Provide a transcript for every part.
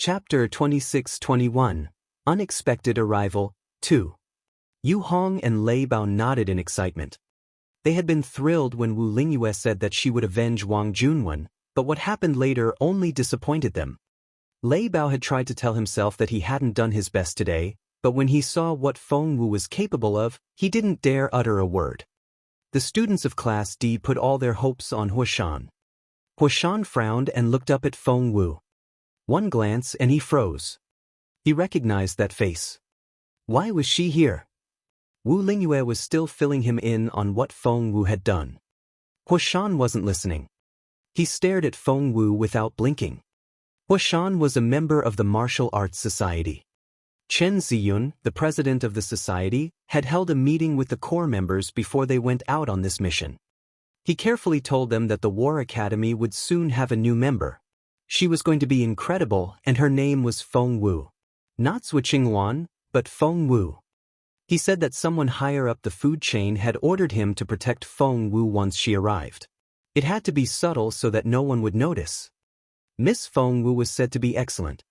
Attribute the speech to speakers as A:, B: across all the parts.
A: Chapter 26-21 Unexpected Arrival 2. Yu Hong and Lei Bao nodded in excitement. They had been thrilled when Wu Lingyue said that she would avenge Wang Junwen, but what happened later only disappointed them. Lei Bao had tried to tell himself that he hadn't done his best today, but when he saw what Feng Wu was capable of, he didn't dare utter a word. The students of Class D put all their hopes on Huashan. Huashan frowned and looked up at Feng Wu. One glance and he froze. He recognized that face. Why was she here? Wu Lingyue was still filling him in on what Feng Wu had done. Huashan wasn't listening. He stared at Feng Wu without blinking. Huashan was a member of the Martial Arts Society. Chen Ziyun, the president of the society, had held a meeting with the core members before they went out on this mission. He carefully told them that the War Academy would soon have a new member. She was going to be incredible, and her name was Feng Wu. Not Zhu Qingwan, but Feng Wu. He said that someone higher up the food chain had ordered him to protect Feng Wu once she arrived. It had to be subtle so that no one would notice. Miss Feng Wu was said to be excellent.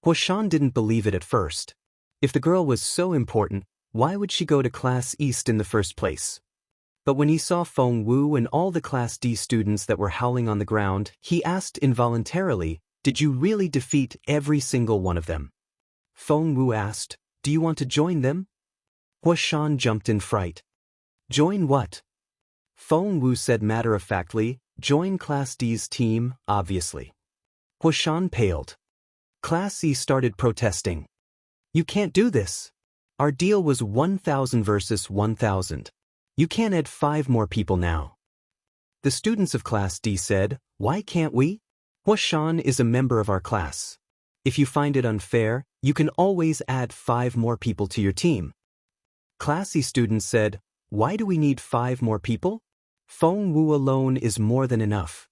A: Huashan didn't believe it at first. If the girl was so important, why would she go to Class East in the first place? But when he saw Feng Wu and all the Class D students that were howling on the ground, he asked involuntarily, "Did you really defeat every single one of them?" Feng Wu asked, "Do you want to join them?" Huashan jumped in fright. "Join what?" Feng Wu said matter-of-factly, "Join Class D's team, obviously." Huashan paled. Class E started protesting. "You can't do this. Our deal was 1,000 versus 1,000. You can't add 5 more people now." The students of Class D said, "Why can't we? Huashan is a member of our class. If you find it unfair, you can always add 5 more people to your team." Class E students said, "Why do we need 5 more people? Feng Wu alone is more than enough."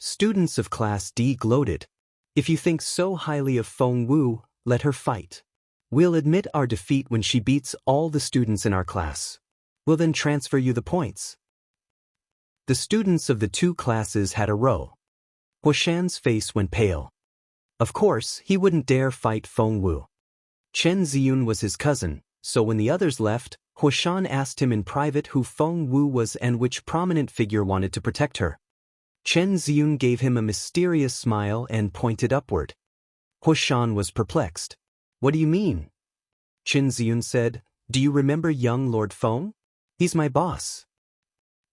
A: Students of Class D gloated. "If you think so highly of Feng Wu, let her fight. We'll admit our defeat when she beats all the students in our class. We'll then transfer you the points." The students of the 2 classes had a row. Huashan's face went pale. Of course, he wouldn't dare fight Feng Wu. Chen Ziyun was his cousin, so when the others left, Huashan asked him in private who Feng Wu was and which prominent figure wanted to protect her. Chen Ziyun gave him a mysterious smile and pointed upward. Huashan was perplexed. "What do you mean?" Chen Ziyun said, "Do you remember young Lord Feng? He's my boss."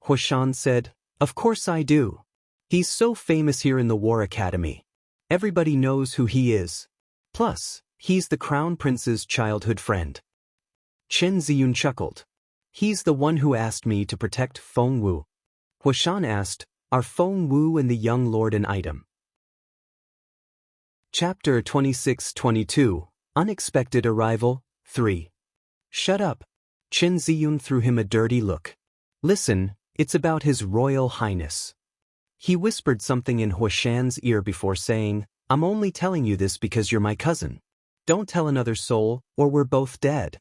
A: Huashan said, "Of course I do. He's so famous here in the War Academy. Everybody knows who he is. Plus, he's the Crown Prince's childhood friend." Chen Ziyun chuckled. "He's the one who asked me to protect Feng Wu." Huashan asked, "Are Feng Wu and the young lord an item?" Chapter 26-22 Unexpected Arrival 3. "Shut up." Chen Ziyun threw him a dirty look. "Listen, it's about His Royal Highness." He whispered something in Huashan's ear before saying, "I'm only telling you this because you're my cousin. Don't tell another soul, or we're both dead."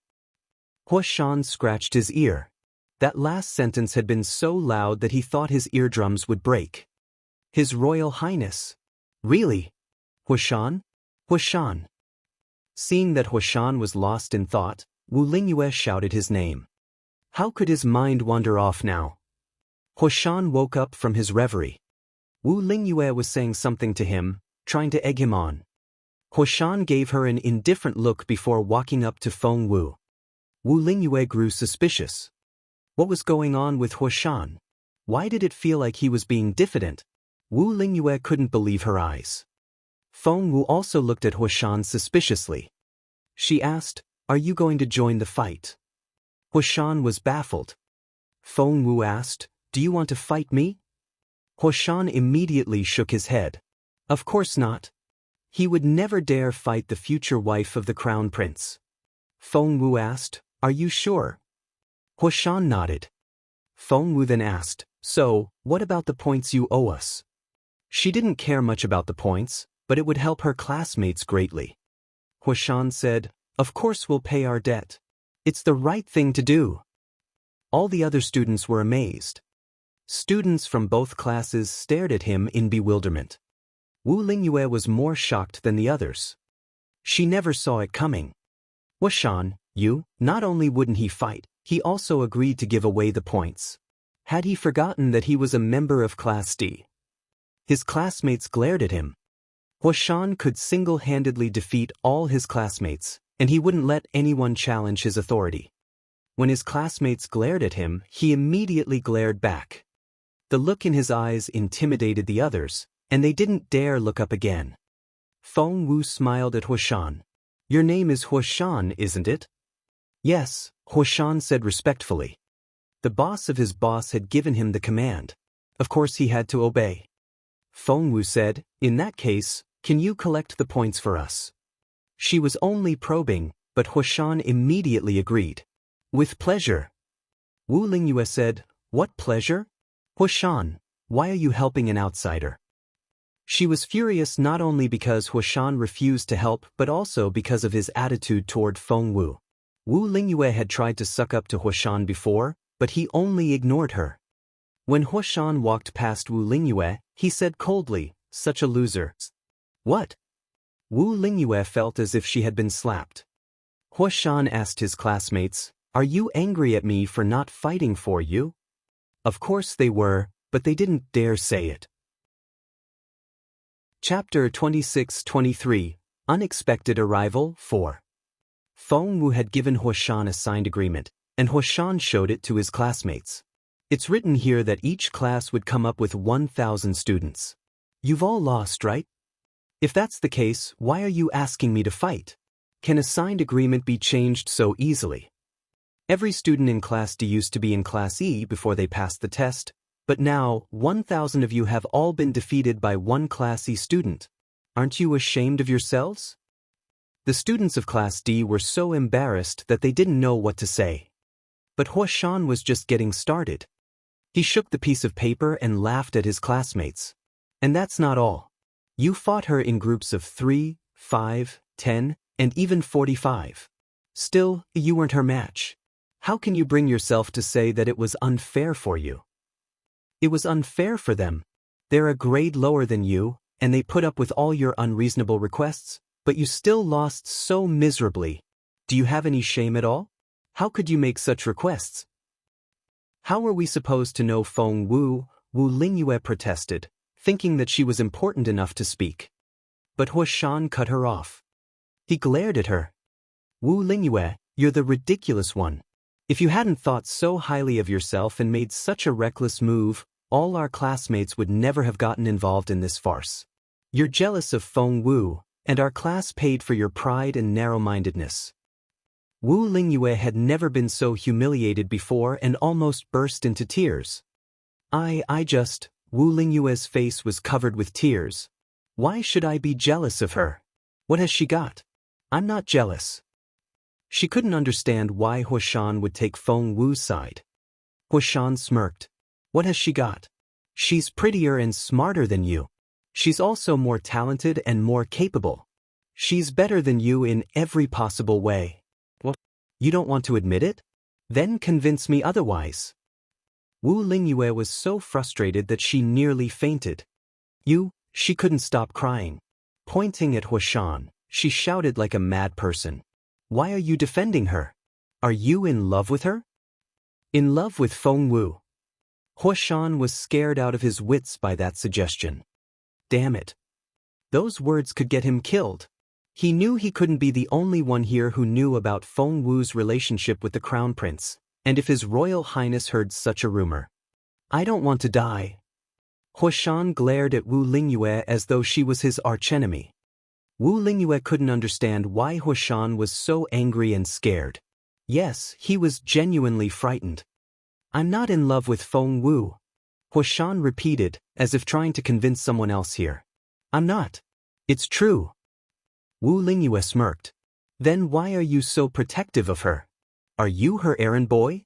A: Huashan scratched his ear. That last sentence had been so loud that he thought his eardrums would break. His Royal Highness. Really? Huashan? Huashan. Seeing that Huashan was lost in thought, Wu Lingyue shouted his name. How could his mind wander off now? Huashan woke up from his reverie. Wu Lingyue was saying something to him, trying to egg him on. Huashan gave her an indifferent look before walking up to Feng Wu. Wu Lingyue grew suspicious. What was going on with Huashan? Why did it feel like he was being diffident? Wu Lingyue couldn't believe her eyes. Feng Wu also looked at Huashan suspiciously. She asked, "Are you going to join the fight?" Huashan was baffled. Feng Wu asked, "Do you want to fight me?" Huashan immediately shook his head. Of course not. He would never dare fight the future wife of the Crown Prince. Feng Wu asked, "Are you sure?" Huashan nodded. Feng Wu then asked, "So, what about the points you owe us?" She didn't care much about the points, but it would help her classmates greatly. Huashan said, "Of course we'll pay our debt. It's the right thing to do." All the other students were amazed. Students from both classes stared at him in bewilderment. Wu Lingyue was more shocked than the others. She never saw it coming. Huashan, you, not only wouldn't he fight, he also agreed to give away the points. Had he forgotten that he was a member of Class D? His classmates glared at him. Huashan could single-handedly defeat all his classmates, and he wouldn't let anyone challenge his authority. When his classmates glared at him, he immediately glared back. The look in his eyes intimidated the others, and they didn't dare look up again. Feng Wu smiled at Huashan. Your name is Huashan, isn't it? Yes, Huashan said respectfully. The boss of his boss had given him the command. Of course he had to obey. Feng Wu said, in that case, can you collect the points for us? She was only probing, but Huashan immediately agreed. With pleasure. Wu Lingyue said, what pleasure? Huashan, why are you helping an outsider? She was furious not only because Huashan refused to help but also because of his attitude toward Feng Wu. Wu Lingyue had tried to suck up to Huashan before, but he only ignored her. When Huashan walked past Wu Lingyue, he said coldly, such a loser. What? Wu Lingyue felt as if she had been slapped. Huashan asked his classmates, are you angry at me for not fighting for you? Of course they were, but they didn't dare say it. Chapter 26-23, Unexpected Arrival 4. Feng Wu had given Huashan a signed agreement, and Huashan showed it to his classmates. It's written here that each class would come up with 1,000 students. You've all lost, right? If that's the case, why are you asking me to fight? Can a signed agreement be changed so easily? Every student in Class D used to be in Class E before they passed the test, but now 1,000 of you have all been defeated by one Class E student. Aren't you ashamed of yourselves? The students of Class D were so embarrassed that they didn't know what to say. But Huashan was just getting started. He shook the piece of paper and laughed at his classmates. And that's not all. You fought her in groups of 3, 5, 10, and even 45. Still, you weren't her match. How can you bring yourself to say that it was unfair for you? It was unfair for them. They're a grade lower than you, and they put up with all your unreasonable requests, but you still lost so miserably. Do you have any shame at all? How could you make such requests? How were we supposed to know Feng Wu? Wu Lingyue protested, thinking that she was important enough to speak. But Huashan cut her off. He glared at her. Wu Lingyue, you're the ridiculous one. If you hadn't thought so highly of yourself and made such a reckless move, all our classmates would never have gotten involved in this farce. You're jealous of Feng Wu, and our class paid for your pride and narrow-mindedness. Wu Lingyue had never been so humiliated before and almost burst into tears. Wu Lingyue's face was covered with tears. Why should I be jealous of her? What has she got? I'm not jealous. She couldn't understand why Huashan would take Feng Wu's side. Huashan smirked. What has she got? She's prettier and smarter than you. She's also more talented and more capable. She's better than you in every possible way. What? You don't want to admit it? Then convince me otherwise. Wu Lingyue was so frustrated that she nearly fainted. She couldn't stop crying. Pointing at Huashan, she shouted like a mad person. Why are you defending her? Are you in love with her? In love with Feng Wu? Huashan was scared out of his wits by that suggestion. Damn it. Those words could get him killed. He knew he couldn't be the only one here who knew about Feng Wu's relationship with the Crown Prince, and if His Royal Highness heard such a rumor. I don't want to die. Huashan glared at Wu Lingyue as though she was his archenemy. Wu Lingyue couldn't understand why Huashan was so angry and scared. Yes, he was genuinely frightened. I'm not in love with Feng Wu. Huashan repeated, as if trying to convince someone else here. I'm not. It's true. Wu Lingyue smirked. Then why are you so protective of her? Are you her errand boy?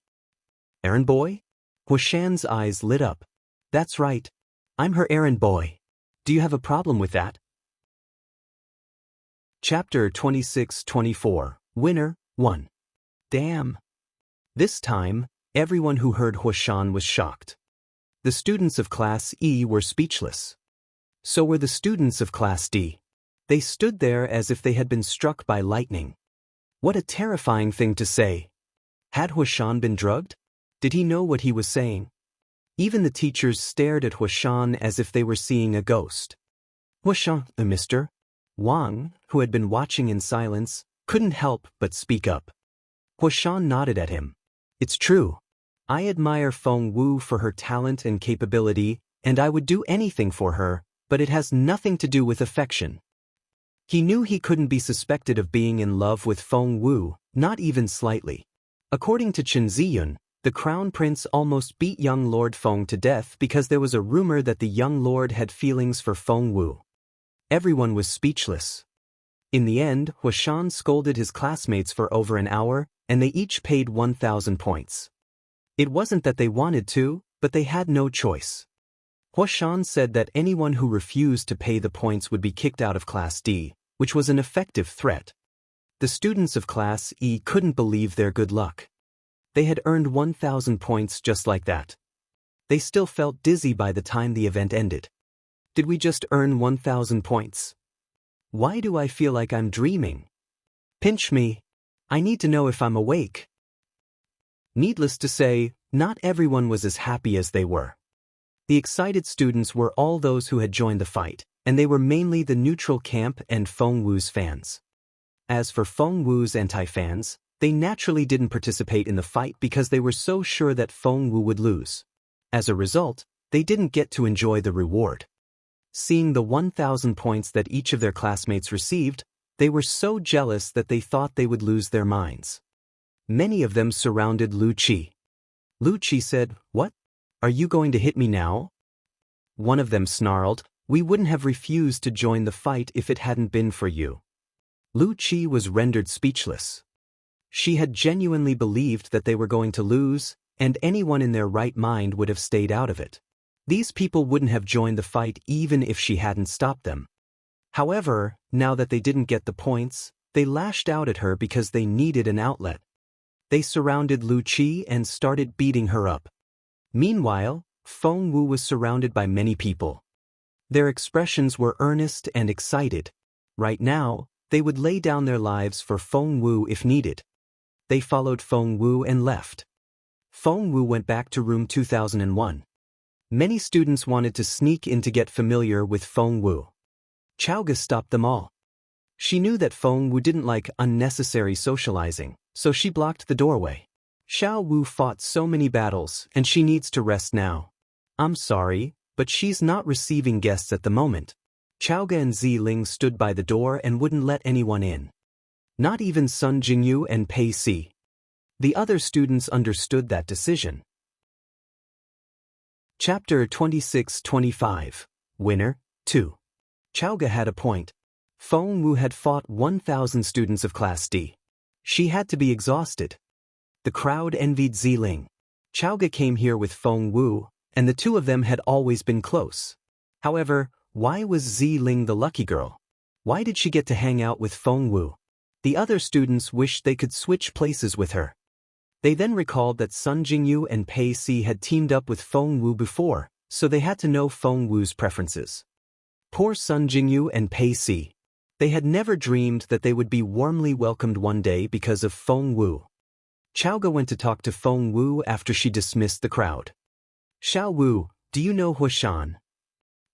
A: Errand boy? Huashan's eyes lit up. That's right. I'm her errand boy. Do you have a problem with that? Chapter 26-24, Winner 1. Damn. This time, everyone who heard Huashan was shocked. The students of Class E were speechless. So were the students of Class D. They stood there as if they had been struck by lightning. What a terrifying thing to say. Had Huashan been drugged? Did he know what he was saying? Even the teachers stared at Huashan as if they were seeing a ghost. Huashan, Mr. Wang, who had been watching in silence, couldn't help but speak up. Huashan nodded at him. It's true. I admire Feng Wu for her talent and capability, and I would do anything for her, but it has nothing to do with affection. He knew he couldn't be suspected of being in love with Feng Wu, not even slightly. According to Chen Ziyun, the crown prince almost beat young Lord Feng to death because there was a rumor that the young lord had feelings for Feng Wu. Everyone was speechless. In the end, Huashan scolded his classmates for over an hour, and they each paid 1,000 points. It wasn't that they wanted to, but they had no choice. Huashan said that anyone who refused to pay the points would be kicked out of Class D, which was an effective threat. The students of Class E couldn't believe their good luck. They had earned 1,000 points just like that. They still felt dizzy by the time the event ended. Did we just earn 1,000 points? Why do I feel like I'm dreaming? Pinch me. I need to know if I'm awake. Needless to say, not everyone was as happy as they were. The excited students were all those who had joined the fight, and they were mainly the neutral camp and Feng Wu's fans. As for Feng Wu's anti-fans, they naturally didn't participate in the fight because they were so sure that Feng Wu would lose. As a result, they didn't get to enjoy the reward. Seeing the 1,000 points that each of their classmates received, they were so jealous that they thought they would lose their minds. Many of them surrounded Lu Qi. Lu Qi said, "What? Are you going to hit me now?" One of them snarled, "We wouldn't have refused to join the fight if it hadn't been for you." Lu Qi was rendered speechless. She had genuinely believed that they were going to lose, and anyone in their right mind would have stayed out of it. These people wouldn't have joined the fight even if she hadn't stopped them. However, now that they didn't get the points, they lashed out at her because they needed an outlet. They surrounded Lu Qi and started beating her up. Meanwhile, Feng Wu was surrounded by many people. Their expressions were earnest and excited. Right now, they would lay down their lives for Feng Wu if needed. They followed Feng Wu and left. Feng Wu went back to room 2001. Many students wanted to sneak in to get familiar with Feng Wu. Chaoga stopped them all. She knew that Feng Wu didn't like unnecessary socializing, so she blocked the doorway. Xiao Wu fought so many battles, and she needs to rest now. I'm sorry, but she's not receiving guests at the moment. Chaoga and Ziling stood by the door and wouldn't let anyone in. Not even Sun Jingyu and Pei Si. The other students understood that decision. Chapter 26-25. Winner, 2. Chaoga had a point. Feng Wu had fought 1,000 students of Class D. She had to be exhausted. The crowd envied Ziling. Chaoga came here with Feng Wu, and the two of them had always been close. However, why was Ziling the lucky girl? Why did she get to hang out with Feng Wu? The other students wished they could switch places with her. They then recalled that Sun Jingyu and Pei Si had teamed up with Feng Wu before, so they had to know Feng Wu's preferences. Poor Sun Jingyu and Pei Si. They had never dreamed that they would be warmly welcomed one day because of Feng Wu. Chaoga went to talk to Feng Wu after she dismissed the crowd. Xiao Wu, do you know Huashan?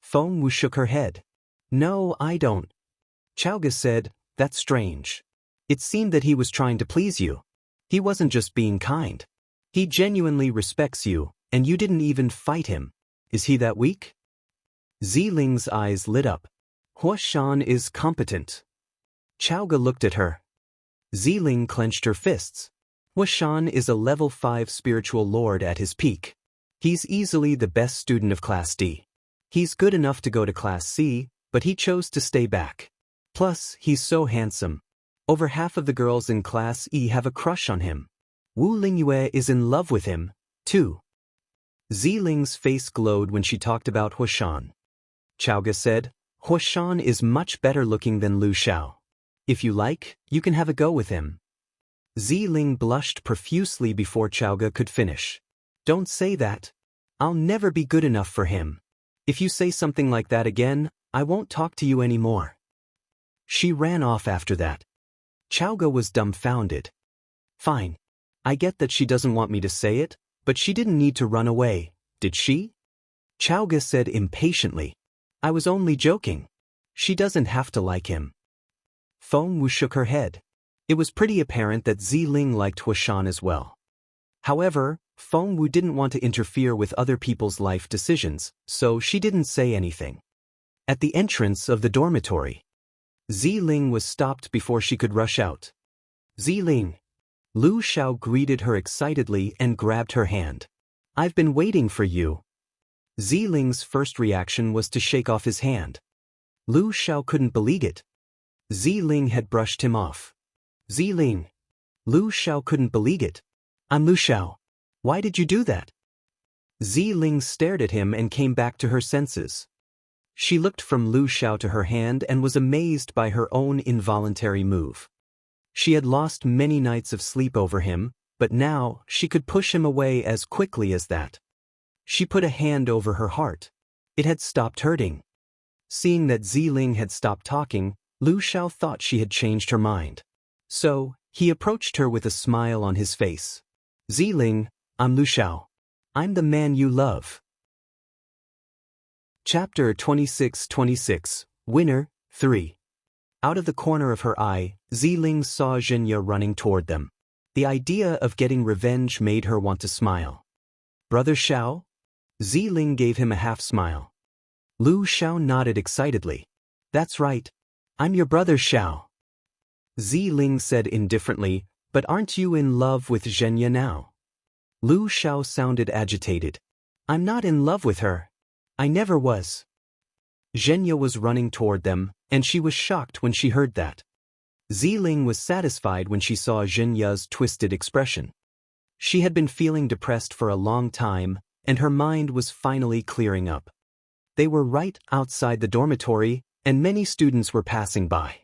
A: Feng Wu shook her head. No, I don't. Chaoga said, that's strange. It seemed that he was trying to please you. He wasn't just being kind. He genuinely respects you, and you didn't even fight him. Is he that weak? Ziling's eyes lit up. Huashan is competent. Chaoga looked at her. Ziling clenched her fists. Huashan is a level 5 spiritual lord at his peak. He's easily the best student of Class D. He's good enough to go to Class C, but he chose to stay back. Plus, he's so handsome. Over half of the girls in Class E have a crush on him. Wu Lingyue is in love with him, too. Ziling's face glowed when she talked about Huashan. Chaoga said, Huashan is much better looking than Lu Xiao. If you like, you can have a go with him. Ziling blushed profusely before Chaoga could finish. Don't say that. I'll never be good enough for him. If you say something like that again, I won't talk to you anymore. She ran off after that. Chaoga was dumbfounded. Fine. I get that she doesn't want me to say it, but she didn't need to run away, did she? Chaoga said impatiently. I was only joking. She doesn't have to like him. Feng Wu shook her head. It was pretty apparent that Ziling liked Huashan as well. However, Feng Wu didn't want to interfere with other people's life decisions, so she didn't say anything. At the entrance of the dormitory, Ziling was stopped before she could rush out. Ziling. Lu Xiao greeted her excitedly and grabbed her hand. I've been waiting for you. Ziling's first reaction was to shake off his hand. Lu Xiao couldn't believe it. Ziling had brushed him off. Ziling. Lu Xiao couldn't believe it. I'm Lu Xiao. Why did you do that? Ziling stared at him and came back to her senses. She looked from Lu Xiao to her hand and was amazed by her own involuntary move. She had lost many nights of sleep over him, but now she could push him away as quickly as that. She put a hand over her heart. It had stopped hurting. Seeing that Ziling had stopped talking, Lu Xiao thought she had changed her mind. So, he approached her with a smile on his face. Ziling, I'm Lu Xiao. I'm the man you love. Chapter 26-26, Winner, 3. Out of the corner of her eye, Ziling saw Zhenya running toward them. The idea of getting revenge made her want to smile. Brother Xiao? Ziling gave him a half-smile. Lu Xiao nodded excitedly. That's right. I'm your brother Xiao. Ziling said indifferently, but aren't you in love with Zhenya now? Lu Xiao sounded agitated. I'm not in love with her. I never was. Zhenya was running toward them, and she was shocked when she heard that. Ziling was satisfied when she saw Zhenya's twisted expression. She had been feeling depressed for a long time, and her mind was finally clearing up. They were right outside the dormitory, and many students were passing by.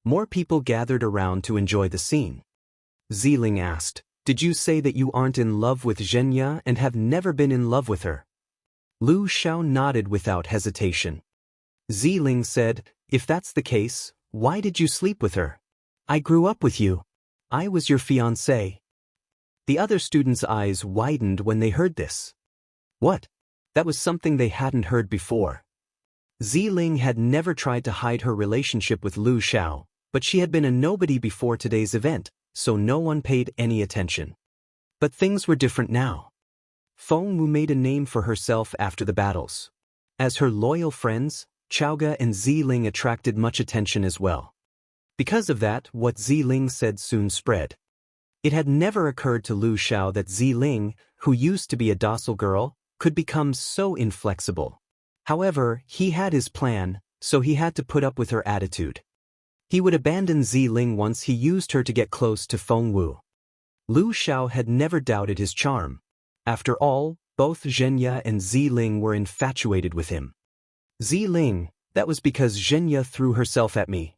A: More people gathered around to enjoy the scene. Ziling asked, Did you say that you aren't in love with Zhenya and have never been in love with her? Lu Xiao nodded without hesitation. Ziling said, If that's the case, why did you sleep with her? I grew up with you. I was your fiancé. The other students' eyes widened when they heard this. What? That was something they hadn't heard before. Ziling had never tried to hide her relationship with Lu Xiao, but she had been a nobody before today's event, so no one paid any attention. But things were different now. Feng Wu made a name for herself after the battles. As her loyal friends, Chaoga and Ziling attracted much attention as well. Because of that, what Ziling said soon spread. It had never occurred to Lu Xiao that Ziling, who used to be a docile girl, could become so inflexible. However, he had his plan, so he had to put up with her attitude. He would abandon Ziling once he used her to get close to Feng Wu. Lu Xiao had never doubted his charm. After all, both Zhenya and Ziling were infatuated with him. Ziling, that was because Zhenya threw herself at me.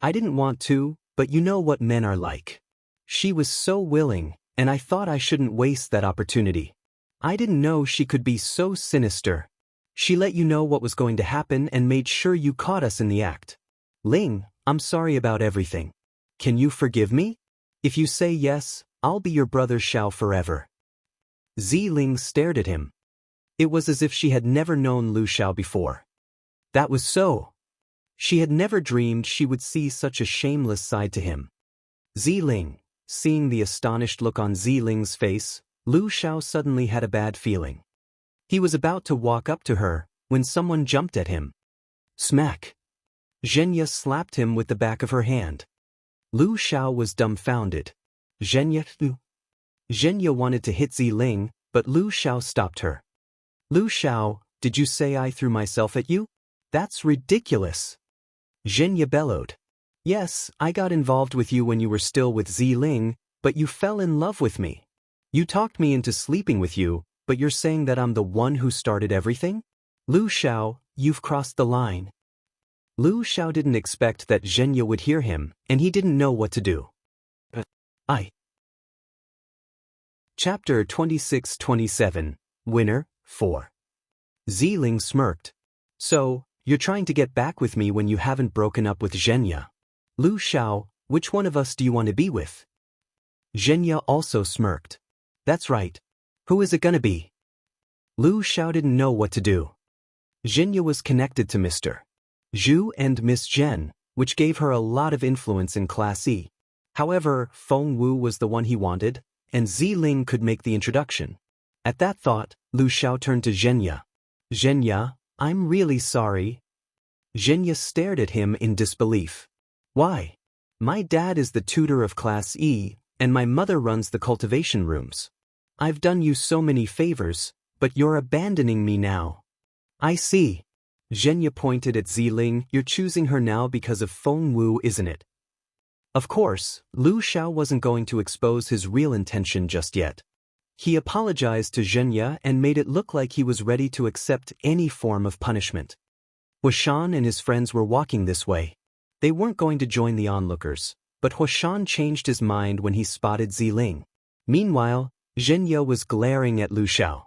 A: I didn't want to, but you know what men are like. She was so willing, and I thought I shouldn't waste that opportunity. I didn't know she could be so sinister. She let you know what was going to happen and made sure you caught us in the act. Ling, I'm sorry about everything. Can you forgive me? If you say yes, I'll be your brother Xiao forever. Ziling stared at him. It was as if she had never known Lu Xiao before. That was so. She had never dreamed she would see such a shameless side to him. Ziling, seeing the astonished look on Ziling's face, Lu Xiao suddenly had a bad feeling. He was about to walk up to her, when someone jumped at him. Smack! Zhenya slapped him with the back of her hand. Lu Xiao was dumbfounded. Zhenya wanted to hit Ziling, but Lu Xiao stopped her. Lu Xiao, did you say I threw myself at you? That's ridiculous. Zhenya bellowed. Yes, I got involved with you when you were still with Ziling, but you fell in love with me. You talked me into sleeping with you, but you're saying that I'm the one who started everything? Lu Xiao, you've crossed the line. Lu Xiao didn't expect that Zhenya would hear him, and he didn't know what to do. Chapter 26-27, Winner, 4. Ziling smirked. So, You're trying to get back with me when you haven't broken up with Zhenya. Lu Xiao, which one of us do you want to be with? Zhenya also smirked. That's right. Who is it gonna be? Lu Xiao didn't know what to do. Zhenya was connected to Mr. Zhu and Miss Zhen, which gave her a lot of influence in Class E. However, Feng Wu was the one he wanted, and Ziling could make the introduction. At that thought, Lu Xiao turned to Zhenya. Zhenya, I'm really sorry. Zhenya stared at him in disbelief. Why? My dad is the tutor of Class E, and my mother runs the cultivation rooms. I've done you so many favors, but you're abandoning me now. I see. Zhenya pointed at Ziling. You're choosing her now because of Feng Wu, isn't it? Of course, Lu Xiao wasn't going to expose his real intention just yet. He apologized to Zhenya and made it look like he was ready to accept any form of punishment. Huashan and his friends were walking this way. They weren't going to join the onlookers, but Huashan changed his mind when he spotted Ziling. Meanwhile, Zhenya was glaring at Lu Xiao.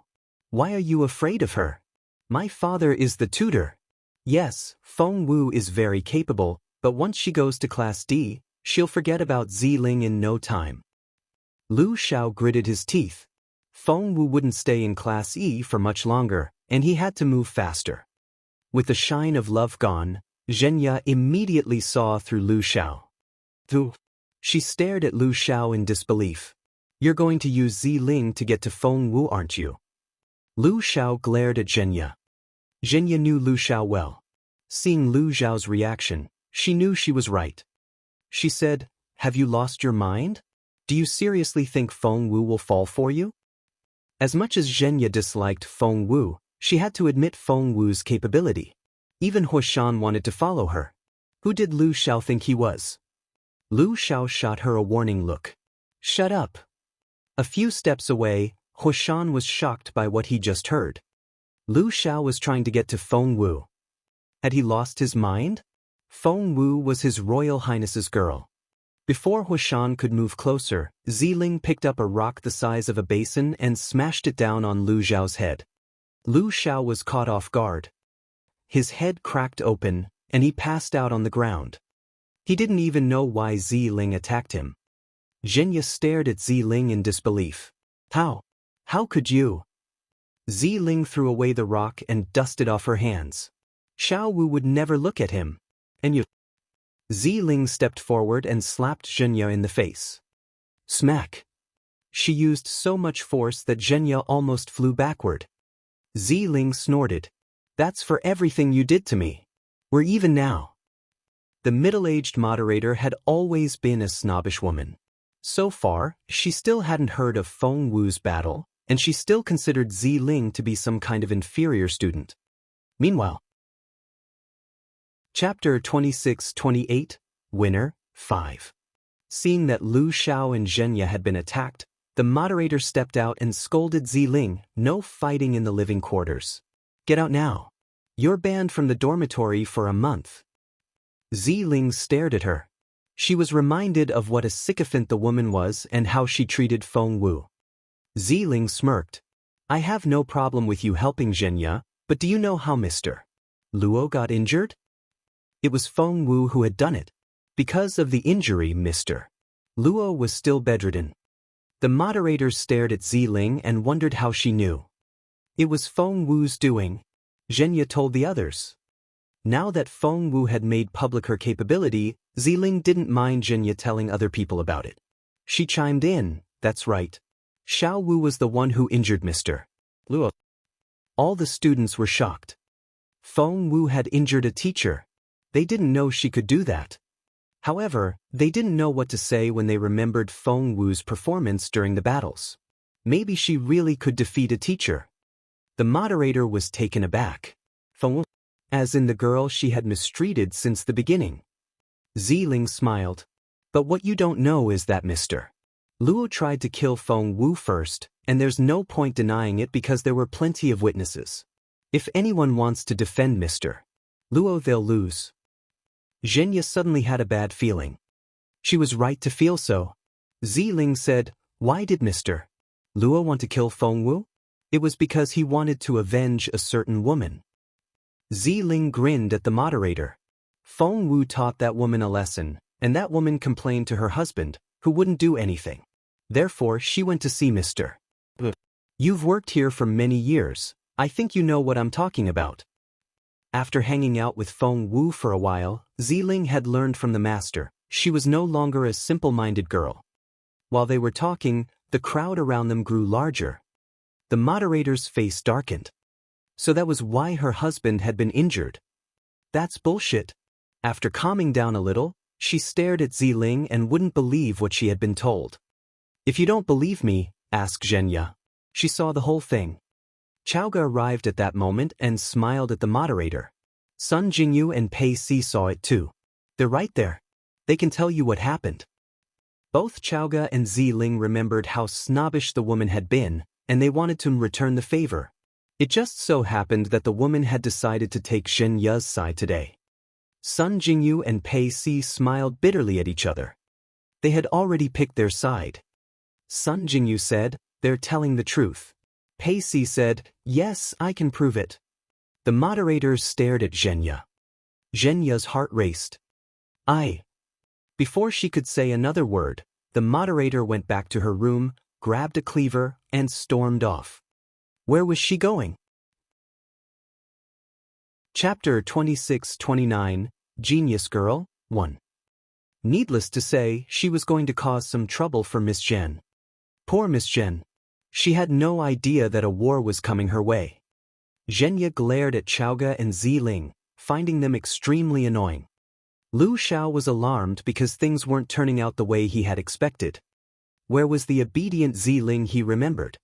A: Why are you afraid of her? My father is the tutor. Yes, Feng Wu is very capable, but once she goes to Class D, she'll forget about Ziling in no time. Lu Xiao gritted his teeth. Feng Wu wouldn't stay in Class E for much longer, and he had to move faster. With the shine of love gone, Zhenya immediately saw through Lu Xiao. She stared at Lu Xiao in disbelief. You're going to use Ziling to get to Feng Wu, aren't you? Lu Xiao glared at Zhenya. Zhenya knew Lu Xiao well. Seeing Lu Xiao's reaction, she knew she was right. She said, Have you lost your mind? Do you seriously think Feng Wu will fall for you? As much as Zhenya disliked Feng Wu, she had to admit Feng Wu's capability. Even Huashan wanted to follow her. Who did Lu Xiao think he was? Lu Xiao shot her a warning look. Shut up. A few steps away, Huashan was shocked by what he just heard. Lu Xiao was trying to get to Feng Wu. Had he lost his mind? Feng Wu was His Royal Highness's girl. Before Huashan could move closer, Ziling picked up a rock the size of a basin and smashed it down on Lu Xiao's head. Lu Xiao was caught off guard. His head cracked open, and he passed out on the ground. He didn't even know why Ziling attacked him. Zhenya stared at Ziling in disbelief. How? How could you? Ziling threw away the rock and dusted off her hands. Xiao Wu would never look at him. And you? Ziling stepped forward and slapped Zhenya in the face. Smack. She used so much force that Zhenya almost flew backward. Ziling snorted. That's for everything you did to me. We're even now. The middle-aged moderator had always been a snobbish woman. So far, she still hadn't heard of Feng Wu's battle, and she still considered Ziling to be some kind of inferior student. Meanwhile, Chapter 26-28, Winner, 5. Seeing that Lu Xiao and Zhenya had been attacked, the moderator stepped out and scolded Ziling, no fighting in the living quarters. Get out now. You're banned from the dormitory for a month. Ziling stared at her. She was reminded of what a sycophant the woman was and how she treated Feng Wu. Ziling smirked. I have no problem with you helping Zhenya, but do you know how Mr. Luo got injured? It was Feng Wu who had done it. Because of the injury, Mr. Luo was still bedridden. The moderators stared at Ziling and wondered how she knew. It was Feng Wu's doing. Zhenya told the others. Now that Feng Wu had made public her capability, Ziling didn't mind Zhenya telling other people about it. She chimed in, that's right. Xiao Wu was the one who injured Mr. Luo. All the students were shocked. Feng Wu had injured a teacher. They didn't know she could do that. However, they didn't know what to say when they remembered Feng Wu's performance during the battles. Maybe she really could defeat a teacher. The moderator was taken aback. Feng Wu, as in the girl she had mistreated since the beginning. Ziling smiled. But what you don't know is that Mr. Luo tried to kill Feng Wu first, and there's no point denying it because there were plenty of witnesses. If anyone wants to defend Mr. Luo, they'll lose. Zhenya suddenly had a bad feeling. She was right to feel so. Ziling said, why did Mr. Luo want to kill Feng Wu? It was because he wanted to avenge a certain woman. Ziling grinned at the moderator. Feng Wu taught that woman a lesson, and that woman complained to her husband, who wouldn't do anything. Therefore, she went to see Mr. You've worked here for many years. I think you know what I'm talking about. After hanging out with Feng Wu for a while, Ziling had learned from the master. She was no longer a simple-minded girl. While they were talking, the crowd around them grew larger. The moderator's face darkened. So that was why her husband had been injured. That's bullshit. After calming down a little, she stared at Ziling and wouldn't believe what she had been told. If you don't believe me, ask Zhenya. She saw the whole thing. Chaoga arrived at that moment and smiled at the moderator. Sun Jingyu and Pei Si saw it too. They're right there. They can tell you what happened. Both Chaoga and Ziling remembered how snobbish the woman had been, and they wanted to return the favor. It just so happened that the woman had decided to take Zhenya's side today. Sun Jingyu and Pei Si smiled bitterly at each other. They had already picked their side. Sun Jingyu said, "They're telling the truth." Pei Si said, "Yes, I can prove it." The moderator stared at Zhenya. Zhenya's heart raced. Before she could say another word, the moderator went back to her room, grabbed a cleaver, and stormed off. Where was she going? Chapter 26-29, Genius Girl, 1. Needless to say, she was going to cause some trouble for Miss Zhen. Poor Miss Zhen. She had no idea that a war was coming her way. Zhenya glared at Chaoga and Ziling, finding them extremely annoying. Lu Xiao was alarmed because things weren't turning out the way he had expected. Where was the obedient Ziling he remembered?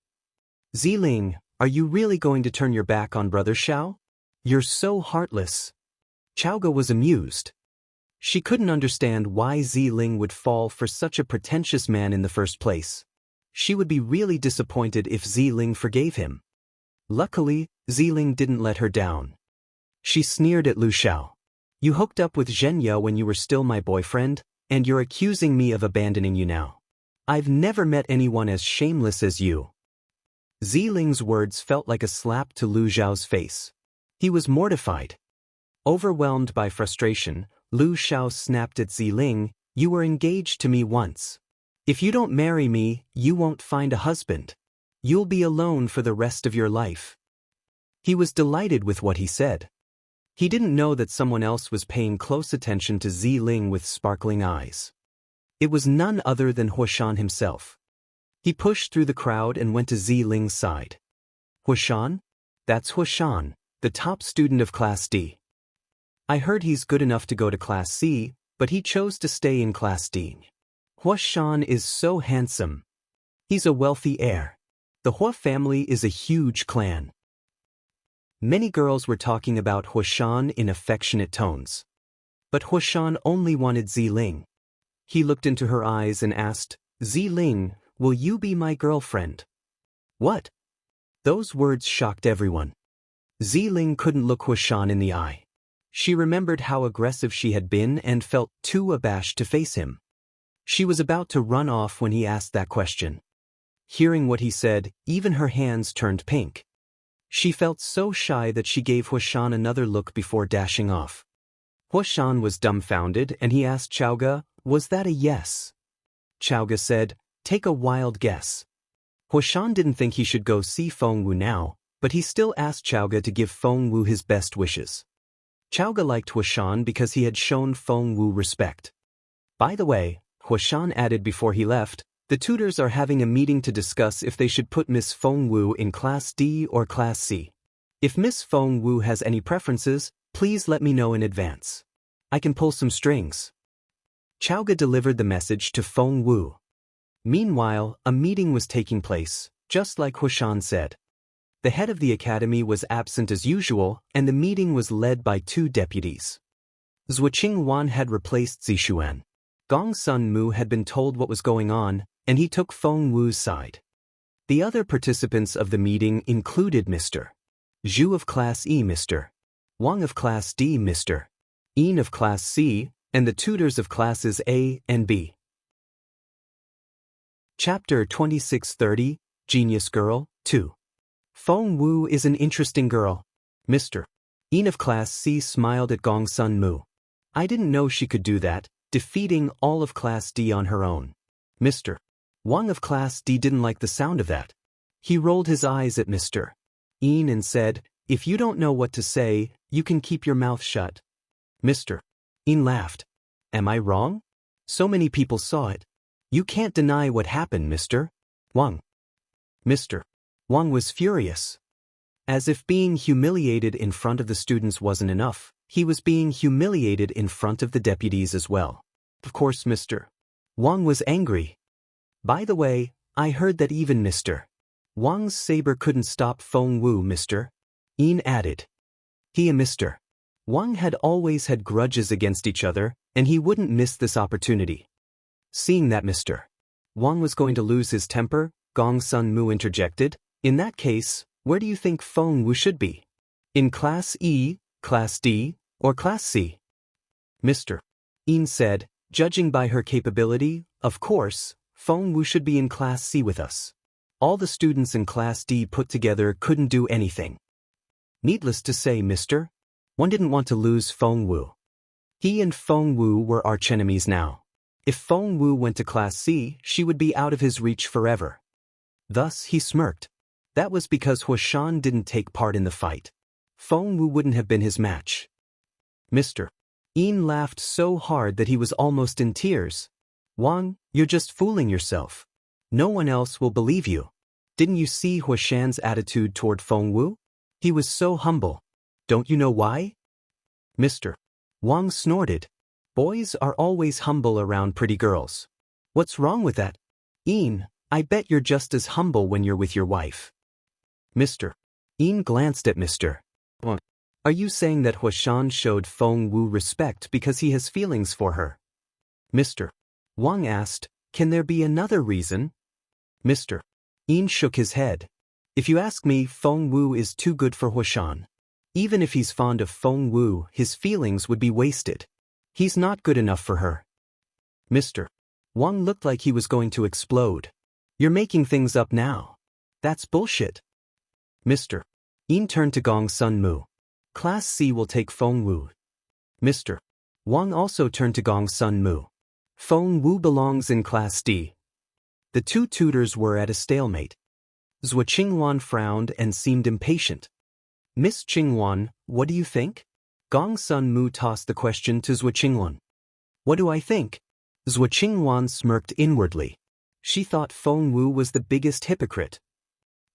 A: Ziling, are you really going to turn your back on Brother Xiao? You're so heartless. Chaoga was amused. She couldn't understand why Ziling would fall for such a pretentious man in the first place. She would be really disappointed if Ziling forgave him. Luckily, Ziling didn't let her down. She sneered at Lu Xiao. You hooked up with Zhenya when you were still my boyfriend, and you're accusing me of abandoning you now. I've never met anyone as shameless as you. Ziling's words felt like a slap to Lu Xiao's face. He was mortified. Overwhelmed by frustration, Lu Xiao snapped at Ziling, "You were engaged to me once. If you don't marry me, you won't find a husband. You'll be alone for the rest of your life." He was delighted with what he said. He didn't know that someone else was paying close attention to Ziling with sparkling eyes. It was none other than Huashan himself. He pushed through the crowd and went to Ziling's side. Huashan? That's Huashan, the top student of Class D. I heard he's good enough to go to Class C, but he chose to stay in Class D. Huashan is so handsome. He's a wealthy heir. The Hua family is a huge clan. Many girls were talking about Huashan in affectionate tones. But Huashan only wanted Ziling. He looked into her eyes and asked, "Ziling, will you be my girlfriend?" What? Those words shocked everyone. Ziling couldn't look Huashan in the eye. She remembered how aggressive she had been and felt too abashed to face him. She was about to run off when he asked that question. Hearing what he said, even her hands turned pink. She felt so shy that she gave Huashan another look before dashing off. Huashan was dumbfounded and he asked Chaoga, "Was that a yes?" Chaoga said, "Take a wild guess." Huashan didn't think he should go see Feng Wu now, but he still asked Chaoga to give Feng Wu his best wishes. Chaoga liked Huashan because he had shown Feng Wu respect. By the way, Huashan added before he left, the tutors are having a meeting to discuss if they should put Miss Feng Wu in Class D or Class C. If Miss Feng Wu has any preferences, please let me know in advance. I can pull some strings. Chaoga delivered the message to Feng Wu. Meanwhile, a meeting was taking place, just like Huashan said. The head of the academy was absent as usual, and the meeting was led by two deputies. Zhuoqing Wan had replaced Zishuan. Gong Sun Mu had been told what was going on, and he took Feng Wu's side. The other participants of the meeting included Mr. Zhu of Class E, Mr. Wang of Class D, Mr. Yin of Class C, and the tutors of Classes A and B. Chapter 26-30, Genius Girl, 2. Feng Wu is an interesting girl. Mr. Een of Class C smiled at Gong Sun Mu. I didn't know she could do that, defeating all of Class D on her own. Mr. Wang of Class D didn't like the sound of that. He rolled his eyes at Mr. Een and said, "If you don't know what to say, you can keep your mouth shut." Mr. Een laughed. Am I wrong? So many people saw it. You can't deny what happened, Mr. Wang. Mr. Wang was furious. As if being humiliated in front of the students wasn't enough, he was being humiliated in front of the deputies as well. Of course, Mr. Wang was angry. By the way, I heard that even Mr. Wang's saber couldn't stop Feng Wu, Mr. Een added. He and Mr. Wang had always had grudges against each other, and he wouldn't miss this opportunity. Seeing that Mr. Wang was going to lose his temper, Gong Sun Mu interjected, "In that case, where do you think Feng Wu should be? In Class E, Class D, or Class C?" Mr. Een said, "Judging by her capability, of course, Feng Wu should be in Class C with us. All the students in Class D put together couldn't do anything." Needless to say, Mr. One didn't want to lose Feng Wu. He and Feng Wu were archenemies now. If Feng Wu went to Class C, she would be out of his reach forever. Thus he smirked. That was because Huashan didn't take part in the fight. Feng Wu wouldn't have been his match. Mr. Een laughed so hard that he was almost in tears. "Wang, you're just fooling yourself. No one else will believe you. Didn't you see Huashan's attitude toward Feng Wu? He was so humble. Don't you know why?" Mr. Wang snorted. "Boys are always humble around pretty girls. What's wrong with that? Een, I bet you're just as humble when you're with your wife." Mr. Een glanced at Mr. Wang. "Are you saying that Huashan showed Feng Wu respect because he has feelings for her?" Mr. Wang asked, "Can there be another reason?" Mr. Een shook his head. "If you ask me, Feng Wu is too good for Huashan. Even if he's fond of Feng Wu, his feelings would be wasted. He's not good enough for her." Mr. Wang looked like he was going to explode. "You're making things up now. That's bullshit." Mr. Een turned to Gong Sun Mu. "Class C will take Feng Wu." Mr. Wang also turned to Gong Sun Mu. "Feng Wu belongs in Class D." The two tutors were at a stalemate. Zhou Qingwan frowned and seemed impatient. "Miss Qingwan, what do you think?" Gong Sun Mu tossed the question to Zhou Qingwan. "What do I think?" Zhou Qingwan smirked inwardly. She thought Feng Wu was the biggest hypocrite.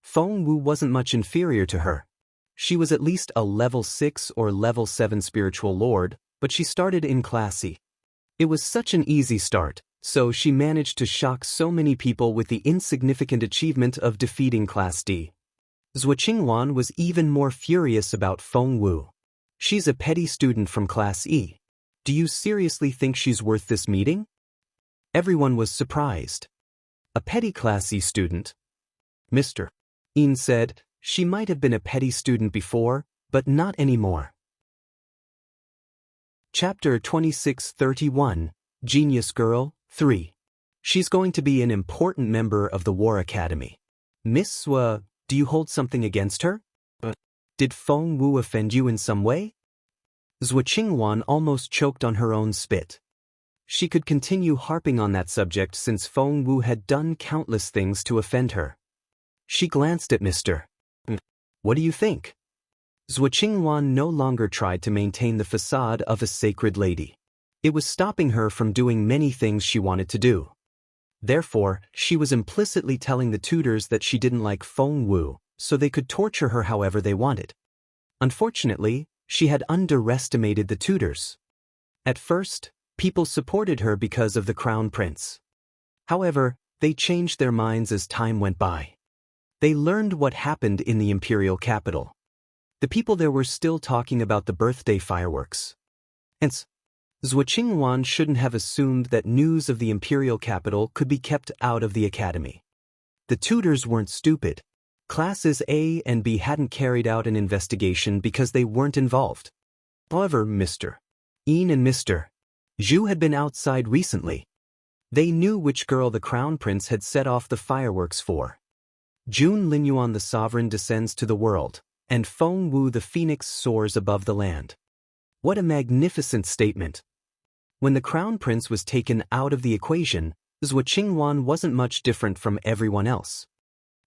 A: Feng Wu wasn't much inferior to her. She was at least a level 6 or level 7 spiritual lord, but she started in Class E. It was such an easy start, so she managed to shock so many people with the insignificant achievement of defeating Class D. Zhou Qingwan was even more furious about Feng Wu. "She's a petty student from Class E. Do you seriously think she's worth this meeting?" Everyone was surprised. "A petty Class E student?" Mr. Een said, "She might have been a petty student before, but not anymore." Chapter 2631, Genius Girl, 3. She's going to be an important member of the War Academy. "Miss Swa, do you hold something against her? Did Feng Wu offend you in some way?" Zhou Qingwan almost choked on her own spit. She could continue harping on that subject since Feng Wu had done countless things to offend her. She glanced at Mr. "What do you think?" Zhou Qingwan no longer tried to maintain the facade of a sacred lady. It was stopping her from doing many things she wanted to do. Therefore, she was implicitly telling the tutors that she didn't like Feng Wu, so they could torture her however they wanted. Unfortunately, she had underestimated the tutors. At first, people supported her because of the Crown Prince. However, they changed their minds as time went by. They learned what happened in the imperial capital. The people there were still talking about the birthday fireworks. Hence, Zhou Qingwan shouldn't have assumed that news of the imperial capital could be kept out of the academy. The tutors weren't stupid. Classes A and B hadn't carried out an investigation because they weren't involved. However, Mr. Een and Mr. Zhu had been outside recently. They knew which girl the Crown Prince had set off the fireworks for. June Linyuan, the sovereign, descends to the world, and Feng Wu the phoenix soars above the land. What a magnificent statement. When the crown prince was taken out of the equation, Zhuo Qingwan wasn't much different from everyone else.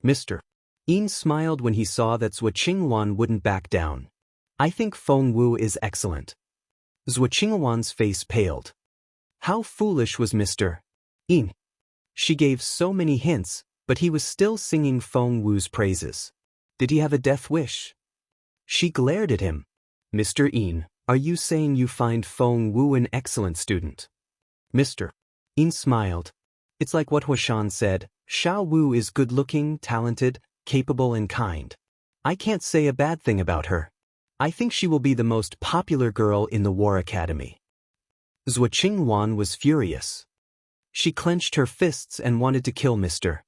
A: Mr. Yin smiled when he saw that Zhuo Qingwan wouldn't back down. I think Feng Wu is excellent. Zhuo Qingwan's face paled. How foolish was Mr. Yin. She gave so many hints, but he was still singing Feng Wu's praises. Did he have a death wish? She glared at him. Mr. Yin, are you saying you find Feng Wu an excellent student? Mr. Yin smiled. It's like what Huashan said, Xiao Wu is good-looking, talented, capable and kind. I can't say a bad thing about her. I think she will be the most popular girl in the War Academy. Zhuo Qingwan was furious. She clenched her fists and wanted to kill Mr.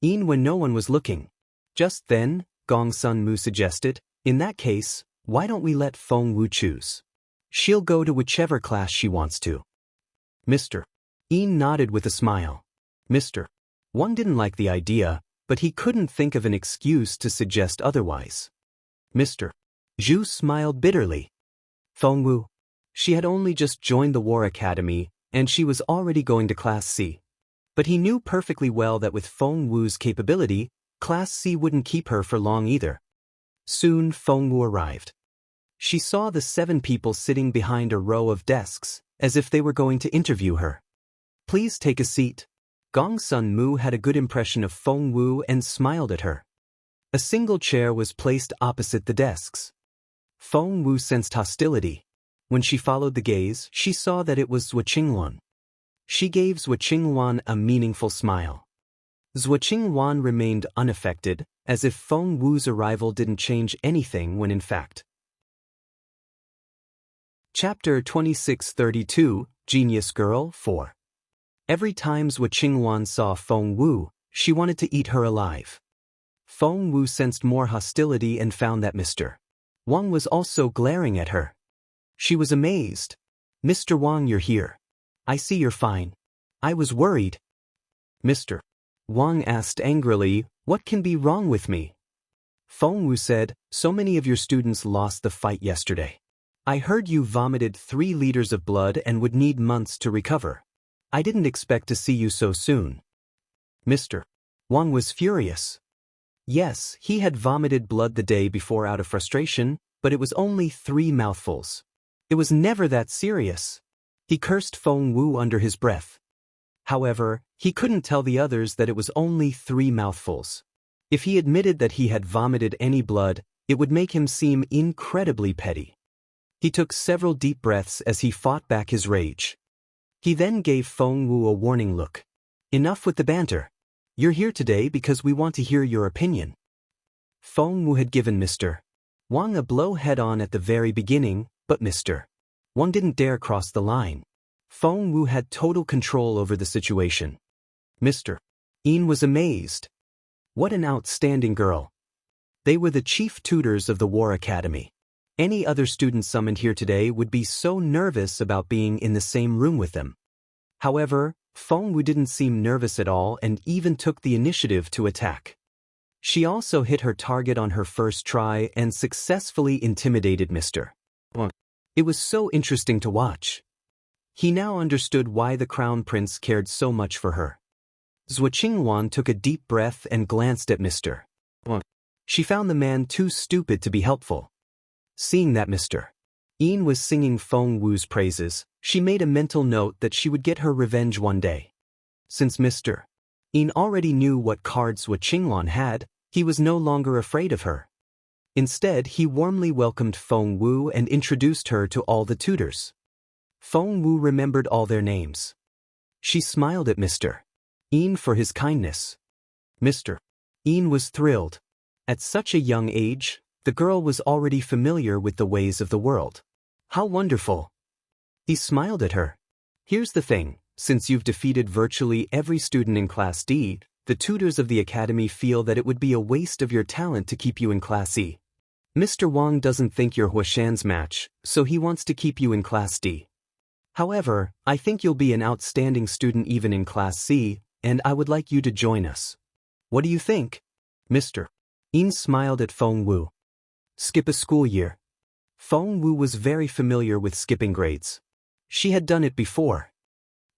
A: Yin when no one was looking. Just then, Gong Sun Mu suggested, in that case, why don't we let Feng Wu choose? She'll go to whichever class she wants to. Mr. Yin nodded with a smile. Mr. Wang didn't like the idea, but he couldn't think of an excuse to suggest otherwise. Mr. Zhu smiled bitterly. Feng Wu. She had only just joined the War Academy, and she was already going to Class C. But he knew perfectly well that with Feng Wu's capability, Class C wouldn't keep her for long either. Soon Feng Wu arrived. She saw the 7 people sitting behind a row of desks, as if they were going to interview her. Please take a seat. Gong Sun Mu had a good impression of Feng Wu and smiled at her. A single chair was placed opposite the desks. Feng Wu sensed hostility. When she followed the gaze, she saw that it was Zhuo Qingwan. She gave Zhuo Qingwan a meaningful smile. Zhuo Qingwan remained unaffected, as if Feng Wu's arrival didn't change anything when in fact. Chapter 2632, Genius Girl 4. Every time Zhuo Qingwan saw Feng Wu, she wanted to eat her alive. Feng Wu sensed more hostility and found that Mr. Wang was also glaring at her. She was amazed. Mr. Wang, you're here. I see you're fine. I was worried. Mr. Wang asked angrily, what can be wrong with me? Feng Wu said, so many of your students lost the fight yesterday. I heard you vomited 3 liters of blood and would need months to recover. I didn't expect to see you so soon. Mr. Wang was furious. Yes, he had vomited blood the day before out of frustration, but it was only 3 mouthfuls. It was never that serious. He cursed Feng Wu under his breath. However, he couldn't tell the others that it was only 3 mouthfuls. If he admitted that he had vomited any blood, it would make him seem incredibly petty. He took several deep breaths as he fought back his rage. He then gave Feng Wu a warning look. Enough with the banter. You're here today because we want to hear your opinion. Feng Wu had given Mr. Wang a blow head-on at the very beginning, but Mr. Wang didn't dare cross the line. Feng Wu had total control over the situation. Mr. Yin was amazed. What an outstanding girl. They were the chief tutors of the War Academy. Any other student summoned here today would be so nervous about being in the same room with them. However, Feng Wu didn't seem nervous at all and even took the initiative to attack. She also hit her target on her first try and successfully intimidated Mr. Wang. It was so interesting to watch. He now understood why the Crown Prince cared so much for her. Zhuo Qingwan took a deep breath and glanced at Mr. Wang. She found the man too stupid to be helpful. Seeing that Mr. Yin was singing Feng Wu's praises, she made a mental note that she would get her revenge one day. Since Mr. Yin already knew what cards Zhuo Qingwan had, he was no longer afraid of her. Instead, he warmly welcomed Feng Wu and introduced her to all the tutors. Feng Wu remembered all their names. She smiled at Mr. Yin for his kindness. Mr. Yin was thrilled. At such a young age, the girl was already familiar with the ways of the world. How wonderful! He smiled at her. Here's the thing, since you've defeated virtually every student in Class D, the tutors of the academy feel that it would be a waste of your talent to keep you in Class E. Mr. Wang doesn't think you're Huashan's match, so he wants to keep you in Class D. However, I think you'll be an outstanding student even in Class C, and I would like you to join us. What do you think? Mr. Yin smiled at Feng Wu. Skip a school year. Feng Wu was very familiar with skipping grades. She had done it before.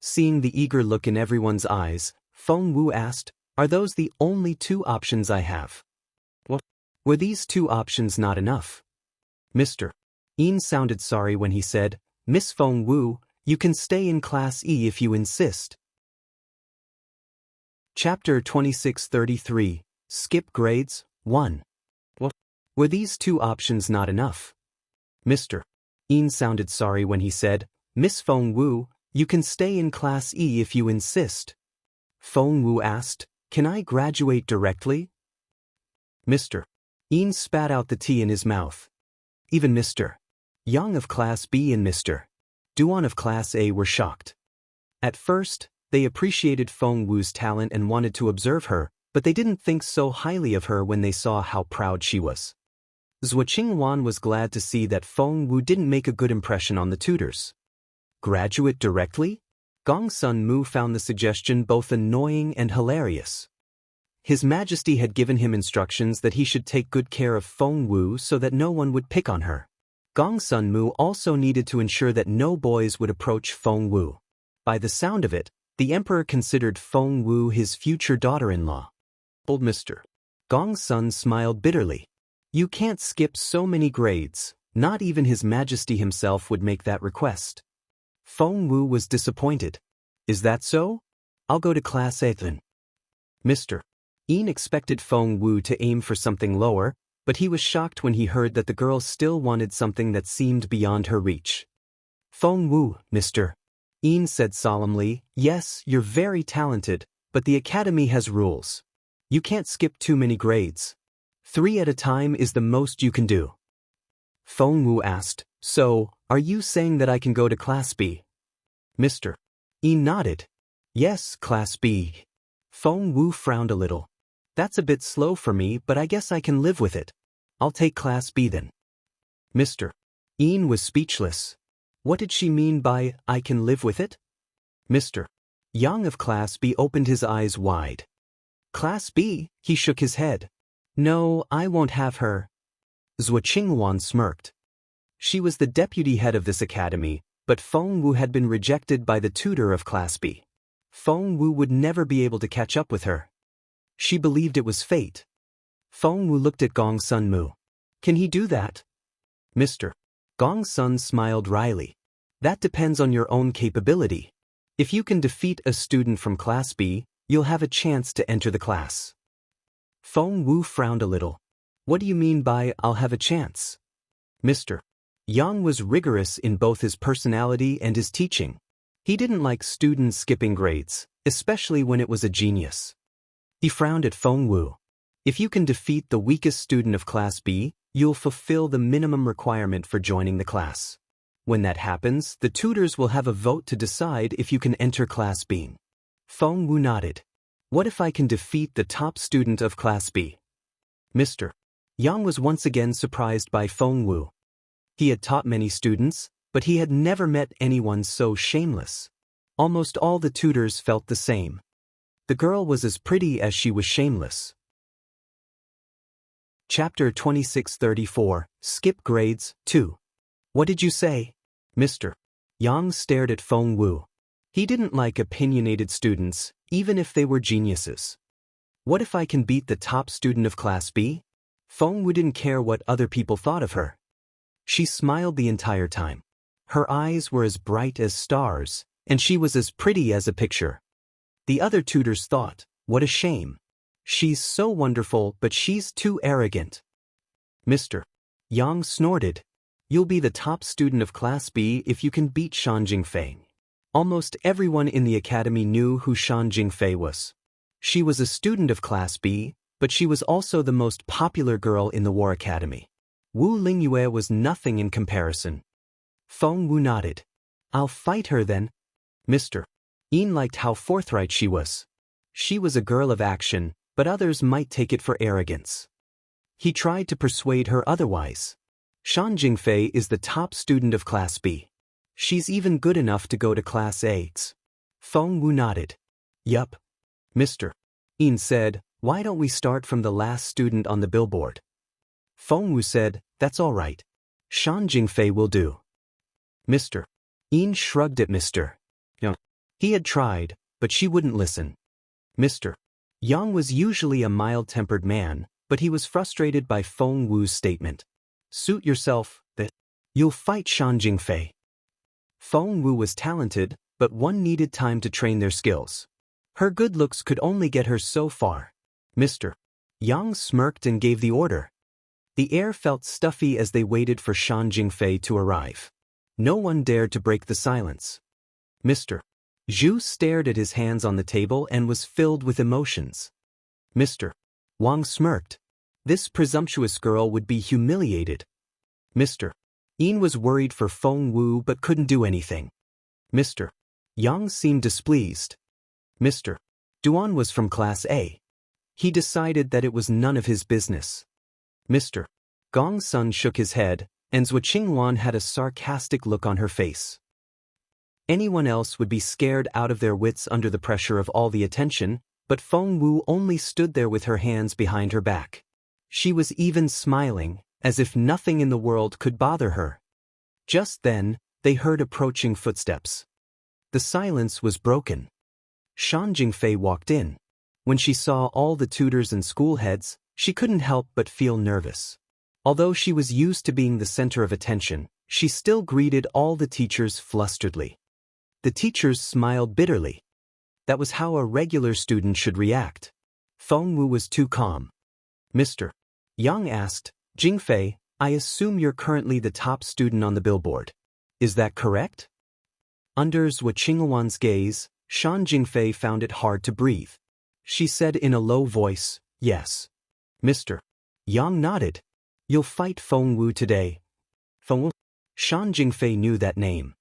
A: Seeing the eager look in everyone's eyes, Feng Wu asked, "Are those the only two options I have?" What? Were these two options not enough? Mr. Yin sounded sorry when he said, "Miss Feng Wu, you can stay in Class E if you insist." Chapter 2633, Skip Grades, 1. What? Were these two options not enough? Mr. Yin sounded sorry when he said, "Miss Feng Wu, you can stay in Class E if you insist." Feng Wu asked, "Can I graduate directly?" Mr. Yin spat out the tea in his mouth. Even Mr. Yang of Class B and Mr. Duan of Class A were shocked. At first, they appreciated Feng Wu's talent and wanted to observe her, but they didn't think so highly of her when they saw how proud she was. Zhuo Qingwan was glad to see that Feng Wu didn't make a good impression on the tutors. Graduate directly? Gong Sun Mu found the suggestion both annoying and hilarious. His Majesty had given him instructions that he should take good care of Feng Wu so that no one would pick on her. Gong Sun Mu also needed to ensure that no boys would approach Feng Wu. By the sound of it, the Emperor considered Feng Wu his future daughter-in-law. Old Mr. Gong Sun smiled bitterly. You can't skip so many grades, not even His Majesty himself would make that request. Feng Wu was disappointed. Is that so? I'll go to Class A then. Mr. Yin expected Feng Wu to aim for something lower, but he was shocked when he heard that the girl still wanted something that seemed beyond her reach. Feng Wu, Mr. Yin said solemnly, "Yes, you're very talented, but the academy has rules. You can't skip too many grades. 3 at a time is the most you can do." Feng Wu asked, "So, are you saying that I can go to Class B?" Mr. Yin nodded. "Yes, Class B." Feng Wu frowned a little. "That's a bit slow for me, but I guess I can live with it. I'll take Class B then." Mr. Yin was speechless. What did she mean by, "I can live with it"? Mr. Yang of Class B opened his eyes wide. "Class B?" He shook his head. "No, I won't have her." Zhuo Qingwan smirked. She was the deputy head of this academy, but Feng Wu had been rejected by the tutor of Class B. Feng Wu would never be able to catch up with her. She believed it was fate. Feng Wu looked at Gong Sun Mu. "Can he do that?" Mr. Gong Sun smiled wryly. "That depends on your own capability. If you can defeat a student from Class B, you'll have a chance to enter the class." Feng Wu frowned a little. "What do you mean by, I'll have a chance?" Mr. Yang was rigorous in both his personality and his teaching. He didn't like students skipping grades, especially when it was a genius. He frowned at Feng Wu. "If you can defeat the weakest student of Class B, you'll fulfill the minimum requirement for joining the class. When that happens, the tutors will have a vote to decide if you can enter Class B." Feng Wu nodded. "What if I can defeat the top student of Class B?" Mr. Yang was once again surprised by Feng Wu. He had taught many students, but he had never met anyone so shameless. Almost all the tutors felt the same. The girl was as pretty as she was shameless. Chapter 2634, Skip Grades, 2. What did you say? Mr. Yang stared at Feng Wu. He didn't like opinionated students, even if they were geniuses. What if I can beat the top student of Class B? Feng Wu didn't care what other people thought of her. She smiled the entire time. Her eyes were as bright as stars, and she was as pretty as a picture. The other tutors thought, "What a shame. She's so wonderful, but she's too arrogant." Mr. Yang snorted. "You'll be the top student of Class B if you can beat Shan Jingfei." Almost everyone in the academy knew who Shan Jingfei was. She was a student of Class B, but she was also the most popular girl in the War Academy. Wu Lingyue was nothing in comparison. Feng Wu nodded. "I'll fight her then." Mr. Yin liked how forthright she was. She was a girl of action, but others might take it for arrogance. He tried to persuade her otherwise. Shan Jingfei is the top student of Class B. She's even good enough to go to Class A. Feng Wu nodded. "Yup." Mr. Yin said, "Why don't we start from the last student on the billboard?" Feng Wu said, "That's all right. Shan Jingfei will do." Mr. Yin shrugged at Mr. Yang. He had tried, but she wouldn't listen. Mr. Yang was usually a mild-tempered man, but he was frustrated by Feng Wu's statement. "Suit yourself, that you'll fight Shan Jingfei." Feng Wu was talented, but one needed time to train their skills. Her good looks could only get her so far. Mr. Yang smirked and gave the order. The air felt stuffy as they waited for Shan Jingfei to arrive. No one dared to break the silence. Mr. Zhu stared at his hands on the table and was filled with emotions. Mr. Wang smirked. This presumptuous girl would be humiliated. Mr. Yin was worried for Feng Wu but couldn't do anything. Mr. Yang seemed displeased. Mr. Duan was from Class A. He decided that it was none of his business. Mr. Gong's son shook his head, and Zhuo Qingwan had a sarcastic look on her face. Anyone else would be scared out of their wits under the pressure of all the attention, but Feng Wu only stood there with her hands behind her back. She was even smiling, as if nothing in the world could bother her. Just then, they heard approaching footsteps. The silence was broken. Shan Jingfei walked in. When she saw all the tutors and school heads, she couldn't help but feel nervous. Although she was used to being the center of attention, she still greeted all the teachers flusteredly. The teachers smiled bitterly. That was how a regular student should react. Feng Wu was too calm. Mr. Yang asked, "Jingfei, I assume you're currently the top student on the billboard. Is that correct?" Under Zhuo Qingwan's gaze, Shan Jingfei found it hard to breathe. She said in a low voice, "Yes." Mr. Yang nodded. "You'll fight Feng Wu today." Feng Wu? Shan Jingfei knew that name.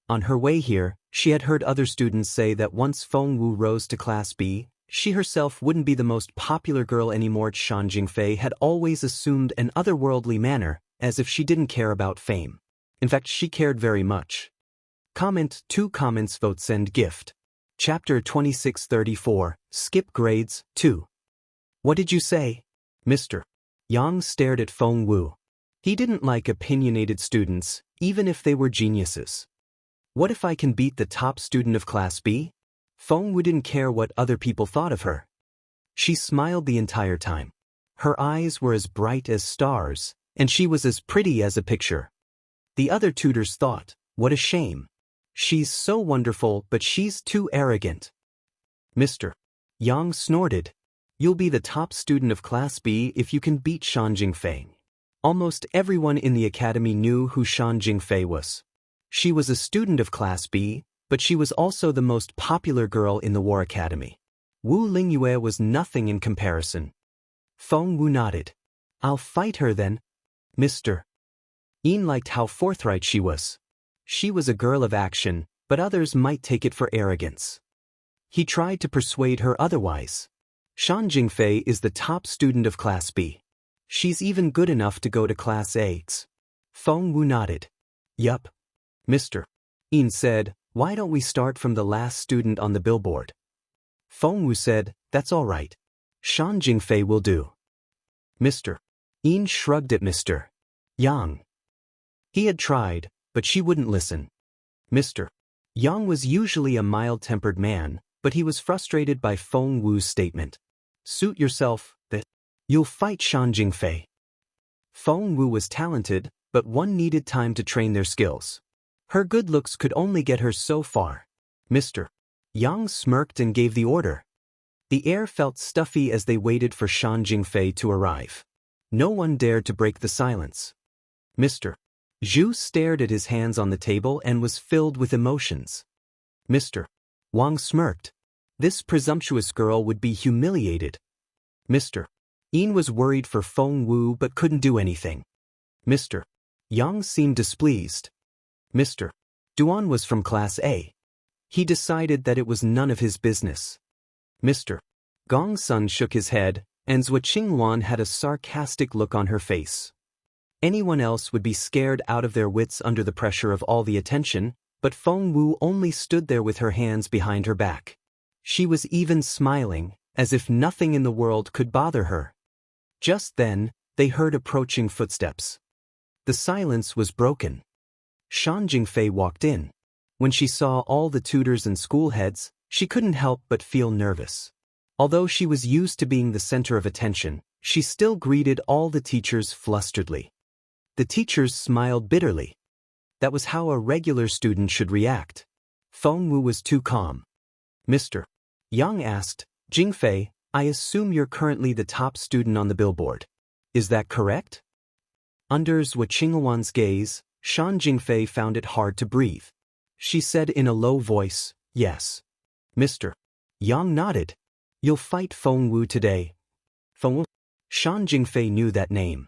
A: On her way here, she had heard other students say that once Feng Wu rose to Class B, she herself wouldn't be the most popular girl anymore. Shan Jingfei had always assumed an otherworldly manner, as if she didn't care about fame. In fact, she cared very much. Comment 2 comments vote send gift. Chapter 2634, Skip Grades, 2. What did you say? Mr. Yang stared at Feng Wu. He didn't like opinionated students, even if they were geniuses. What if I can beat the top student of Class B? Feng Wu didn't care what other people thought of her. She smiled the entire time. Her eyes were as bright as stars, and she was as pretty as a picture. The other tutors thought, "What a shame. She's so wonderful, but she's too arrogant." Mr. Yang snorted. "You'll be the top student of Class B if you can beat Shan Jingfei." Almost everyone in the academy knew who Shan Jingfei was. She was a student of Class B, but she was also the most popular girl in the War Academy. Wu Lingyue was nothing in comparison. Feng Wu nodded. "I'll fight her then." Mr. Yin liked how forthright she was. She was a girl of action, but others might take it for arrogance. He tried to persuade her otherwise. Shan Jingfei is the top student of Class B. She's even good enough to go to Class A. Feng Wu nodded. "Yup." Mr. Yin said, "Why don't we start from the last student on the billboard?" Feng Wu said, "That's all right. Shan Jingfei will do." Mr. Yin shrugged at Mr. Yang. He had tried, but she wouldn't listen. Mr. Yang was usually a mild-tempered man, but he was frustrated by Feng Wu's statement. "Suit yourself, that you'll fight Shan Jingfei." Feng Wu was talented, but one needed time to train their skills. Her good looks could only get her so far. Mr. Yang smirked and gave the order. The air felt stuffy as they waited for Shan Jingfei to arrive. No one dared to break the silence. Mr. Zhu stared at his hands on the table and was filled with emotions. Mr. Wang smirked. This presumptuous girl would be humiliated. Mr. Yin was worried for Feng Wu but couldn't do anything. Mr. Yang seemed displeased. Mr. Duan was from Class A. He decided that it was none of his business. Mr. Gong's son shook his head, and Zhuo Qingwan had a sarcastic look on her face. Anyone else would be scared out of their wits under the pressure of all the attention, but Feng Wu only stood there with her hands behind her back. She was even smiling, as if nothing in the world could bother her. Just then, they heard approaching footsteps. The silence was broken. Shan Jingfei walked in. When she saw all the tutors and school heads, she couldn't help but feel nervous. Although she was used to being the center of attention, she still greeted all the teachers flusteredly. The teachers smiled bitterly. That was how a regular student should react. Feng Wu was too calm. Mr. Yang asked, Jingfei, I assume you're currently the top student on the billboard. Is that correct? Under Zhou Qinghuan's gaze, Shan Jingfei found it hard to breathe. She said in a low voice, yes. Mr. Yang nodded. You'll fight Feng Wu today. Feng Wu? Shan Jingfei knew that name.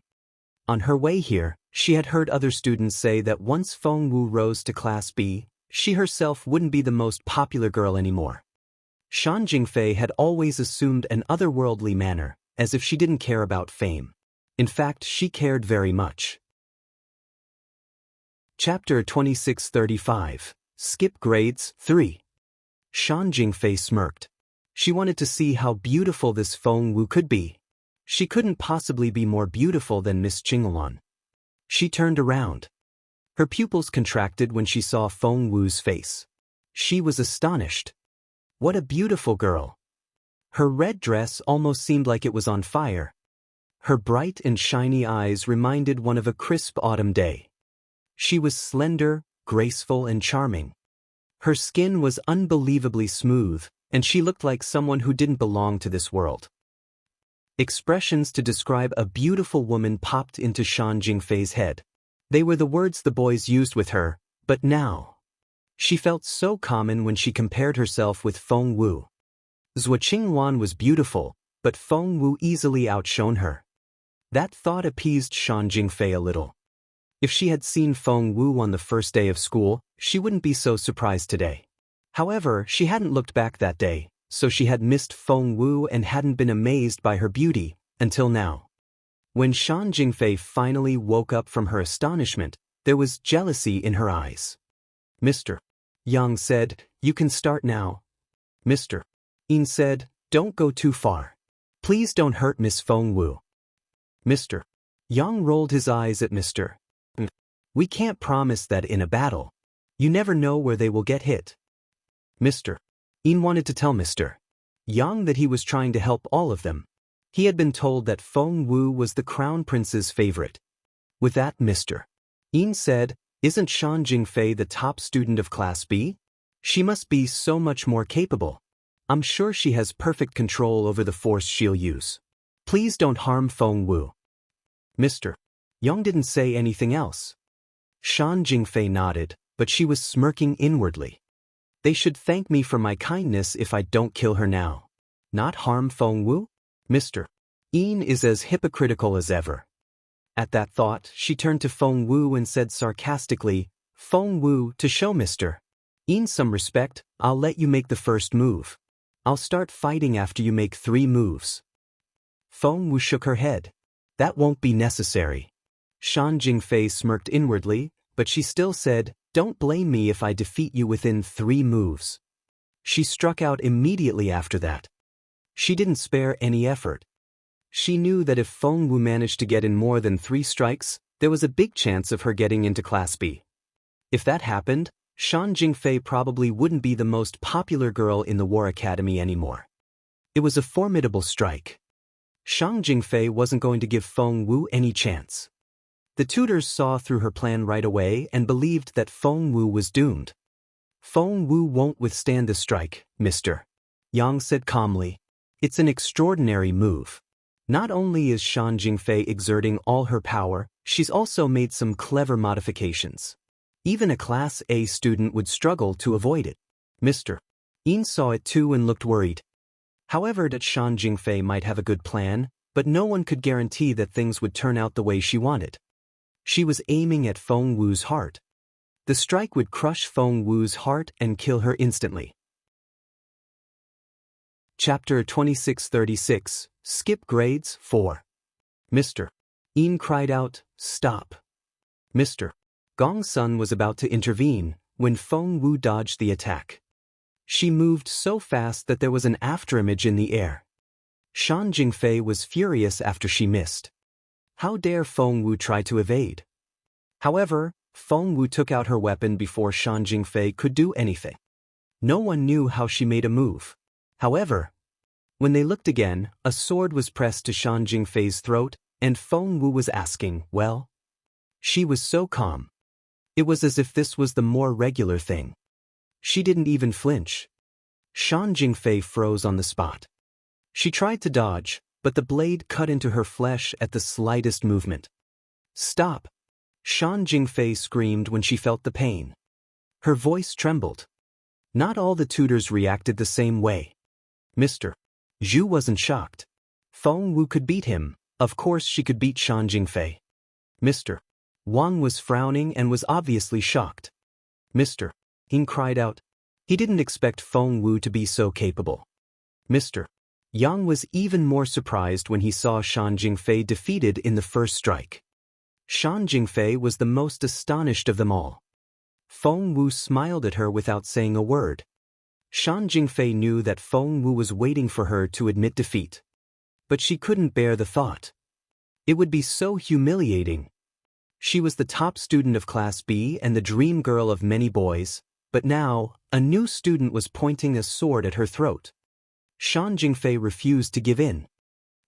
A: On her way here, she had heard other students say that once Feng Wu rose to Class B, she herself wouldn't be the most popular girl anymore. Shan Jingfei had always assumed an otherworldly manner, as if she didn't care about fame. In fact, she cared very much. Chapter 2635. Skip Grades 3. Shan Jingfei smirked. She wanted to see how beautiful this Feng Wu could be. She couldn't possibly be more beautiful than Miss Qinghuan. She turned around. Her pupils contracted when she saw Feng Wu's face. She was astonished. What a beautiful girl. Her red dress almost seemed like it was on fire. Her bright and shiny eyes reminded one of a crisp autumn day. She was slender, graceful, and charming. Her skin was unbelievably smooth, and she looked like someone who didn't belong to this world. Expressions to describe a beautiful woman popped into Shan Jingfei's head. They were the words the boys used with her, but now. She felt so common when she compared herself with Feng Wu. Zhou Qinghuan was beautiful, but Feng Wu easily outshone her. That thought appeased Shan Jingfei a little. If she had seen Feng Wu on the first day of school, she wouldn't be so surprised today. However, she hadn't looked back that day, so she had missed Feng Wu and hadn't been amazed by her beauty, until now. When Shan Jingfei finally woke up from her astonishment, there was jealousy in her eyes. Mr. Yang said, you can start now. Mr. Yin said, don't go too far. Please don't hurt Miss Feng Wu. Mr. Yang rolled his eyes at Mr. We can't promise that in a battle. You never know where they will get hit. Mr. Yin wanted to tell Mr. Yang that he was trying to help all of them. He had been told that Feng Wu was the crown prince's favorite. With that, Mr. Yin said, isn't Shan Jingfei the top student of Class B? She must be so much more capable. I'm sure she has perfect control over the force she'll use. Please don't harm Feng Wu. Mr. Yang didn't say anything else. Shan Jingfei nodded, but she was smirking inwardly. They should thank me for my kindness if I don't kill her now. Not harm Feng Wu? Mr. Yin is as hypocritical as ever. At that thought, she turned to Feng Wu and said sarcastically, Feng Wu, to show Mr. Yin some respect, I'll let you make the first move. I'll start fighting after you make 3 moves. Feng Wu shook her head. That won't be necessary. Shan Jingfei smirked inwardly, but she still said, don't blame me if I defeat you within 3 moves. She struck out immediately after that. She didn't spare any effort. She knew that if Feng Wu managed to get in more than 3 strikes, there was a big chance of her getting into Class B. If that happened, Shan Jingfei probably wouldn't be the most popular girl in the War Academy anymore. It was a formidable strike. Shan Jingfei wasn't going to give Feng Wu any chance. The tutors saw through her plan right away and believed that Feng Wu was doomed. Feng Wu won't withstand the strike, Mr. Yang said calmly. It's an extraordinary move. Not only is Shan Jingfei exerting all her power, she's also made some clever modifications. Even a Class A student would struggle to avoid it. Mr. Yin saw it too and looked worried. However, that Shan Jingfei might have a good plan, but no one could guarantee that things would turn out the way she wanted. She was aiming at Feng Wu's heart. The strike would crush Feng Wu's heart and kill her instantly. Chapter 2636. Skip Grades 4. Mr. Yin cried out, stop. Mr. Gong's son was about to intervene when Feng Wu dodged the attack. She moved so fast that there was an afterimage in the air. Shan Jingfei was furious after she missed. How dare Feng Wu try to evade? However, Feng Wu took out her weapon before Shan Jingfei could do anything. No one knew how she made a move. However, when they looked again, a sword was pressed to Shan Jingfei's throat, and Feng Wu was asking, well? She was so calm. It was as if this was the more regular thing. She didn't even flinch. Shan Jingfei froze on the spot. She tried to dodge, but the blade cut into her flesh at the slightest movement. Stop! Shan Jingfei screamed when she felt the pain. Her voice trembled. Not all the tutors reacted the same way. Mr. Zhu wasn't shocked. Feng Wu could beat him, of course she could beat Shan Jingfei. Mr. Wang was frowning and was obviously shocked. Mr. Ying cried out. He didn't expect Feng Wu to be so capable. Mr. Yang was even more surprised when he saw Shan Jingfei defeated in the first strike. Shan Jingfei was the most astonished of them all. Feng Wu smiled at her without saying a word. Shan Jingfei knew that Feng Wu was waiting for her to admit defeat. But she couldn't bear the thought. It would be so humiliating. She was the top student of Class B and the dream girl of many boys, but now, a new student was pointing a sword at her throat. Shan Jingfei refused to give in.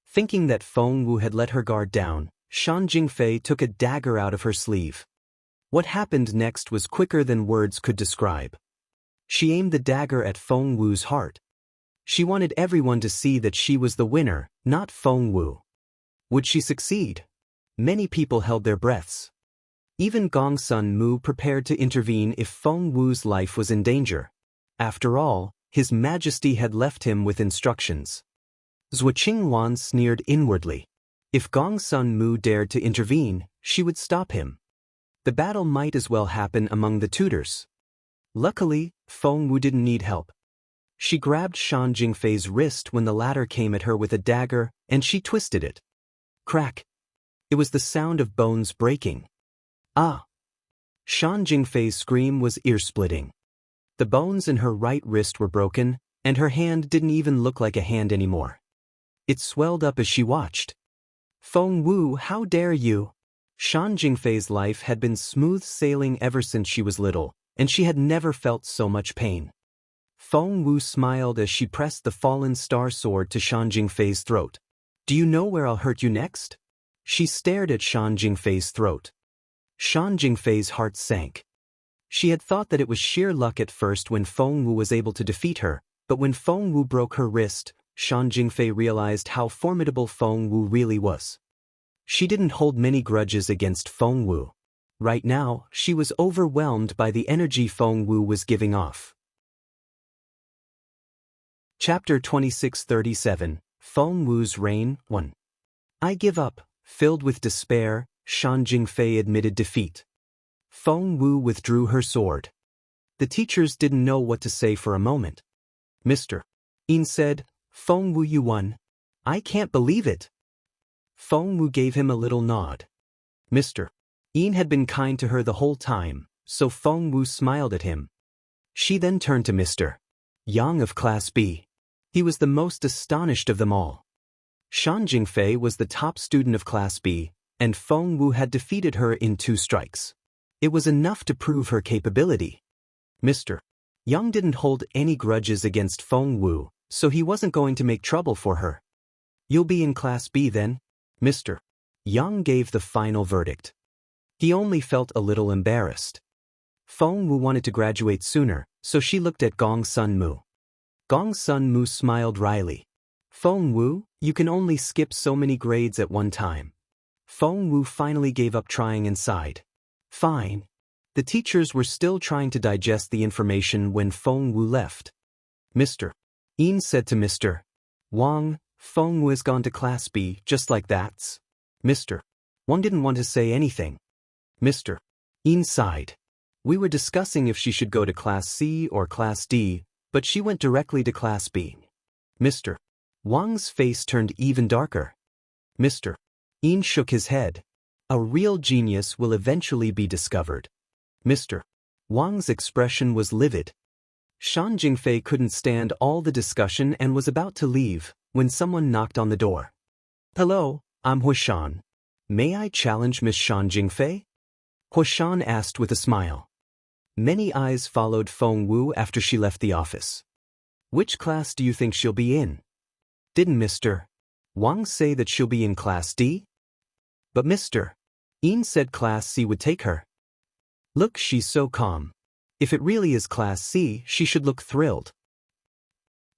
A: Thinking that Feng Wu had let her guard down, Shan Jingfei took a dagger out of her sleeve. What happened next was quicker than words could describe. She aimed the dagger at Feng Wu's heart. She wanted everyone to see that she was the winner, not Feng Wu. Would she succeed? Many people held their breaths. Even Gong Sun Mu prepared to intervene if Feng Wu's life was in danger. After all, His Majesty had left him with instructions. Zhuo Qingwan sneered inwardly. If Gong Sun Mu dared to intervene, she would stop him. The battle might as well happen among the tutors. Luckily, Feng Wu didn't need help. She grabbed Shan Jingfei's wrist when the latter came at her with a dagger, and she twisted it. Crack! It was the sound of bones breaking. Ah! Shan Jingfei's scream was ear-splitting. The bones in her right wrist were broken, and her hand didn't even look like a hand anymore. It swelled up as she watched. Feng Wu, how dare you! Shan Jingfei's life had been smooth sailing ever since she was little, and she had never felt so much pain. Feng Wu smiled as she pressed the fallen star sword to Shan Jingfei's throat. Do you know where I'll hurt you next? She stared at Shan Jingfei's throat. Shan Jingfei's heart sank. She had thought that it was sheer luck at first when Feng Wu was able to defeat her, but when Feng Wu broke her wrist, Shan Jingfei realized how formidable Feng Wu really was. She didn't hold many grudges against Feng Wu. Right now, she was overwhelmed by the energy Feng Wu was giving off. Chapter 2637, Feng Wu's Reign 1. I give up. Filled with despair, Shan Jingfei admitted defeat. Feng Wu withdrew her sword. The teachers didn't know what to say for a moment. Mr. Yin said, Feng Wu, you won. I can't believe it. Feng Wu gave him a little nod. Mr. Yin had been kind to her the whole time, so Feng Wu smiled at him. She then turned to Mr. Yang of Class B. He was the most astonished of them all. Shan Jingfei was the top student of Class B, and Feng Wu had defeated her in 2 strikes. It was enough to prove her capability. Mr. Yang didn't hold any grudges against Feng Wu, so he wasn't going to make trouble for her. You'll be in Class B then? Mr. Yang gave the final verdict. He only felt a little embarrassed. Feng Wu wanted to graduate sooner, so she looked at Gong Sun Mu. Gong Sun Mu smiled wryly. Feng Wu, you can only skip so many grades at one time. Feng Wu finally gave up trying and sighed. Fine. The teachers were still trying to digest the information when Feng Wu left. Mr. Yin said to Mr. Wang, Feng Wu has gone to Class B, just like that. Mr. Wang didn't want to say anything. Mr. Yin sighed. We were discussing if she should go to Class C or Class D, but she went directly to Class B. Mr. Wang's face turned even darker. Mr. Yin shook his head. A real genius will eventually be discovered. Mr. Wang's expression was livid. Shan Jingfei couldn't stand all the discussion and was about to leave, when someone knocked on the door. Hello, I'm Huishan. May I challenge Miss Shan Jingfei? Hua Shan asked with a smile. Many eyes followed Feng Wu after she left the office. Which class do you think she'll be in? Didn't Mr. Wang say that she'll be in Class D? But Mr. Yin said Class C would take her. Look, she's so calm. If it really is Class C, she should look thrilled.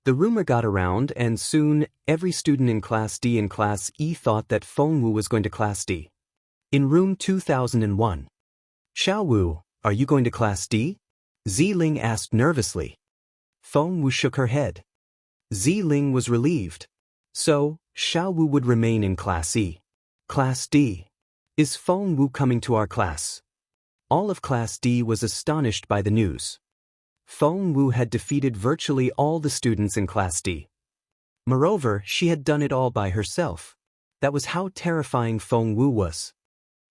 A: The rumor got around, and soon every student in Class D and Class E thought that Feng Wu was going to Class D. In room 2001. Xiao Wu, are you going to Class D? Ziling asked nervously. Feng Wu shook her head. Ziling was relieved. So, Xiao Wu would remain in Class E. Class D. Is Feng Wu coming to our class? All of Class D was astonished by the news. Feng Wu had defeated virtually all the students in Class D. Moreover, she had done it all by herself. That was how terrifying Feng Wu was.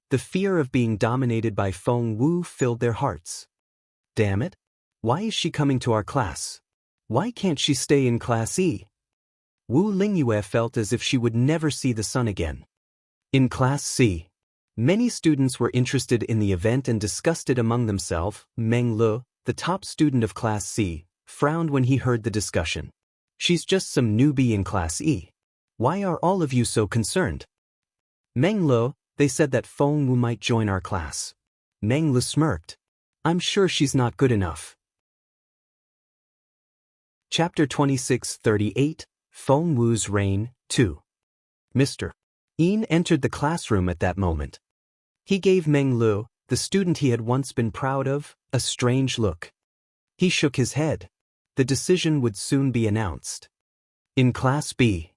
A: The fear of being dominated by Feng Wu filled their hearts. Damn it! Why is she coming to our class? Why can't she stay in Class E? Wu Lingyue felt as if she would never see the sun again. In Class C, many students were interested in the event and discussed it among themselves. Meng Le, the top student of Class C, frowned when he heard the discussion. She's just some newbie in Class E. Why are all of you so concerned? Meng Le, they said that Feng Wu might join our class. Meng Le smirked. I'm sure she's not good enough. Chapter 2638, Feng Wu's Reign, 2. Mr. Yin entered the classroom at that moment. He gave Meng Le, the student he had once been proud of, a strange look. He shook his head. The decision would soon be announced. In Class B.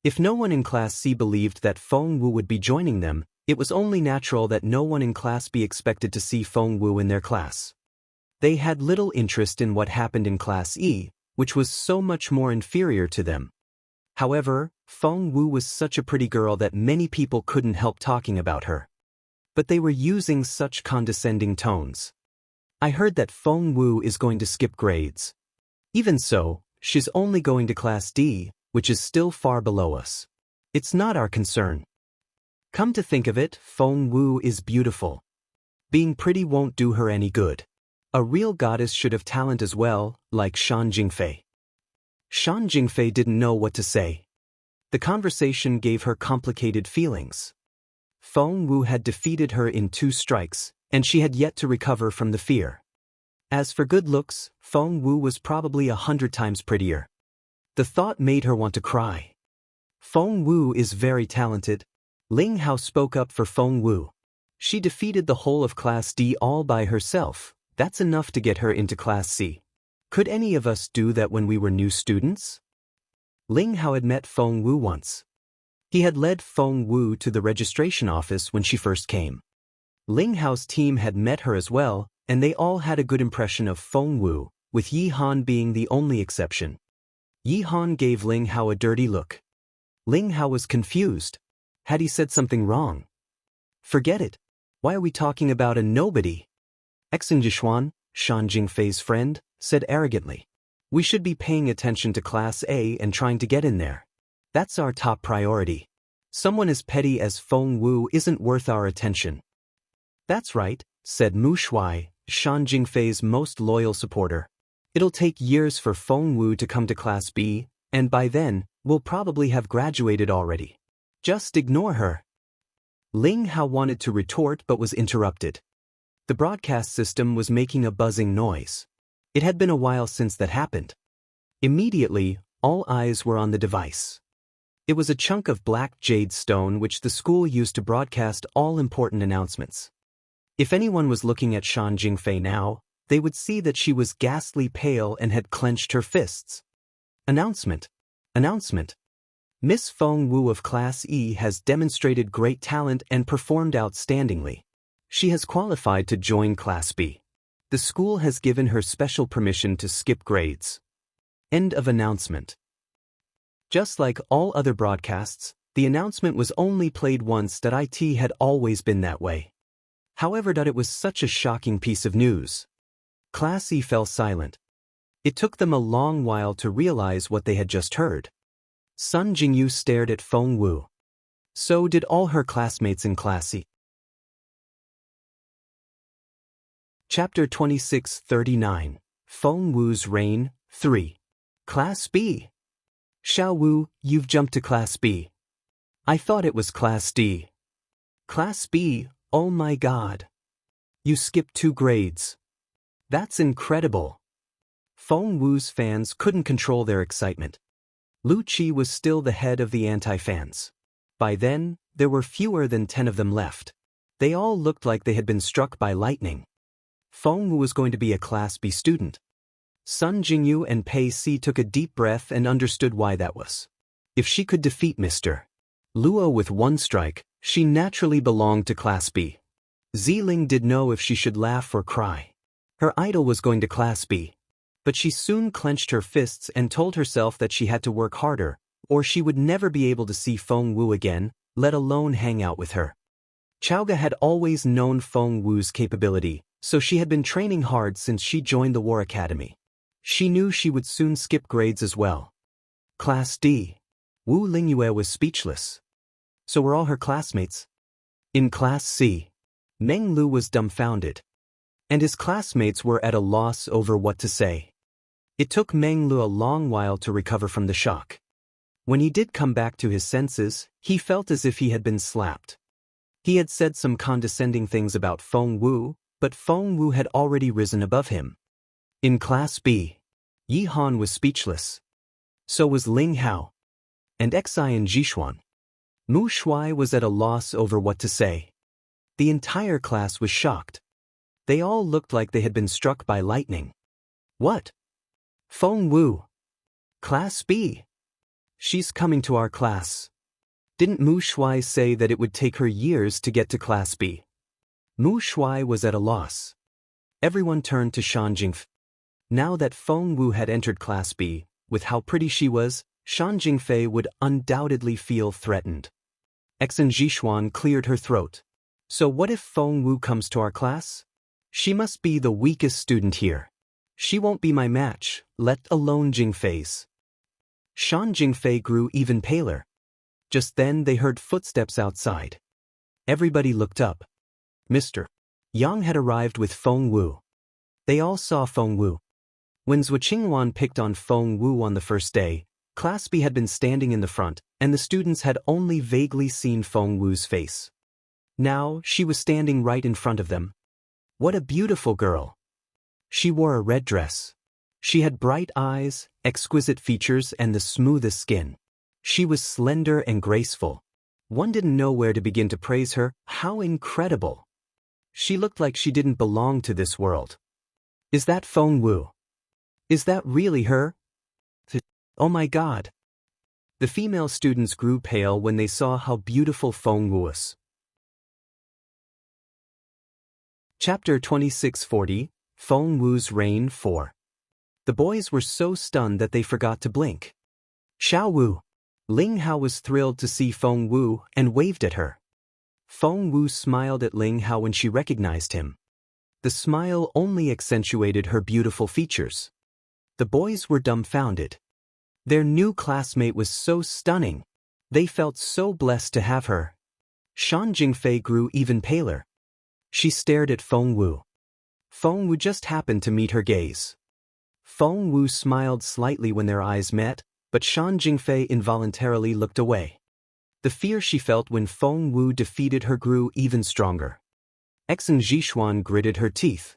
A: If no one in Class C believed that Feng Wu would be joining them, it was only natural that no one in Class B expected to see Feng Wu in their class. They had little interest in what happened in Class E, which was so much more inferior to them. However, Feng Wu was such a pretty girl that many people couldn't help talking about her. But they were using such condescending tones. I heard that Feng Wu is going to skip grades. Even so, she's only going to Class D, which is still far below us. It's not our concern. Come to think of it, Feng Wu is beautiful. Being pretty won't do her any good. A real goddess should have talent as well, like Shan Jingfei. Shan Jingfei didn't know what to say. The conversation gave her complicated feelings. Feng Wu had defeated her in 2 strikes, and she had yet to recover from the fear. As for good looks, Feng Wu was probably 100 times prettier. The thought made her want to cry. Feng Wu is very talented. Ling Hao spoke up for Feng Wu. She defeated the whole of Class D all by herself. That's enough to get her into Class C. Could any of us do that when we were new students? Ling Hao had met Feng Wu once. He had led Feng Wu to the registration office when she first came. Ling Hao's team had met her as well, and they all had a good impression of Feng Wu, with Yi Han being the only exception. Yi Han gave Ling Hao a dirty look. Ling Hao was confused. Had he said something wrong? Forget it. Why are we talking about a nobody? Exing Jishuan, Shan Jingfei's friend, said arrogantly. We should be paying attention to Class A and trying to get in there. That's our top priority. Someone as petty as Feng Wu isn't worth our attention. That's right, said Mu Shuai, Shan Jingfei's most loyal supporter. It'll take years for Feng Wu to come to Class B, and by then, we'll probably have graduated already. Just ignore her. Ling Hao wanted to retort but was interrupted. The broadcast system was making a buzzing noise. It had been a while since that happened. Immediately, all eyes were on the device. It was a chunk of black jade stone which the school used to broadcast all important announcements. If anyone was looking at Shan Jingfei now, they would see that she was ghastly pale and had clenched her fists. Announcement! Announcement! Miss Feng Wu of Class E has demonstrated great talent and performed outstandingly. She has qualified to join Class B. The school has given her special permission to skip grades. End of announcement. Just like all other broadcasts, the announcement was only played once. It had always been that way. However, it was such a shocking piece of news. Class E fell silent. It took them a long while to realize what they had just heard. Sun Jingyu stared at Feng Wu. So did all her classmates in Class C. Chapter 2639, Feng Wu's Reign, 3. Class B. Xiao Wu, you've jumped to Class B. I thought it was Class D. Class B, oh my god. You skipped 2 grades. That's incredible. Feng Wu's fans couldn't control their excitement. Lu Qi was still the head of the anti-fans. By then, there were fewer than 10 of them left. They all looked like they had been struck by lightning. Feng Wu was going to be a Class B student. Sun Jingyu and Pei Si took a deep breath and understood why that was. If she could defeat Mr. Luo with 1 strike, she naturally belonged to Class B. Ziling did know if she should laugh or cry. Her idol was going to Class B. But she soon clenched her fists and told herself that she had to work harder, or she would never be able to see Feng Wu again, let alone hang out with her. Chaoga had always known Feng Wu's capability, so she had been training hard since she joined the War Academy. She knew she would soon skip grades as well. Class D. Wu Lingyue was speechless. So were all her classmates. In Class C, Meng Lu was dumbfounded. And his classmates were at a loss over what to say. It took Meng Lu a long while to recover from the shock. When he did come back to his senses, he felt as if he had been slapped. He had said some condescending things about Feng Wu, but Feng Wu had already risen above him. In Class B, Yi Han was speechless. So was Ling Hao. And Xi and Jixuan. Mu Shuai was at a loss over what to say. The entire class was shocked. They all looked like they had been struck by lightning. What? Feng Wu. Class B. She's coming to our class. Didn't Mu Shuai say that it would take her years to get to Class B? Mu Shuai was at a loss. Everyone turned to Shan Jingfei. Now that Feng Wu had entered Class B, with how pretty she was, Shan Jingfei would undoubtedly feel threatened. Xen Jixuan cleared her throat. So what if Feng Wu comes to our class? She must be the weakest student here. She won't be my match, let alone Jingfei's. Shan Jingfei grew even paler. Just then they heard footsteps outside. Everybody looked up. Mr. Yang had arrived with Feng Wu. They all saw Feng Wu. When Zhuo Qingwan picked on Feng Wu on the first day, Class B had been standing in the front, and the students had only vaguely seen Feng Wu's face. Now, she was standing right in front of them. What a beautiful girl! She wore a red dress. She had bright eyes, exquisite features, and the smoothest skin. She was slender and graceful. One didn't know where to begin to praise her. How incredible! She looked like she didn't belong to this world. Is that Feng Wu? Is that really her? Oh my god! The female students grew pale when they saw how beautiful Feng Wu was. Chapter 2640, Feng Wu's Reign 4. The boys were so stunned that they forgot to blink. Xiao Wu. Ling Hao was thrilled to see Feng Wu and waved at her. Feng Wu smiled at Ling Hao when she recognized him. The smile only accentuated her beautiful features. The boys were dumbfounded. Their new classmate was so stunning. They felt so blessed to have her. Shan Jingfei grew even paler. She stared at Feng Wu. Feng Wu just happened to meet her gaze. Feng Wu smiled slightly when their eyes met, but Shan Jingfei involuntarily looked away. The fear she felt when Feng Wu defeated her grew even stronger. Xen Jixuan gritted her teeth.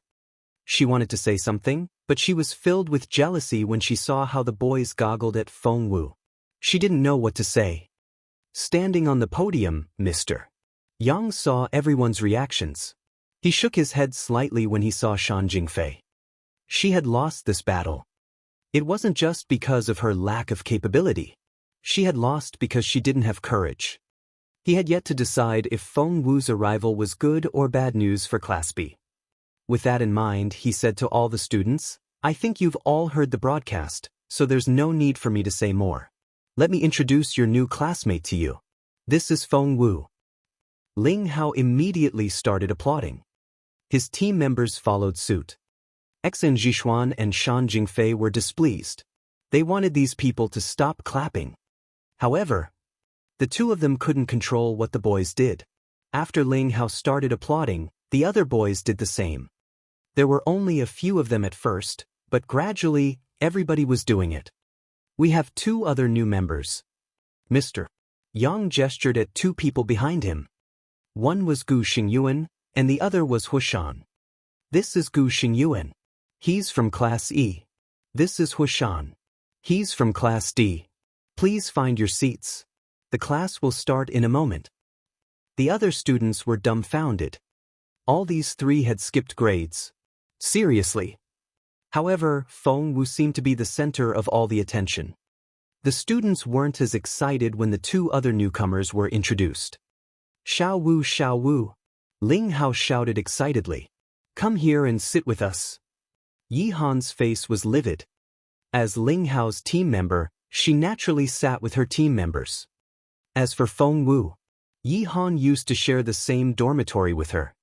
A: She wanted to say something, but she was filled with jealousy when she saw how the boys goggled at Feng Wu. She didn't know what to say. Standing on the podium, Mr. Yang saw everyone's reactions. He shook his head slightly when he saw Shan Jingfei. She had lost this battle. It wasn't just because of her lack of capability. She had lost because she didn't have courage. He had yet to decide if Feng Wu's arrival was good or bad news for Class B. With that in mind, he said to all the students, I think you've all heard the broadcast, so there's no need for me to say more. Let me introduce your new classmate to you. This is Feng Wu. Ling Hao immediately started applauding. His team members followed suit. Xen Jixuan and Shan Jingfei were displeased. They wanted these people to stop clapping. However, The two of them couldn't control what the boys did. After Ling Hao started applauding, the other boys did the same. There were only a few of them at first, but gradually, everybody was doing it. We have two other new members. Mr. Yang gestured at two people behind him. One was Gu Xingyuan, and the other was Hushan. This is Gu Xingyuan. He's from Class E. This is Hushan. He's from Class D. Please find your seats. The class will start in a moment. The other students were dumbfounded. All these three had skipped grades. Seriously. However, Feng Wu seemed to be the center of all the attention. The students weren't as excited when the two other newcomers were introduced. Xiao Wu, Xiao Wu. Ling Hao shouted excitedly. Come here and sit with us. Yi Han's face was livid. As Ling Hao's team member, she naturally sat with her team members. As for Feng Wu, Yi Han used to share the same dormitory with her.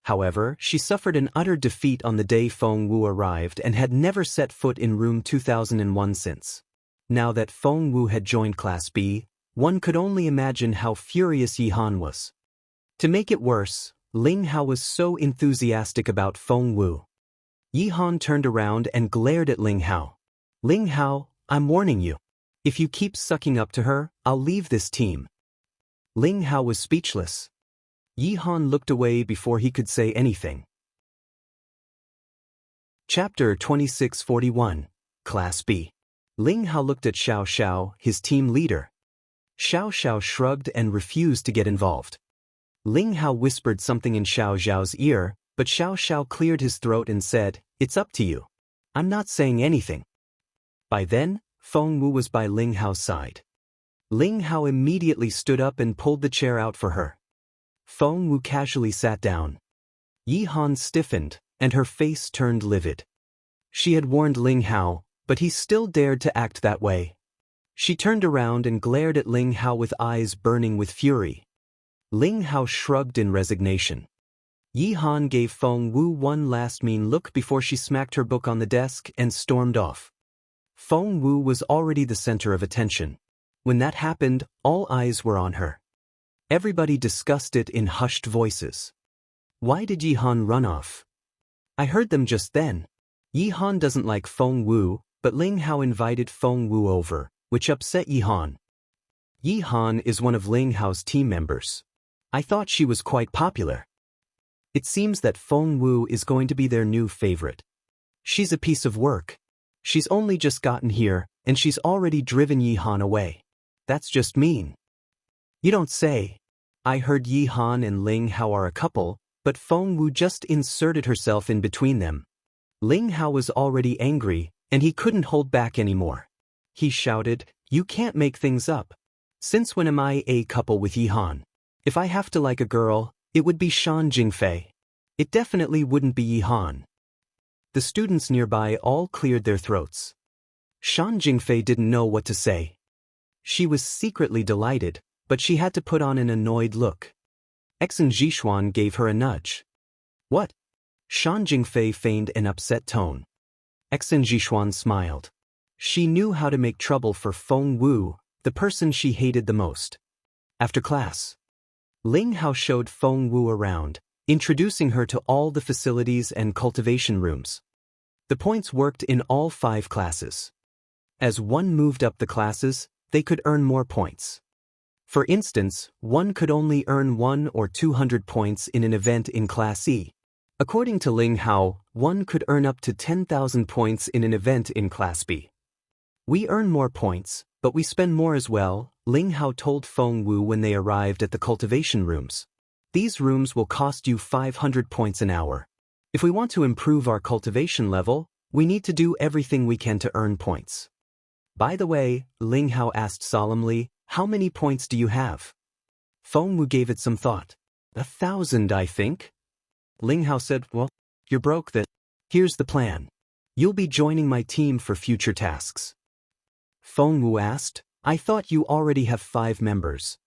A: However, she suffered an utter defeat on the day Feng Wu arrived and had never set foot in room 2001 since. Now that Feng Wu had joined Class B, one could only imagine how furious Yi Han was. To make it worse, Ling Hao was so enthusiastic about Feng Wu. Yi Han turned around and glared at Ling Hao. Ling Hao, I'm warning you. If you keep sucking up to her, I'll leave this team. Ling Hao was speechless. Yi Han looked away before he could say anything. Chapter 2641, Class B. Ling Hao looked at Xiao Xiao, his team leader. Xiao Xiao shrugged and refused to get involved. Ling Hao whispered something in Xiao Xiao's ear, but Xiao Xiao cleared his throat and said, It's up to you. I'm not saying anything. By then, Feng Wu was by Ling Hao's side. Ling Hao immediately stood up and pulled the chair out for her. Feng Wu casually sat down. Yi Han stiffened, and her face turned livid. She had warned Ling Hao, but he still dared to act that way. She turned around and glared at Ling Hao with eyes burning with fury. Ling Hao shrugged in resignation. Yi Han gave Feng Wu one last mean look before she smacked her book on the desk and stormed off. Feng Wu was already the center of attention. When that happened, all eyes were on her. Everybody discussed it in hushed voices. Why did Yi Han run off? I heard them just then. Yi Han doesn't like Feng Wu, but Ling Hao invited Feng Wu over, which upset Yi Han. Yi Han is one of Ling Hao's team members. I thought she was quite popular. It seems that Feng Wu is going to be their new favorite. She's a piece of work. She's only just gotten here, and she's already driven Yi Han away. That's just mean. You don't say. I heard Yi Han and Ling Hao are a couple, but Feng Wu just inserted herself in between them. Ling Hao was already angry, and he couldn't hold back anymore. He shouted, You can't make things up. Since when am I a couple with Yi Han? If I have to like a girl, it would be Shan Jingfei. It definitely wouldn't be Yi Han. The students nearby all cleared their throats. Shan Jingfei didn't know what to say. She was secretly delighted, but she had to put on an annoyed look. Exen Jishuan gave her a nudge. What? Shan Jingfei feigned an upset tone. Exen Jishuan smiled. She knew how to make trouble for Feng Wu, the person she hated the most. After class, Ling Hao showed Feng Wu around, introducing her to all the facilities and cultivation rooms. The points worked in all 5 classes. As one moved up the classes, they could earn more points. For instance, one could only earn 100 or 200 points in an event in Class E. According to Ling Hao, one could earn up to 10,000 points in an event in Class B. We earn more points, but we spend more as well, Ling Hao told Feng Wu when they arrived at the cultivation rooms. These rooms will cost you 500 points an hour. If we want to improve our cultivation level, we need to do everything we can to earn points. By the way, Ling Hao asked solemnly, how many points do you have? Feng Wu gave it some thought. 1,000, I think. Ling Hao said, well, you're broke then. Here's the plan. You'll be joining my team for future tasks. Feng Wu asked, I thought you already have 5 members.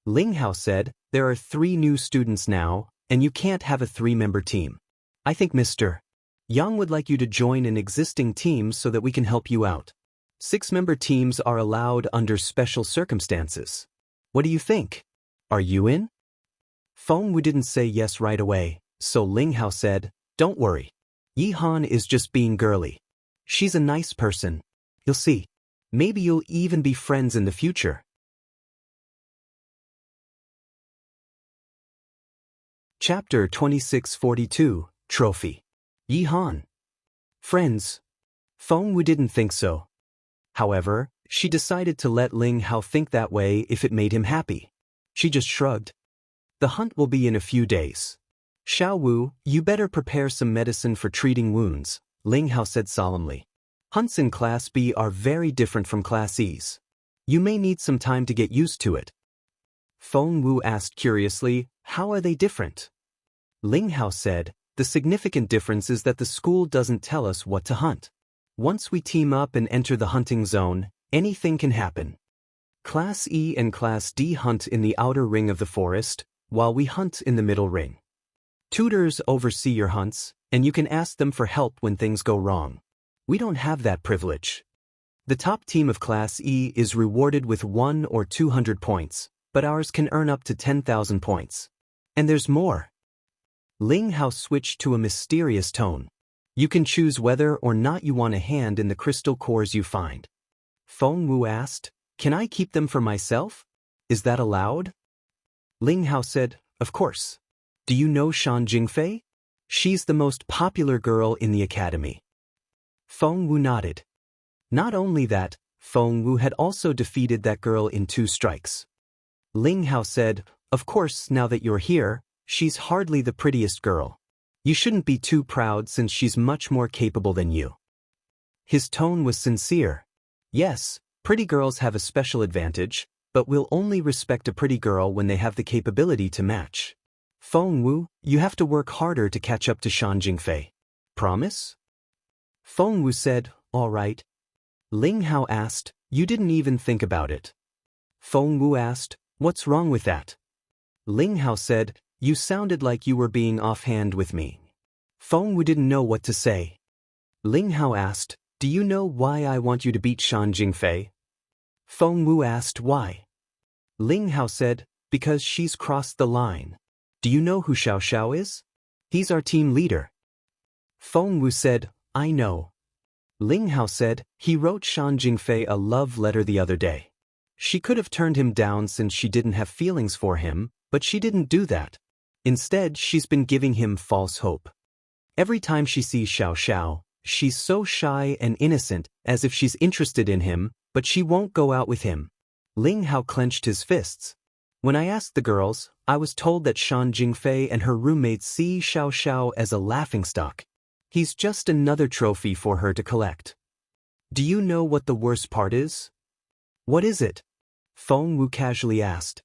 A: Ling Hao said, there are 3 new students now, and you can't have a 3-member team. I think Mr. Yang would like you to join an existing team so that we can help you out. 6-member teams are allowed under special circumstances. What do you think? Are you in? Feng Wu didn't say yes right away, so Ling Hao said, "Don't worry. Yi Han is just being girly. She's a nice person. You'll see. Maybe you'll even be friends in the future." Chapter 2642, Trophy. Yi Han. Friends. Feng Wu didn't think so. However, she decided to let Ling Hao think that way if it made him happy. She just shrugged. The hunt will be in a few days. Xiao Wu, you better prepare some medicine for treating wounds, Ling Hao said solemnly. Hunts in Class B are very different from Class E's. You may need some time to get used to it. Feng Wu asked curiously, how are they different? Ling Hao said, the significant difference is that the school doesn't tell us what to hunt. Once we team up and enter the hunting zone, anything can happen. Class E and Class D hunt in the outer ring of the forest, while we hunt in the middle ring. Tutors oversee your hunts, and you can ask them for help when things go wrong. We don't have that privilege. The top team of Class E is rewarded with 100 or 200 points, but ours can earn up to 10,000 points. And there's more. Ling Hao switched to a mysterious tone. You can choose whether or not you want a hand in the crystal cores you find. Feng Wu asked, can I keep them for myself? Is that allowed? Ling Hao said, of course. Do you know Shan Jingfei? She's the most popular girl in the academy. Feng Wu nodded. Not only that, Feng Wu had also defeated that girl in 2 strikes. Ling Hao said, of course, now that you're here, she's hardly the prettiest girl. You shouldn't be too proud since she's much more capable than you. His tone was sincere. Yes, pretty girls have a special advantage, but we'll only respect a pretty girl when they have the capability to match. Feng Wu, you have to work harder to catch up to Shan Jingfei. Promise? Feng Wu said, all right. Ling Hao asked, you didn't even think about it. Feng Wu asked, what's wrong with that? Ling Hao said, you sounded like you were being offhand with me. Feng Wu didn't know what to say. Ling Hao asked, do you know why I want you to beat Shan Jingfei? Feng Wu asked why. Ling Hao said, because she's crossed the line. Do you know who Xiao Xiao is? He's our team leader. Feng Wu said, I know. Ling Hao said, he wrote Shan Jingfei a love letter the other day. She could have turned him down since she didn't have feelings for him, but she didn't do that. Instead, she's been giving him false hope. Every time she sees Xiao Xiao, she's so shy and innocent, as if she's interested in him, but she won't go out with him. Ling Hao clenched his fists. When I asked the girls, I was told that Shan Jingfei and her roommates see Xiao Xiao as a laughingstock. He's just another trophy for her to collect. Do you know what the worst part is? What is it? Feng Wu casually asked.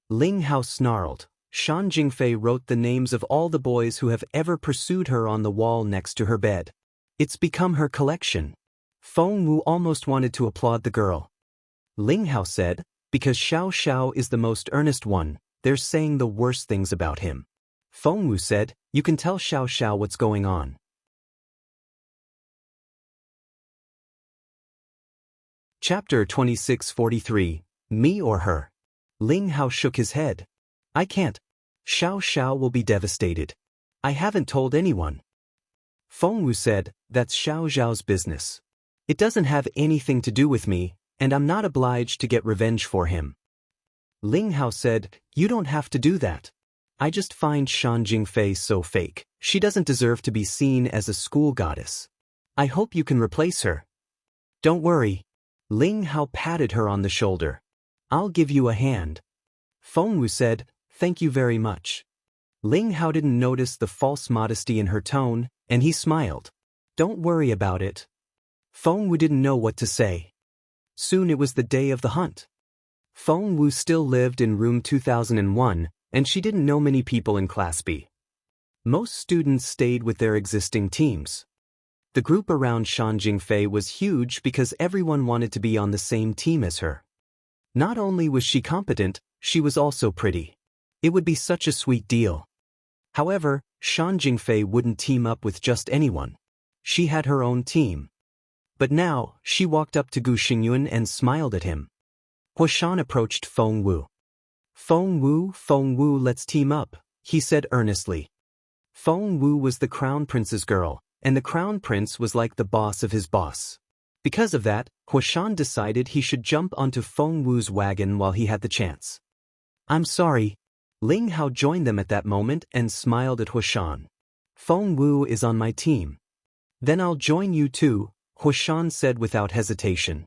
A: Ling Hao snarled. Shan Jingfei wrote the names of all the boys who have ever pursued her on the wall next to her bed. It's become her collection. Feng Wu almost wanted to applaud the girl. Ling Hao said, because Xiao Xiao is the most earnest one, they're saying the worst things about him. Feng Wu said, you can tell Xiao Xiao what's going on. Chapter 2643, Me or Her. Ling Hao shook his head. I can't. Xiao Xiao will be devastated. I haven't told anyone. Feng Wu said, that's Xiao Xiao's business. It doesn't have anything to do with me, and I'm not obliged to get revenge for him. Ling Hao said, you don't have to do that. I just find Shan Jingfei so fake. She doesn't deserve to be seen as a school goddess. I hope you can replace her. Don't worry. Ling Hao patted her on the shoulder. I'll give you a hand. Feng Wu said, thank you very much. Ling Hao didn't notice the false modesty in her tone, and he smiled. Don't worry about it. Feng Wu didn't know what to say. Soon it was the day of the hunt. Feng Wu still lived in room 2001, and she didn't know many people in Class B. Most students stayed with their existing teams. The group around Shan Jingfei was huge because everyone wanted to be on the same team as her. Not only was she competent, she was also pretty. It would be such a sweet deal. However, Shan Jingfei wouldn't team up with just anyone. She had her own team. But now, she walked up to Gu Xingyun and smiled at him. Huashan approached Feng Wu. Feng Wu, let's team up, he said earnestly. Feng Wu was the crown prince's girl, and the crown prince was like the boss of his boss. Because of that, Huashan decided he should jump onto Feng Wu's wagon while he had the chance. I'm sorry. Ling Hao joined them at that moment and smiled at Huashan. Feng Wu is on my team. Then I'll join you too, Huashan said without hesitation.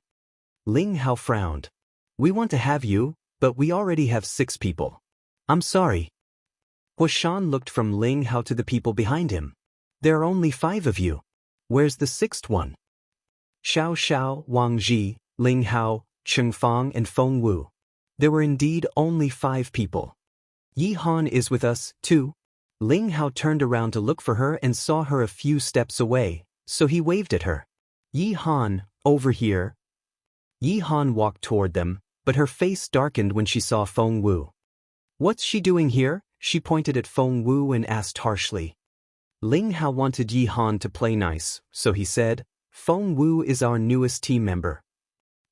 A: Ling Hao frowned. We want to have you, but we already have 6 people. I'm sorry. Huashan looked from Ling Hao to the people behind him. There are only 5 of you. Where's the 6th one? Xiao Xiao, Wang Ji, Ling Hao, Cheng Fang and Feng Wu. There were indeed only 5 people. Yi Han is with us, too. Ling Hao turned around to look for her and saw her a few steps away, so he waved at her. Yi Han, over here. Yi Han walked toward them, but her face darkened when she saw Feng Wu. What's she doing here? She pointed at Feng Wu and asked harshly. Ling Hao wanted Yi Han to play nice, so he said, Feng Wu is our newest team member.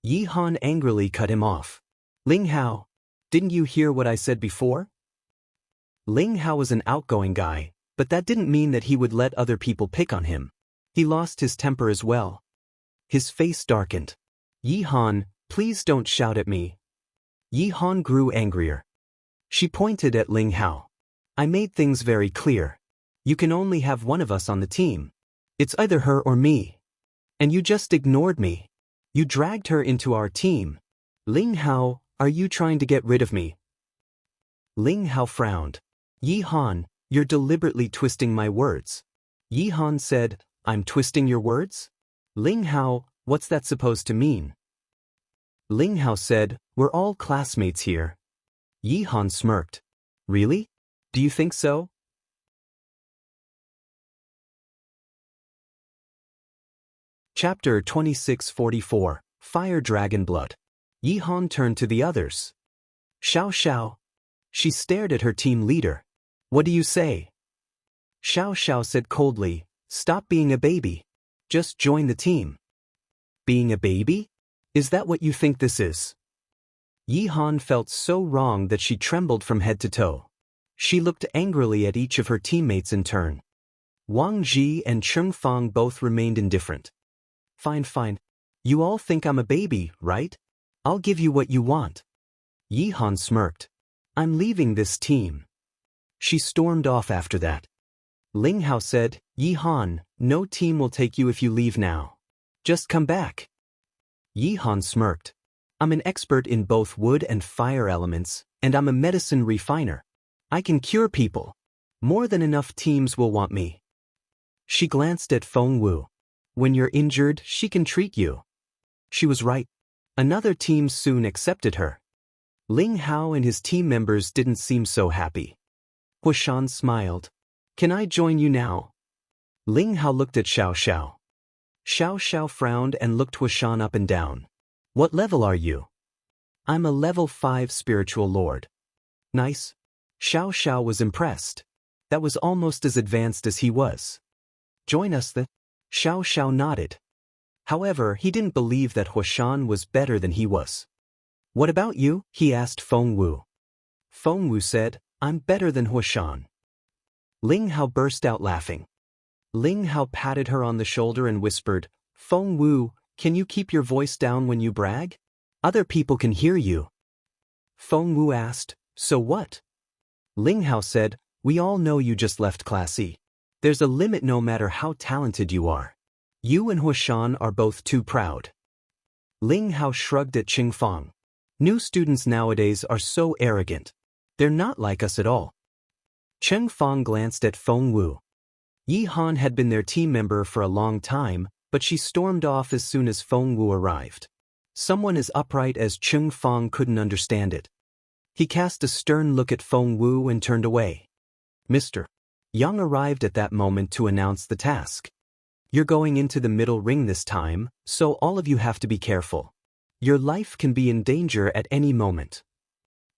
A: Yi Han angrily cut him off. Ling Hao, didn't you hear what I said before? Ling Hao was an outgoing guy, but that didn't mean that he would let other people pick on him. He lost his temper as well. His face darkened. Yi Han, please don't shout at me. Yi Han grew angrier. She pointed at Ling Hao. I made things very clear. You can only have one of us on the team. It's either her or me. And you just ignored me. You dragged her into our team. Ling Hao, are you trying to get rid of me? Ling Hao frowned. Yi Han, you're deliberately twisting my words. Yi Han said, I'm twisting your words? Ling Hao, what's that supposed to mean? Ling Hao said, we're all classmates here. Yi Han smirked. Really? Do you think so? Chapter 2644, Fire Dragon Blood. Yi Han turned to the others. Xiao Xiao. She stared at her team leader. What do you say? Xiao Xiao said coldly, stop being a baby. Just join the team. Being a baby? Is that what you think this is? Yi Han felt so wrong that she trembled from head to toe. She looked angrily at each of her teammates in turn. Wang Ji and Cheng Fang both remained indifferent. Fine. You all think I'm a baby, right? I'll give you what you want. Yi Han smirked. I'm leaving this team. She stormed off after that. Ling Hao said, Yi Han, no team will take you if you leave now. Just come back. Yi Han smirked. I'm an expert in both wood and fire elements, and I'm a medicine refiner. I can cure people. More than enough teams will want me. She glanced at Feng Wu. When you're injured, she can treat you. She was right. Another team soon accepted her. Ling Hao and his team members didn't seem so happy. Huashan smiled. Can I join you now? Ling Hao looked at Xiao Xiao. Xiao Xiao frowned and looked Huashan up and down. What level are you? I'm a level 5 spiritual lord. Nice. Xiao Xiao was impressed. That was almost as advanced as he was. Join us then. Xiao Xiao nodded. However, he didn't believe that Huashan was better than he was. What about you? He asked Feng Wu. Feng Wu said, I'm better than Huashan. Ling Hao burst out laughing. Ling Hao patted her on the shoulder and whispered, Feng Wu, can you keep your voice down when you brag? Other people can hear you. Feng Wu asked, so what? Ling Hao said, we all know you just left Class E. There's a limit no matter how talented you are. You and Huashan are both too proud. Ling Hao shrugged at Cheng Fang. New students nowadays are so arrogant. They're not like us at all. Cheng Fang glanced at Feng Wu. Yi Han had been their team member for a long time, but she stormed off as soon as Feng Wu arrived. Someone as upright as Cheng Fang couldn't understand it. He cast a stern look at Feng Wu and turned away. Mr. Yang arrived at that moment to announce the task. You're going into the middle ring this time, so all of you have to be careful. Your life can be in danger at any moment.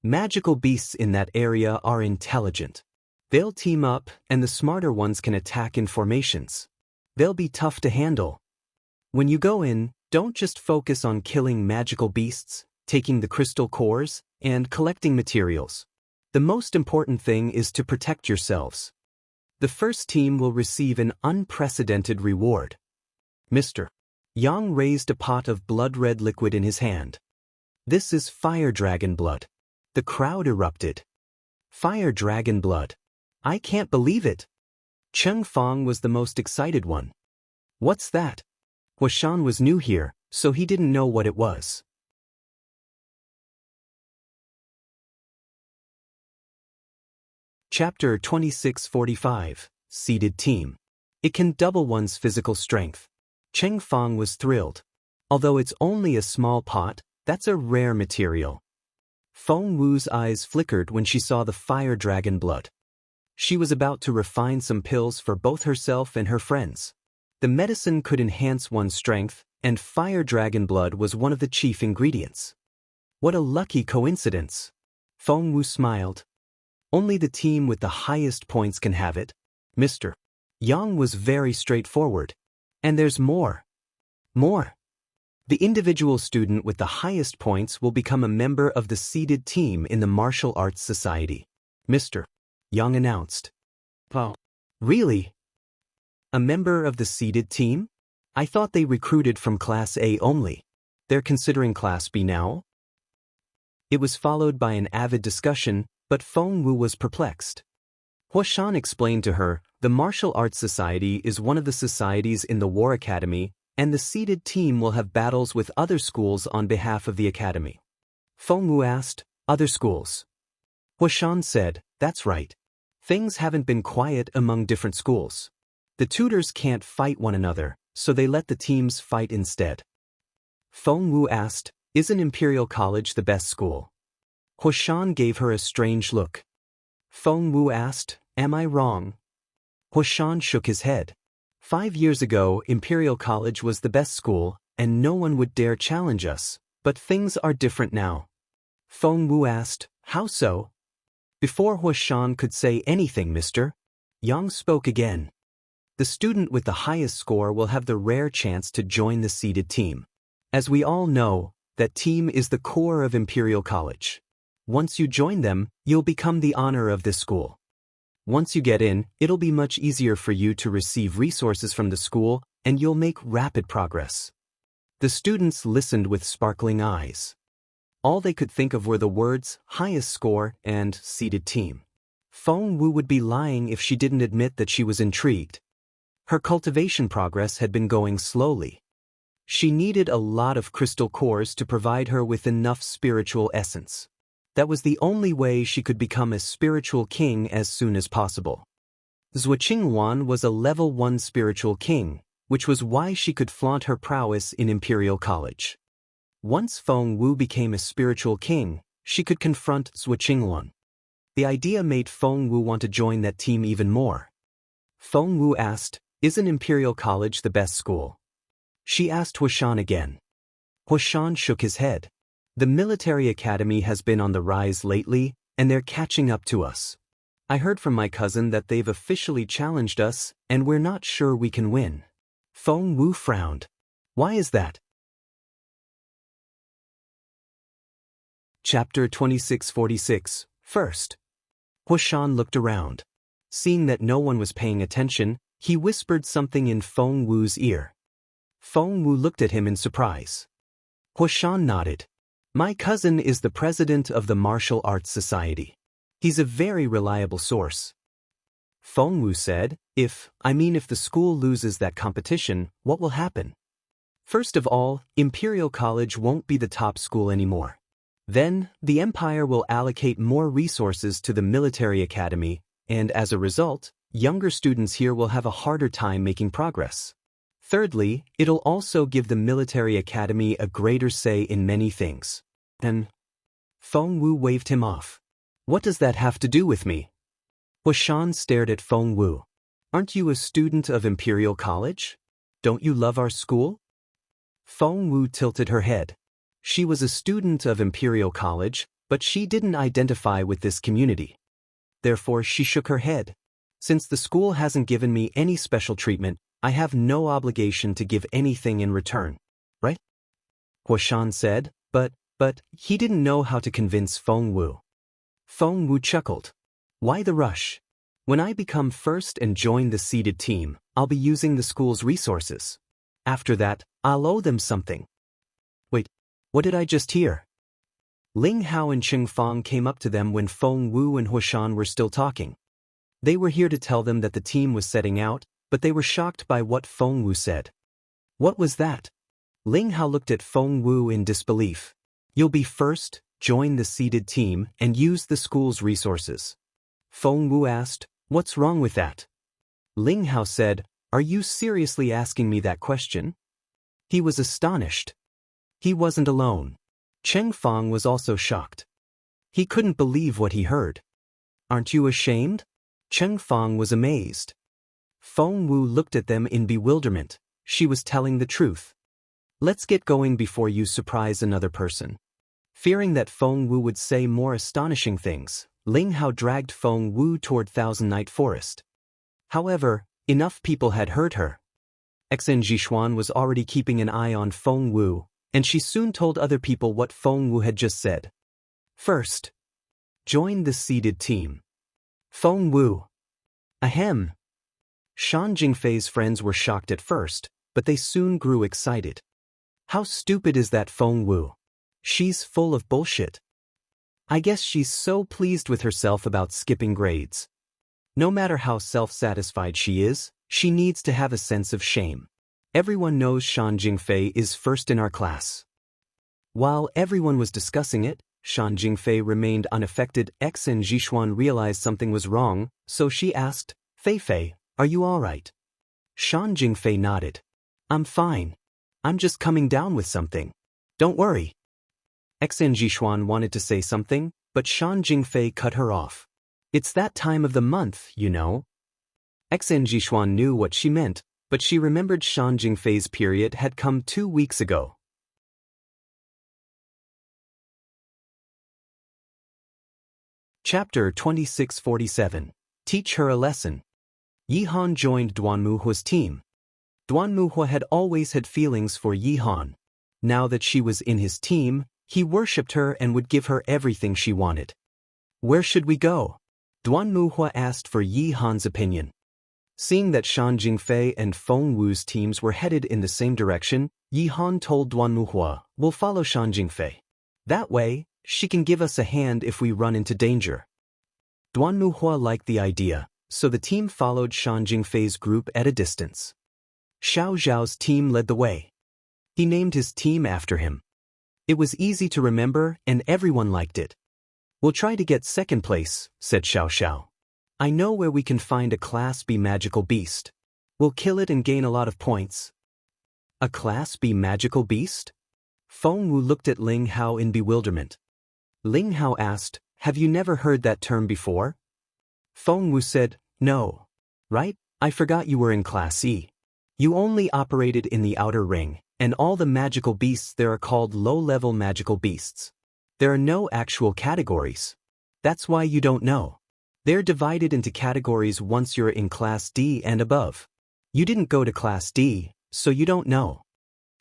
A: Magical beasts in that area are intelligent. They'll team up, and the smarter ones can attack in formations. They'll be tough to handle. When you go in, don't just focus on killing magical beasts, taking the crystal cores, and collecting materials. The most important thing is to protect yourselves. The first team will receive an unprecedented reward. Mr. Yang raised a pot of blood-red liquid in his hand. This is fire dragon blood. The crowd erupted. Fire dragon blood. I can't believe it. Cheng Fong was the most excited one. What's that? Huashan was new here, so he didn't know what it was. Chapter 2645, Seeded Team. It can double one's physical strength. Cheng Fong was thrilled. Although it's only a small pot, that's a rare material. Feng Wu's eyes flickered when she saw the fire dragon blood. She was about to refine some pills for both herself and her friends. The medicine could enhance one's strength, and fire dragon blood was one of the chief ingredients. What a lucky coincidence. Feng Wu smiled. Only the team with the highest points can have it. Mr. Yang was very straightforward. And there's more. More. The individual student with the highest points will become a member of the seeded team in the Martial Arts Society. Mr. Yang announced. Oh. Really? A member of the seeded team? I thought they recruited from Class A only. They're considering Class B now? It was followed by an avid discussion, but Feng Wu was perplexed. Huashan explained to her, the Martial Arts Society is one of the societies in the War Academy, and the seeded team will have battles with other schools on behalf of the academy. Feng Wu asked, other schools? Huashan said, that's right. Things haven't been quiet among different schools. The tutors can't fight one another, so they let the teams fight instead. Feng Wu asked, isn't Imperial College the best school? Huashan gave her a strange look. Feng Wu asked, am I wrong? Huashan shook his head. 5 years ago, Imperial College was the best school, and no one would dare challenge us, but things are different now. Feng Wu asked, how so? Before Huashan could say anything, Mr. Yang spoke again. The student with the highest score will have the rare chance to join the seeded team. As we all know, that team is the core of Imperial College. Once you join them, you'll become the honor of this school. Once you get in, it'll be much easier for you to receive resources from the school, and you'll make rapid progress. The students listened with sparkling eyes. All they could think of were the words, highest score, and seeded team. Feng Wu would be lying if she didn't admit that she was intrigued. Her cultivation progress had been going slowly. She needed a lot of crystal cores to provide her with enough spiritual essence. That was the only way she could become a spiritual king as soon as possible. Zhuqingwan was a level 1 spiritual king, which was why she could flaunt her prowess in Imperial College. Once Feng Wu became a spiritual king, she could confront Zhuqingwan. The idea made Feng Wu want to join that team even more. Feng Wu asked, isn't Imperial College the best school? She asked Huashan again. Huashan shook his head. The military academy has been on the rise lately, and they're catching up to us. I heard from my cousin that they've officially challenged us, and we're not sure we can win. Feng Wu frowned. Why is that? Chapter 2646, First. Huashan looked around. Seeing that no one was paying attention, he whispered something in Feng Wu's ear. Feng Wu looked at him in surprise. Huashan nodded. My cousin is the president of the Martial Arts Society. He's a very reliable source. Feng Wu said, if the school loses that competition, what will happen? First of all, Imperial College won't be the top school anymore. Then, the Empire will allocate more resources to the military academy, and as a result, younger students here will have a harder time making progress. Thirdly, it'll also give the military academy a greater say in many things. And Feng Wu waved him off. What does that have to do with me? Huashan stared at Feng Wu. Aren't you a student of Imperial College? Don't you love our school? Feng Wu tilted her head. She was a student of Imperial College, but she didn't identify with this community. Therefore, she shook her head. Since the school hasn't given me any special treatment, I have no obligation to give anything in return. Right? Huashan said, but But he didn't know how to convince Feng Wu. Feng Wu chuckled. Why the rush? When I become first and join the seeded team, I'll be using the school's resources. After that, I'll owe them something. Wait, what did I just hear? Ling Hao and Cheng Fang came up to them when Feng Wu and Huashan were still talking. They were here to tell them that the team was setting out, but they were shocked by what Feng Wu said. What was that? Ling Hao looked at Feng Wu in disbelief. You'll be first, join the seeded team, and use the school's resources. Feng Wu asked, what's wrong with that? Ling Hao said, are you seriously asking me that question? He was astonished. He wasn't alone. Cheng Fang was also shocked. He couldn't believe what he heard. Aren't you ashamed? Cheng Fang was amazed. Feng Wu looked at them in bewilderment. She was telling the truth. Let's get going before you surprise another person. Fearing that Feng Wu would say more astonishing things, Ling Hao dragged Feng Wu toward Thousand Night Forest. However, enough people had heard her. Xen Jishuan was already keeping an eye on Feng Wu, and she soon told other people what Feng Wu had just said. First, join the seeded team. Feng Wu. Ahem. Shan Jingfei's friends were shocked at first, but they soon grew excited. How stupid is that Feng Wu? She's full of bullshit. I guess she's so pleased with herself about skipping grades. No matter how self-satisfied she is, she needs to have a sense of shame. Everyone knows Shan Jingfei is first in our class. While everyone was discussing it, Shan Jingfei remained unaffected. Xen Jishuan realized something was wrong, so she asked, Fei Fei, are you all right? Shan Jingfei nodded. I'm fine. I'm just coming down with something. Don't worry. Xen Jishuan wanted to say something, but Shan Jingfei cut her off. It's that time of the month, you know. Xen Jishuan knew what she meant, but she remembered Shan Jingfei's period had come 2 weeks ago. Chapter 2647. Teach her a lesson. Yihan joined Duanmuhua's team. Duanmuhua had always had feelings for Yihan. Now that she was in his team, he worshipped her and would give her everything she wanted. Where should we go? Duanmuhua asked for Yihan's opinion. Seeing that Shan Jingfei and Feng Wu's teams were headed in the same direction, Yihan told Duanmuhua, we'll follow Shan Jingfei. That way, she can give us a hand if we run into danger. Duanmuhua liked the idea, so the team followed Shan Jingfei's group at a distance. Xiao Zhao's team led the way. He named his team after him. It was easy to remember and everyone liked it. We'll try to get second place, said Xiao Xiao. I know where we can find a Class B magical beast. We'll kill it and gain a lot of points. A Class B magical beast? Feng Wu looked at Ling Hao in bewilderment. Ling Hao asked, have you never heard that term before? Feng Wu said, no. Right? I forgot you were in Class E. You only operated in the outer ring, and all the magical beasts there are called low-level magical beasts. There are no actual categories. That's why you don't know. They're divided into categories once you're in Class D and above. You didn't go to Class D, so you don't know.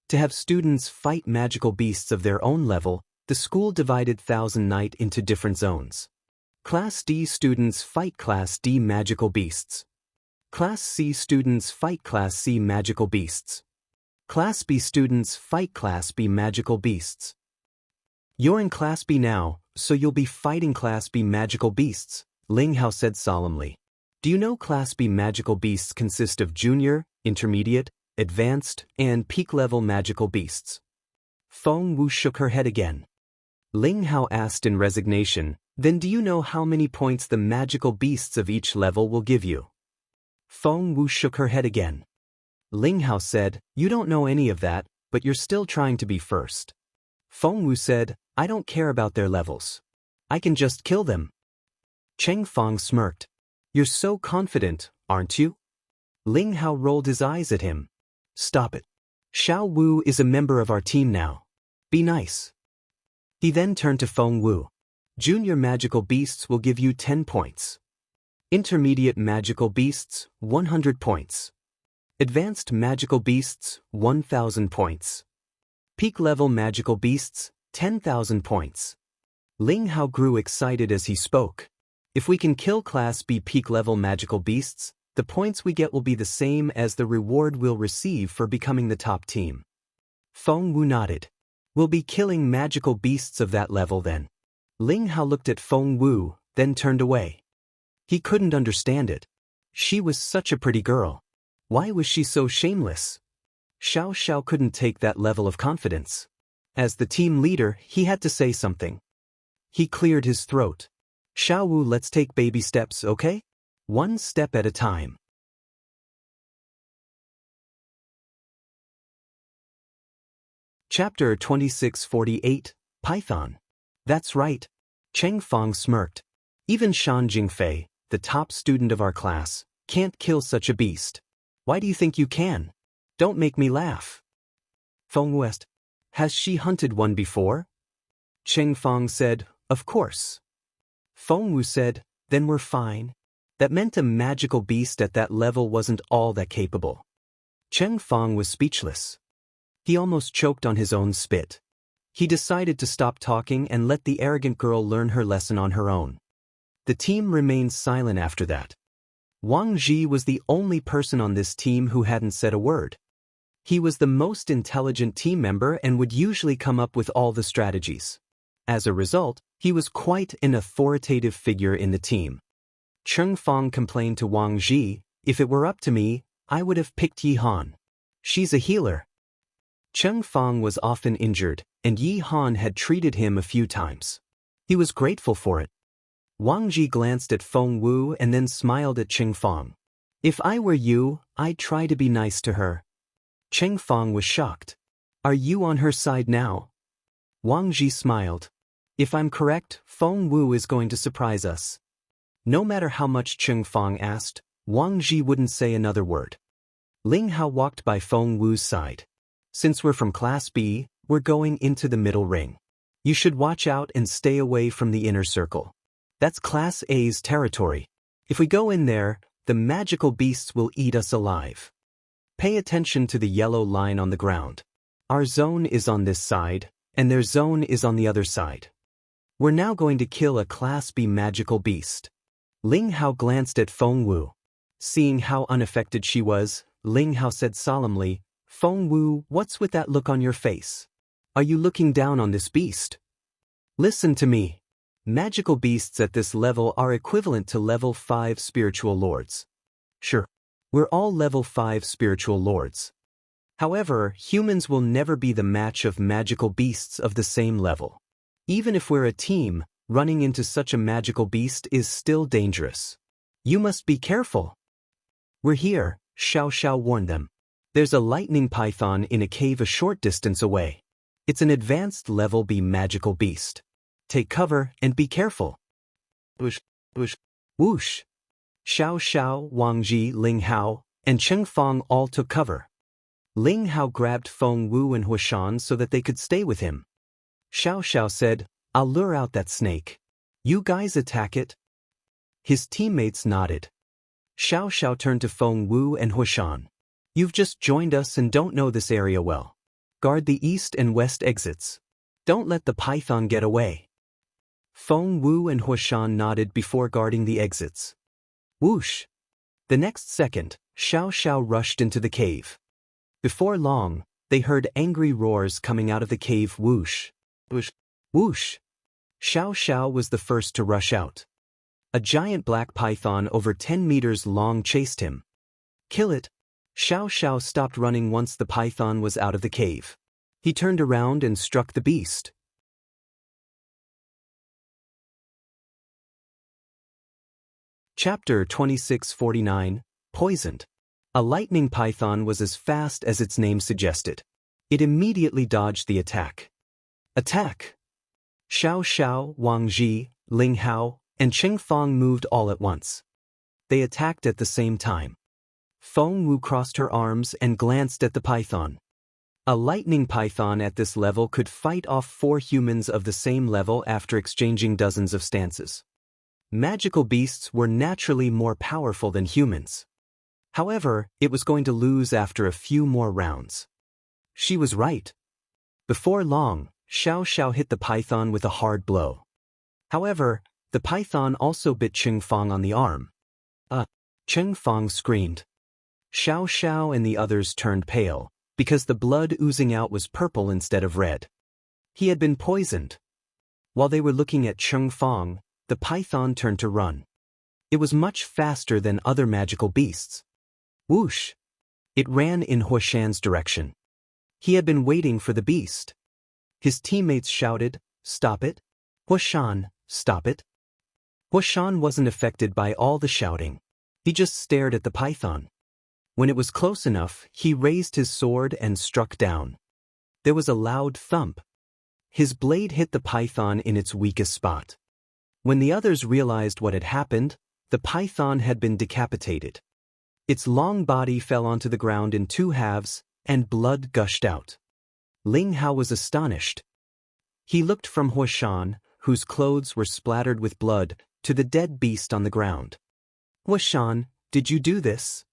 A: To have students fight magical beasts of their own level, the school divided Thousand Night into different zones. Class D students fight Class D magical beasts. Class C students fight Class C magical beasts. Class B students fight Class B magical beasts. You're in Class B now, so you'll be fighting Class B magical beasts, Ling Hao said solemnly. Do you know Class B magical beasts consist of junior, intermediate, advanced, and peak-level magical beasts? Feng Wu shook her head again. Ling Hao asked in resignation, then do you know how many points the magical beasts of each level will give you? Feng Wu shook her head again. Ling Hao said, you don't know any of that, but you're still trying to be first. Feng Wu said, I don't care about their levels. I can just kill them. Cheng Fang smirked. You're so confident, aren't you? Ling Hao rolled his eyes at him. Stop it. Xiao Wu is a member of our team now. Be nice. He then turned to Feng Wu. Junior magical beasts will give you 10 points. Intermediate magical beasts, 100 points. Advanced magical beasts, 1,000 points. Peak level magical beasts, 10,000 points. Ling Hao grew excited as he spoke. If we can kill Class B peak level magical beasts, the points we get will be the same as the reward we'll receive for becoming the top team. Feng Wu nodded. We'll be killing magical beasts of that level then. Ling Hao looked at Feng Wu, then turned away. He couldn't understand it. She was such a pretty girl. Why was she so shameless? Xiao Xiao couldn't take that level of confidence. As the team leader, he had to say something. He cleared his throat. Xiao Wu, let's take baby steps, okay? One step at a time. Chapter 2648, Python. That's right. Cheng Fong smirked. Even Shan Jingfei, the top student of our class, can't kill such a beast. Why do you think you can? Don't make me laugh. Feng West. Has she hunted one before? Cheng Fong said, of course. Feng Wu said, then we're fine. That meant a magical beast at that level wasn't all that capable. Cheng Fong was speechless. He almost choked on his own spit. He decided to stop talking and let the arrogant girl learn her lesson on her own. The team remained silent after that. Wang Ji was the only person on this team who hadn't said a word. He was the most intelligent team member and would usually come up with all the strategies. As a result, he was quite an authoritative figure in the team. Cheng Fong complained to Wang Ji, if it were up to me, I would have picked Yi Han. She's a healer. Cheng Fong was often injured, and Yi Han had treated him a few times. He was grateful for it. Wang Ji glanced at Feng Wu and then smiled at Cheng Fong. If I were you, I'd try to be nice to her. Cheng Fong was shocked. Are you on her side now? Wang Ji smiled. If I'm correct, Feng Wu is going to surprise us. No matter how much Cheng Fong asked, Wang Ji wouldn't say another word. Ling Hao walked by Feng Wu's side. Since we're from Class B, we're going into the middle ring. You should watch out and stay away from the inner circle. That's Class A's territory. If we go in there, the magical beasts will eat us alive. Pay attention to the yellow line on the ground. Our zone is on this side, and their zone is on the other side. We're now going to kill a Class B magical beast. Ling Hao glanced at Feng Wu. Seeing how unaffected she was, Ling Hao said solemnly, Feng Wu, what's with that look on your face? Are you looking down on this beast? Listen to me. Magical beasts at this level are equivalent to level 5 spiritual lords. Sure, we're all level 5 spiritual lords. However, humans will never be the match of magical beasts of the same level. Even if we're a team, running into such a magical beast is still dangerous. You must be careful. We're here, Xiao Xiao warned them. There's a lightning python in a cave a short distance away. It's an advanced level B magical beast. Take cover and be careful. Whoosh, whoosh, whoosh. Xiao Xiao, Wang Ji, Ling Hao, and Cheng Fong all took cover. Ling Hao grabbed Feng Wu and Huashan so that they could stay with him. Xiao Xiao said, I'll lure out that snake. You guys attack it. His teammates nodded. Xiao Xiao turned to Feng Wu and Huashan. You've just joined us and don't know this area well. Guard the east and west exits. Don't let the python get away. Feng Wu and Huashan nodded before guarding the exits. Whoosh! The next second, Xiao Xiao rushed into the cave. Before long, they heard angry roars coming out of the cave. Whoosh! Whoosh! Whoosh! Xiao Xiao was the first to rush out. A giant black python over 10 meters long chased him. Kill it! Xiao Xiao stopped running once the python was out of the cave. He turned around and struck the beast. Chapter 2649, Poisoned. A lightning python was as fast as its name suggested. It immediately dodged the attack. Attack! Xiao Xiao, Wang Ji, Ling Hao, and Cheng Fong moved all at once. They attacked at the same time. Feng Wu crossed her arms and glanced at the python. A lightning python at this level could fight off 4 humans of the same level after exchanging dozens of stances. Magical beasts were naturally more powerful than humans. However, it was going to lose after a few more rounds. She was right. Before long, Xiao Xiao hit the python with a hard blow. However, the python also bit Cheng Fong on the arm. Cheng Fong screamed. Xiao Xiao and the others turned pale, because the blood oozing out was purple instead of red. He had been poisoned. While they were looking at Cheng Fong, the python turned to run. It was much faster than other magical beasts. Whoosh! It ran in Huashan's direction. He had been waiting for the beast. His teammates shouted, "Stop it! Huashan, stop it!" Huashan wasn't affected by all the shouting. He just stared at the python. When it was close enough, he raised his sword and struck down. There was a loud thump. His blade hit the python in its weakest spot. When the others realized what had happened, the python had been decapitated. Its long body fell onto the ground in two halves, and blood gushed out. Ling Hao was astonished. He looked from Huashan, whose clothes were splattered with blood, to the dead beast on the ground. "Huashan, did you do this?"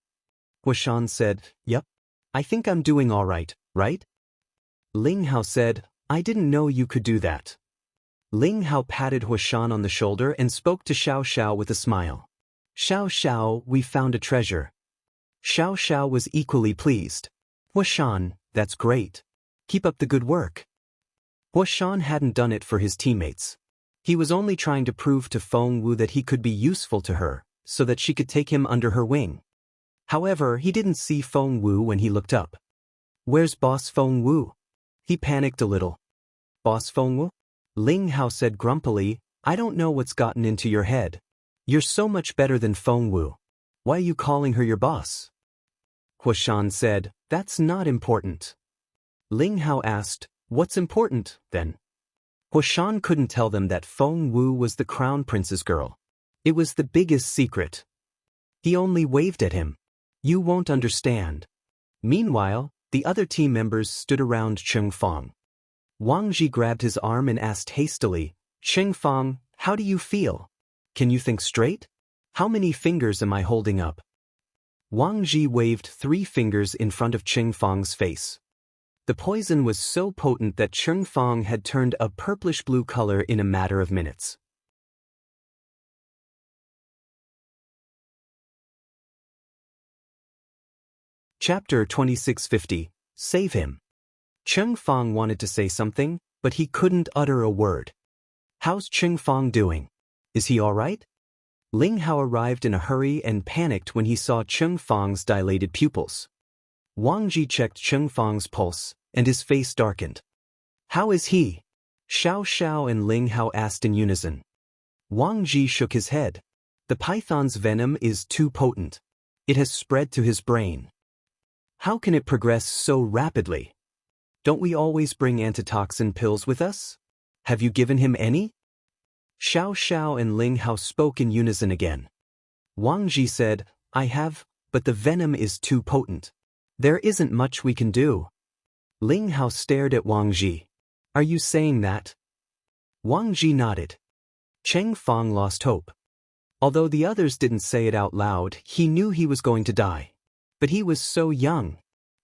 A: Huashan said, "Yup. I think I'm doing all right, right?" Ling Hao said, "I didn't know you could do that." Ling Hao patted Huashan on the shoulder and spoke to Xiao Xiao with a smile. "Xiao Xiao, we found a treasure." Xiao Xiao was equally pleased. "Huashan, that's great. Keep up the good work." Huashan hadn't done it for his teammates. He was only trying to prove to Feng Wu that he could be useful to her, so that she could take him under her wing. However, he didn't see Feng Wu when he looked up. "Where's Boss Feng Wu?" He panicked a little. "Boss Feng Wu?" Ling Hao said grumpily, "I don't know what's gotten into your head. You're so much better than Feng Wu. Why are you calling her your boss?" Huashan said, "That's not important." Ling Hao asked, "What's important, then?" Huashan couldn't tell them that Feng Wu was the crown prince's girl. It was the biggest secret. He only waved at him. "You won't understand." Meanwhile, the other team members stood around Cheng Fong. Wang Ji grabbed his arm and asked hastily, "Cheng Fong, how do you feel? Can you think straight? How many fingers am I holding up?" Wang Ji waved 3 fingers in front of Cheng Fong's face. The poison was so potent that Cheng Fong had turned a purplish-blue color in a matter of minutes. Chapter 2650. Save him. Cheng Fong wanted to say something, but he couldn't utter a word. "How's Cheng Fong doing? Is he all right?" Ling Hao arrived in a hurry and panicked when he saw Cheng Fong's dilated pupils. Wang Ji checked Cheng Fong's pulse, and his face darkened. "How is he?" Xiao Xiao and Ling Hao asked in unison. Wang Ji shook his head. "The python's venom is too potent. It has spread to his brain. How can it progress so rapidly? Don't we always bring antitoxin pills with us? Have you given him any?" Xiao Xiao and Ling Hao spoke in unison again. Wang Ji said, "I have, but the venom is too potent. There isn't much we can do." Ling Hao stared at Wang Ji. "Are you saying that?" Wang Ji nodded. Cheng Fong lost hope. Although the others didn't say it out loud, he knew he was going to die. But he was so young.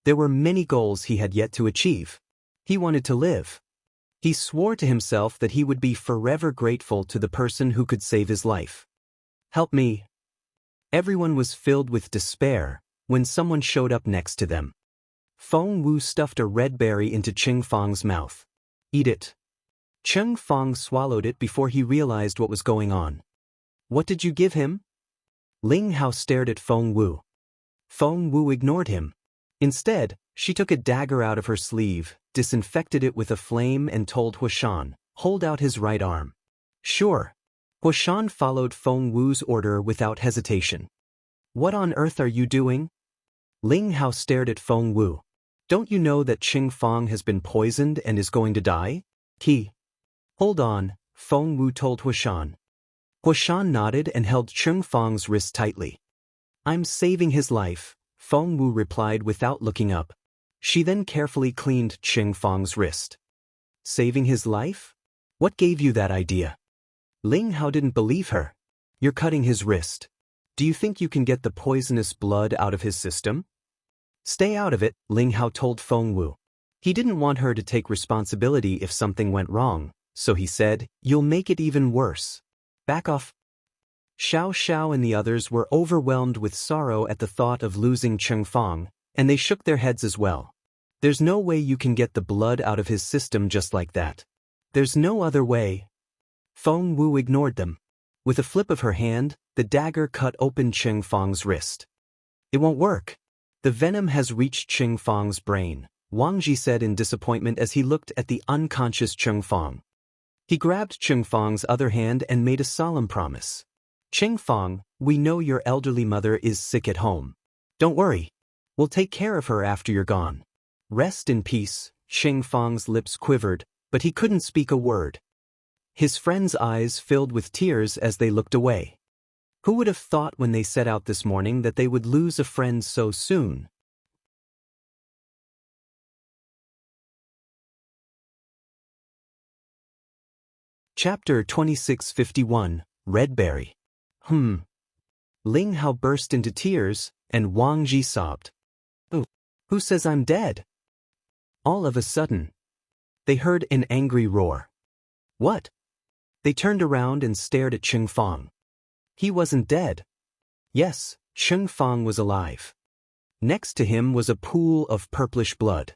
A: There were many goals he had yet to achieve. He wanted to live. He swore to himself that he would be forever grateful to the person who could save his life. "Help me." Everyone was filled with despair when someone showed up next to them. Feng Wu stuffed a red berry into Cheng Fong's mouth. "Eat it." Cheng Fong swallowed it before he realized what was going on. "What did you give him?" Ling Hao stared at Feng Wu. Feng Wu ignored him. Instead, she took a dagger out of her sleeve, disinfected it with a flame and told Huashan, "Hold out his right arm." "Sure." Huashan followed Feng Wu's order without hesitation. "What on earth are you doing?" Ling Hao stared at Feng Wu. "Don't you know that Cheng Fong has been poisoned and is going to die?" "Hold on," Feng Wu told Huashan. Huashan nodded and held Cheng Fong's wrist tightly. "I'm saving his life," Feng Wu replied without looking up. She then carefully cleaned Cheng Fong's wrist. "Saving his life? What gave you that idea?" Ling Hao didn't believe her. "You're cutting his wrist. Do you think you can get the poisonous blood out of his system?" "Stay out of it," Ling Hao told Feng Wu. He didn't want her to take responsibility if something went wrong, so he said, "You'll make it even worse. Back off." Xiao Xiao and the others were overwhelmed with sorrow at the thought of losing Chengfang, and they shook their heads as well. There's no way you can get the blood out of his system just like that. There's no other way. Feng Wu ignored them. With a flip of her hand, the dagger cut open Chengfang's wrist. "It won't work. The venom has reached Chengfang's brain," Wang Ji said in disappointment as he looked at the unconscious Chengfang. He grabbed Chengfang's other hand and made a solemn promise. "Chengfang, we know your elderly mother is sick at home. Don't worry. We'll take care of her after you're gone. Rest in peace." Chengfang's lips quivered, but he couldn't speak a word. His friends' eyes filled with tears as they looked away. Who would have thought when they set out this morning that they would lose a friend so soon? Chapter 2651, Red Berry. Ling Hao burst into tears, and Wang Ji sobbed. "Oh, who says I'm dead?" All of a sudden, they heard an angry roar. "What?" They turned around and stared at Chengfang. He wasn't dead. Yes, Chengfang was alive. Next to him was a pool of purplish blood.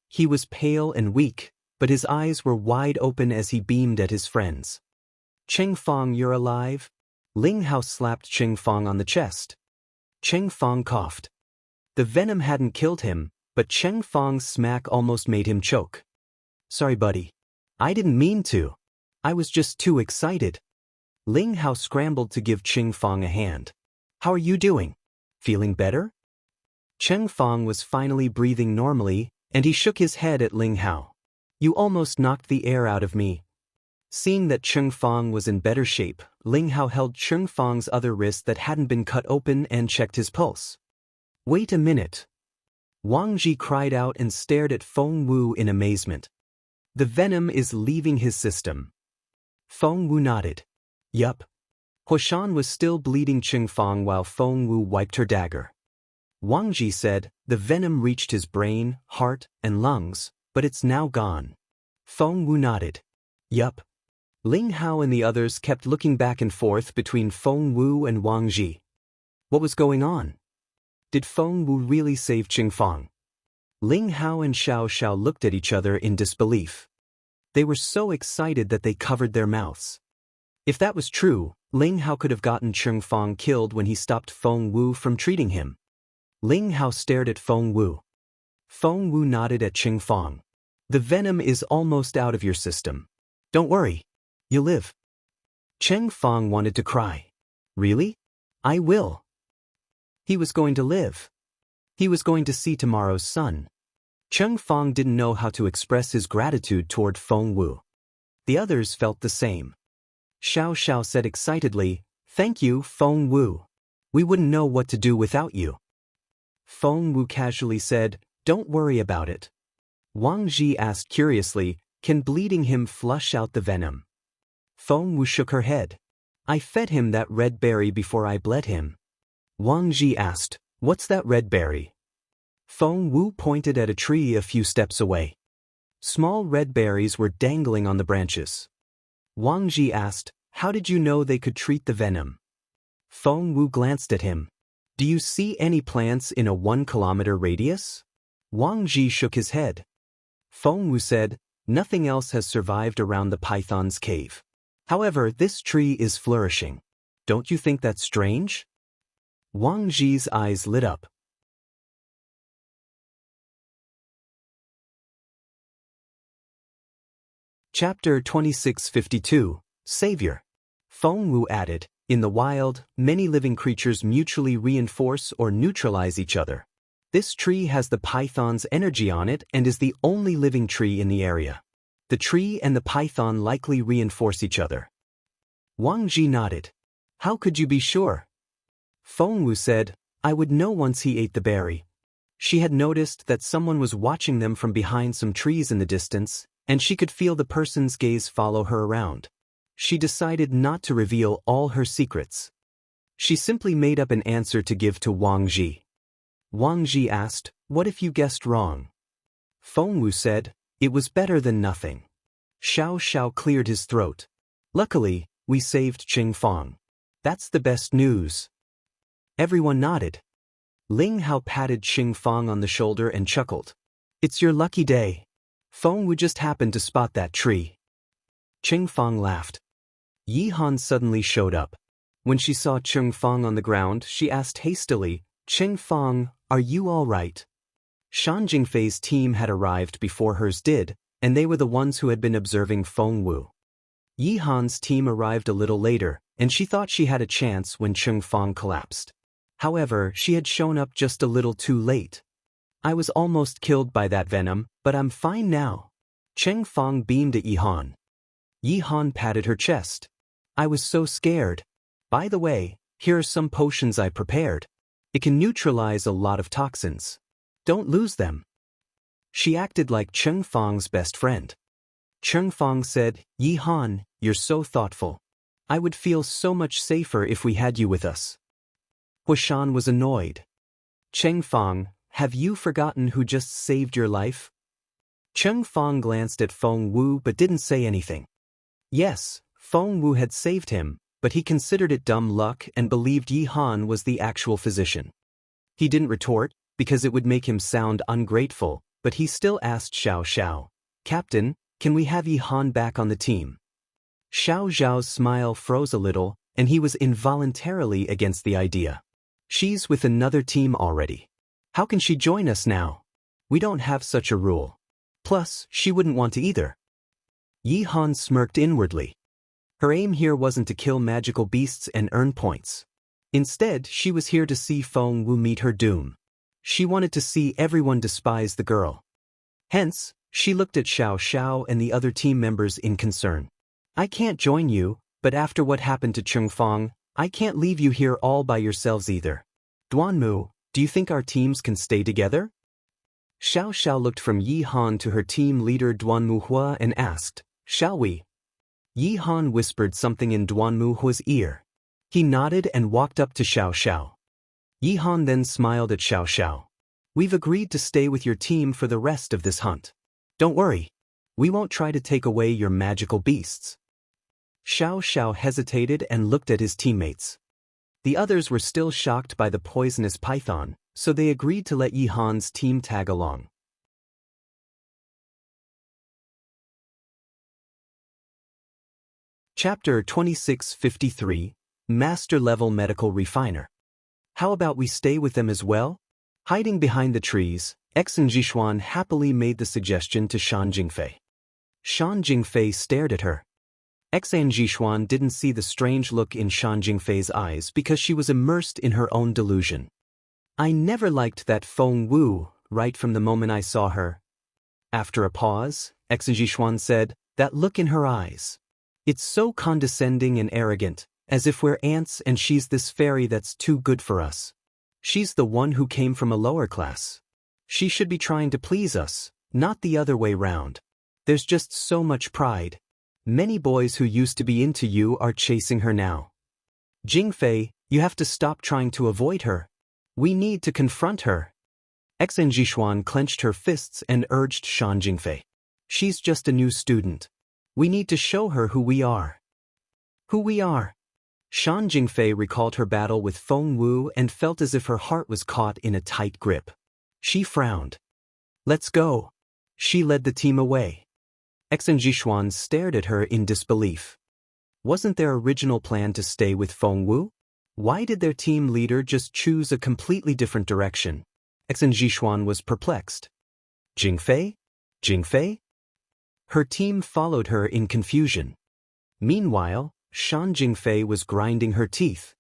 A: He was pale and weak, but his eyes were wide open as he beamed at his friends. "Chengfang, you're alive?" Ling Hao slapped Chengfang on the chest. Chengfang coughed. The venom hadn't killed him, but Chengfang's smack almost made him choke. "Sorry, buddy. I didn't mean to. I was just too excited." Ling Hao scrambled to give Chengfang a hand. "How are you doing? Feeling better?" Chengfang was finally breathing normally, and he shook his head at Ling Hao. "You almost knocked the air out of me." Seeing that Chengfang was in better shape, Ling Hao held Chengfang's other wrist that hadn't been cut open and checked his pulse. "Wait a minute." Wang Ji cried out and stared at Feng Wu in amazement. "The venom is leaving his system." Feng Wu nodded. "Yup." Huashan was still bleeding Chengfang while Feng Wu wiped her dagger. Wang Ji said, "The venom reached his brain, heart, and lungs, but it's now gone." Feng Wu nodded. "Yup." Ling Hao and the others kept looking back and forth between Feng Wu and Wang Ji. What was going on? Did Feng Wu really save Chengfang? Ling Hao and Xiao Xiao looked at each other in disbelief. They were so excited that they covered their mouths. If that was true, Ling Hao could have gotten Chengfang killed when he stopped Feng Wu from treating him. Ling Hao stared at Feng Wu. Feng Wu nodded at Chengfang. "The venom is almost out of your system. Don't worry. You'll live." Chengfang wanted to cry. "Really? I will." He was going to live. He was going to see tomorrow's sun. Chengfang didn't know how to express his gratitude toward Feng Wu. The others felt the same. Xiao Xiao said excitedly, "Thank you, Feng Wu. We wouldn't know what to do without you." Feng Wu casually said, "Don't worry about it." Wang Ji asked curiously, "Can bleeding him flush out the venom?" Feng Wu shook her head. "I fed him that red berry before I bled him." Wang Ji asked, "What's that red berry?" Feng Wu pointed at a tree a few steps away. Small red berries were dangling on the branches. Wang Ji asked, "How did you know they could treat the venom?" Feng Wu glanced at him. "Do you see any plants in a 1-kilometer radius?" Wang Ji shook his head. Feng Wu said, "Nothing else has survived around the python's cave. However, this tree is flourishing. Don't you think that's strange?" Wang Ji's eyes lit up. Chapter 2652, Savior. Feng Wu added, "In the wild, many living creatures mutually reinforce or neutralize each other. This tree has the python's energy on it and is the only living tree in the area. The tree and the python likely reinforce each other." Wang Ji nodded. "How could you be sure?" Feng Wu said, "I would know once he ate the berry." She had noticed that someone was watching them from behind some trees in the distance, and she could feel the person's gaze follow her around. She decided not to reveal all her secrets. She simply made up an answer to give to Wang Ji. Wang Ji asked, "What if you guessed wrong?" Feng Wu said, "It was better than nothing." Xiao Xiao cleared his throat. "Luckily, we saved Qing Fong. That's the best news." Everyone nodded. Ling Hao patted Qing Fong on the shoulder and chuckled. "It's your lucky day. Feng Wu just happened to spot that tree." Qing Fong laughed. Yi Han suddenly showed up. When she saw Qing Fong on the ground, she asked hastily, "Qing Fong, are you all right?" Shan Jingfei's team had arrived before hers did, and they were the ones who had been observing Feng Wu. Yi Han's team arrived a little later, and she thought she had a chance when Qing Fong collapsed. However, she had shown up just a little too late. "I was almost killed by that venom, but I'm fine now." Qing Fong beamed at Yi Han. Yi Han patted her chest. "I was so scared. By the way, here are some potions I prepared. It can neutralize a lot of toxins. Don't lose them." She acted like Qing Fong's best friend. Qing Fong said, "Yi Han, you're so thoughtful. I would feel so much safer if we had you with us." Huashan was annoyed. "Qing Fong, have you forgotten who just saved your life?" Qing Fong glanced at Feng Wu but didn't say anything. Yes, Feng Wu had saved him, but he considered it dumb luck and believed Yi Han was the actual physician. He didn't retort, because it would make him sound ungrateful, but he still asked Xiao Xiao, "Captain, can we have Yi Han back on the team?" Xiao Zhao's smile froze a little, and he was involuntarily against the idea. "She's with another team already. How can she join us now? We don't have such a rule. Plus, she wouldn't want to either." Yi Han smirked inwardly. Her aim here wasn't to kill magical beasts and earn points. Instead, she was here to see Feng Wu meet her doom. She wanted to see everyone despise the girl. Hence, she looked at Xiao Xiao and the other team members in concern. "I can't join you, but after what happened to Qing Fong, I can't leave you here all by yourselves either. Duanmu, do you think our teams can stay together?" Xiao Xiao looked from Yi Han to her team leader Duanmu Hua and asked, "Shall we?" Yi Han whispered something in Duanmu Hua's ear. He nodded and walked up to Xiao Xiao. Yi Han then smiled at Xiao Xiao. "We've agreed to stay with your team for the rest of this hunt. Don't worry. We won't try to take away your magical beasts." Xiao Xiao hesitated and looked at his teammates. The others were still shocked by the poisonous python, so they agreed to let Yi Han's team tag along. Chapter 2653, Master Level Medical Refiner. "How about we stay with them as well?" Hiding behind the trees, Exan Jishuan happily made the suggestion to Shan Jingfei. Shan Jingfei stared at her. Exan Jishuan didn't see the strange look in Shan Jingfei's eyes because she was immersed in her own delusion. "I never liked that Feng Wu, right from the moment I saw her." After a pause, Exan Jishuan said, "That look in her eyes. It's so condescending and arrogant, as if we're ants and she's this fairy that's too good for us. She's the one who came from a lower class. She should be trying to please us, not the other way round. There's just so much pride. Many boys who used to be into you are chasing her now. Jingfei, you have to stop trying to avoid her. We need to confront her." Exan Jishuan clenched her fists and urged Shan Jingfei. "She's just a new student. We need to show her who we are." "Who we are?" Shan Jingfei recalled her battle with Feng Wu and felt as if her heart was caught in a tight grip. She frowned. "Let's go." She led the team away. Exan Jishuan stared at her in disbelief. Wasn't their original plan to stay with Feng Wu? Why did their team leader just choose a completely different direction? Exan Jishuan was perplexed. "Jingfei? Jingfei?" Her team followed her in confusion. Meanwhile, Shan Jingfei was grinding her teeth.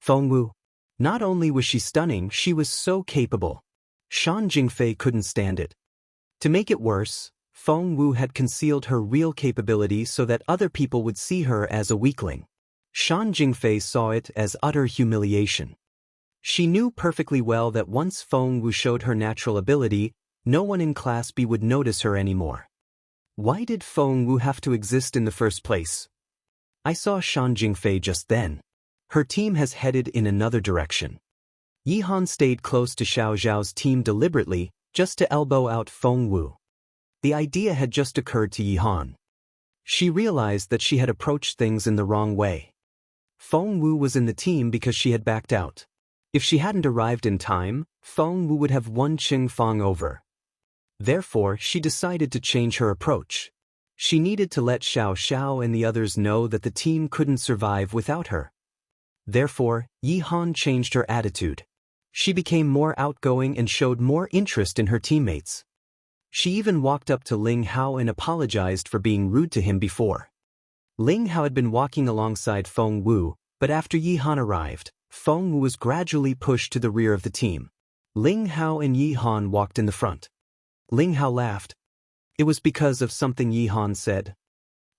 A: Feng Wu. Not only was she stunning, she was so capable. Shan Jingfei couldn't stand it. To make it worse, Feng Wu had concealed her real capabilities so that other people would see her as a weakling. Shan Jingfei saw it as utter humiliation. She knew perfectly well that once Feng Wu showed her natural ability, no one in Class B would notice her anymore. Why did Feng Wu have to exist in the first place? I saw Shan Jingfei just then. Her team has headed in another direction. Yi Han stayed close to Xiao Zhao's team deliberately, just to elbow out Feng Wu. The idea had just occurred to Yi Han. She realized that she had approached things in the wrong way. Feng Wu was in the team because she had backed out. If she hadn't arrived in time, Feng Wu would have won Qing Fang over. Therefore, she decided to change her approach. She needed to let Xiao Xiao and the others know that the team couldn't survive without her. Therefore, Yi Han changed her attitude. She became more outgoing and showed more interest in her teammates. She even walked up to Ling Hao and apologized for being rude to him before. Ling Hao had been walking alongside Feng Wu, but after Yi Han arrived, Feng Wu was gradually pushed to the rear of the team. Ling Hao and Yi Han walked in the front. Ling Hao laughed. It was because of something Yi Han said.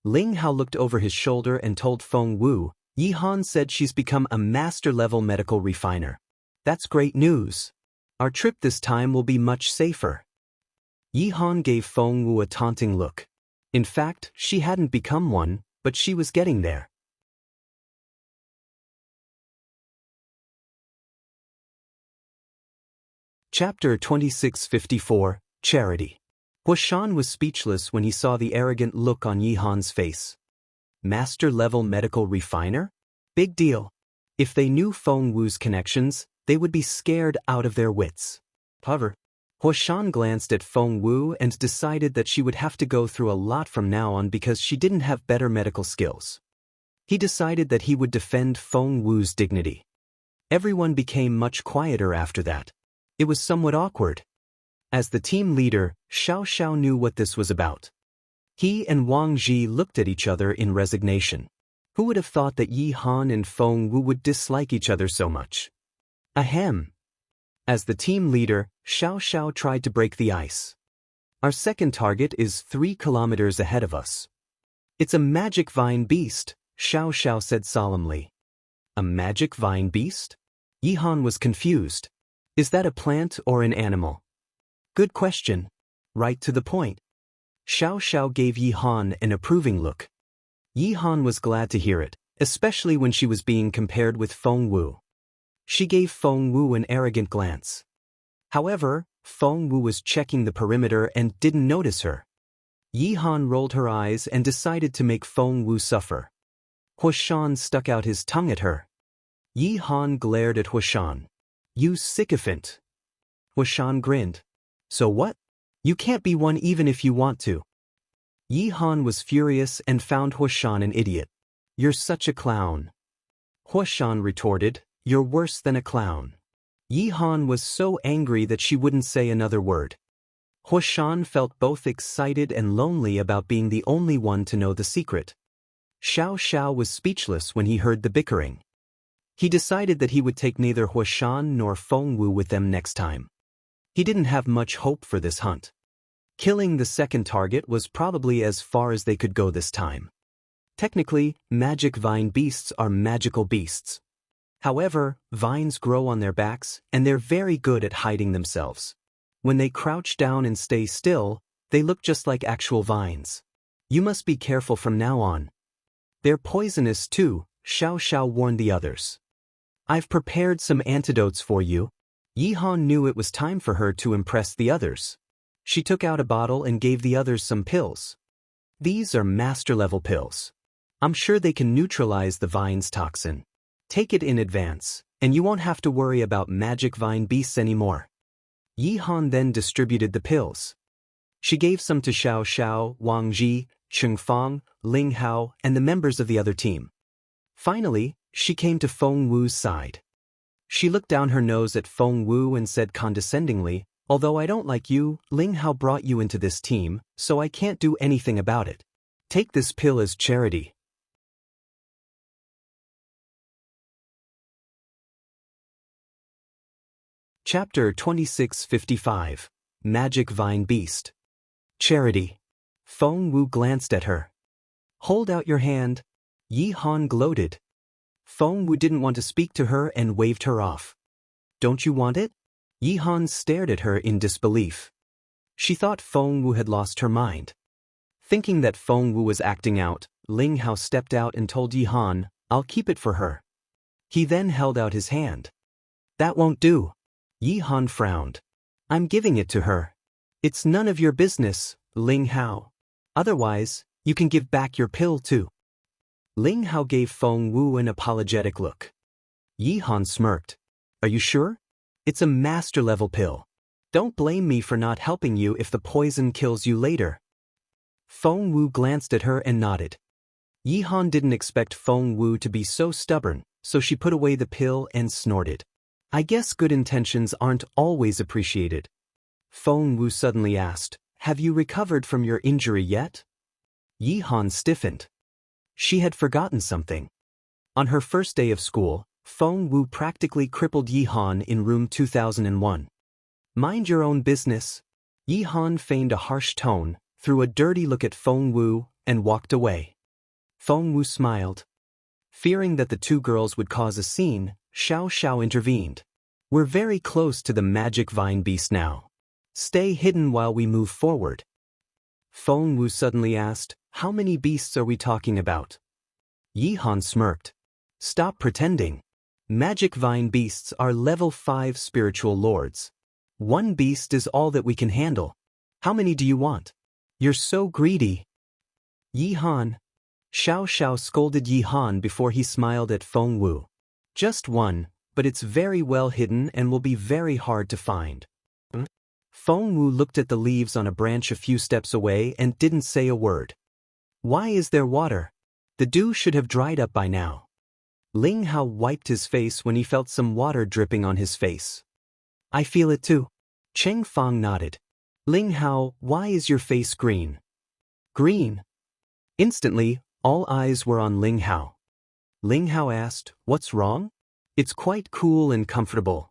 A: Ling Hao looked over his shoulder and told Feng Wu, Yi Han said she's become a master-level medical refiner. That's great news. Our trip this time will be much safer. Yi Han gave Feng Wu a taunting look. In fact, she hadn't become one, but she was getting there. Chapter 2654, Charity. Huashan was speechless when he saw the arrogant look on Yi Han's face. Master-level medical refiner? Big deal. If they knew Feng Wu's connections, they would be scared out of their wits. However, Huashan glanced at Feng Wu and decided that she would have to go through a lot from now on because she didn't have better medical skills. He decided that he would defend Feng Wu's dignity. Everyone became much quieter after that. It was somewhat awkward. As the team leader, Xiao Xiao knew what this was about. He and Wang Ji looked at each other in resignation. Who would have thought that Yi Han and Feng Wu would dislike each other so much? Ahem. As the team leader, Xiao Xiao tried to break the ice. Our second target is 3 kilometers ahead of us. It's a magic vine beast, Xiao Xiao said solemnly. A magic vine beast? Yi Han was confused. Is that a plant or an animal? Good question. Right to the point. Xiao Xiao gave Yi Han an approving look. Yi Han was glad to hear it, especially when she was being compared with Feng Wu. She gave Feng Wu an arrogant glance. However, Feng Wu was checking the perimeter and didn't notice her. Yi Han rolled her eyes and decided to make Feng Wu suffer. Huashan stuck out his tongue at her. Yi Han glared at Huashan. You sycophant. Huashan grinned. So what? You can't be one even if you want to. Yi Han was furious and found Huashan an idiot. You're such a clown. Huashan retorted, You're worse than a clown. Yi Han was so angry that she wouldn't say another word. Huashan felt both excited and lonely about being the only one to know the secret. Xiao Xiao was speechless when he heard the bickering. He decided that he would take neither Huashan nor Feng Wu with them next time. He didn't have much hope for this hunt. Killing the second target was probably as far as they could go this time. Technically, magic vine beasts are magical beasts. However, vines grow on their backs, and they're very good at hiding themselves. When they crouch down and stay still, they look just like actual vines. You must be careful from now on. They're poisonous too, Xiao Xiao warned the others. I've prepared some antidotes for you. Yi Han knew it was time for her to impress the others. She took out a bottle and gave the others some pills. These are master-level pills. I'm sure they can neutralize the vine's toxin. Take it in advance, and you won't have to worry about magic vine beasts anymore. Yi Han then distributed the pills. She gave some to Xiao Xiao, Wang Ji, Qing Fang, Ling Hao, and the members of the other team. Finally, she came to Feng Wu's side. She looked down her nose at Feng Wu and said condescendingly, Although I don't like you, Ling Hao brought you into this team, so I can't do anything about it. Take this pill as charity. Chapter 2655, Magic Vine Beast. Charity. Feng Wu glanced at her. Hold out your hand. Yi Han gloated. Feng Wu didn't want to speak to her and waved her off. Don't you want it? Yi Han stared at her in disbelief. She thought Feng Wu had lost her mind. Thinking that Feng Wu was acting out, Ling Hao stepped out and told Yi Han, I'll keep it for her. He then held out his hand. That won't do. Yi Han frowned. I'm giving it to her. It's none of your business, Ling Hao. Otherwise, you can give back your pill too. Ling Hao gave Feng Wu an apologetic look. Yi Han smirked. Are you sure? It's a master-level pill. Don't blame me for not helping you if the poison kills you later. Feng Wu glanced at her and nodded. Yi Han didn't expect Feng Wu to be so stubborn, so she put away the pill and snorted. I guess good intentions aren't always appreciated. Feng Wu suddenly asked, have you recovered from your injury yet? Yi Han stiffened. She had forgotten something. On her first day of school, Feng Wu practically crippled Yi Han in room 2001. Mind your own business. Yi Han feigned a harsh tone, threw a dirty look at Feng Wu, and walked away. Feng Wu smiled. Fearing that the two girls would cause a scene, Xiao Xiao intervened. We're very close to the magic vine beast now. Stay hidden while we move forward. Feng Wu suddenly asked, how many beasts are we talking about? Yi Han smirked. Stop pretending. Magic vine beasts are level 5 spiritual lords. One beast is all that we can handle. How many do you want? You're so greedy. Yi Han. Xiao Xiao scolded Yi Han before he smiled at Feng Wu. Just one, but it's very well hidden and will be very hard to find. Feng Wu looked at the leaves on a branch a few steps away and didn't say a word. Why is there water? The dew should have dried up by now. Ling Hao wiped his face when he felt some water dripping on his face. I feel it too. Cheng Fang nodded. Ling Hao, why is your face green? Green? Instantly, all eyes were on Ling Hao. Ling Hao asked, what's wrong? It's quite cool and comfortable.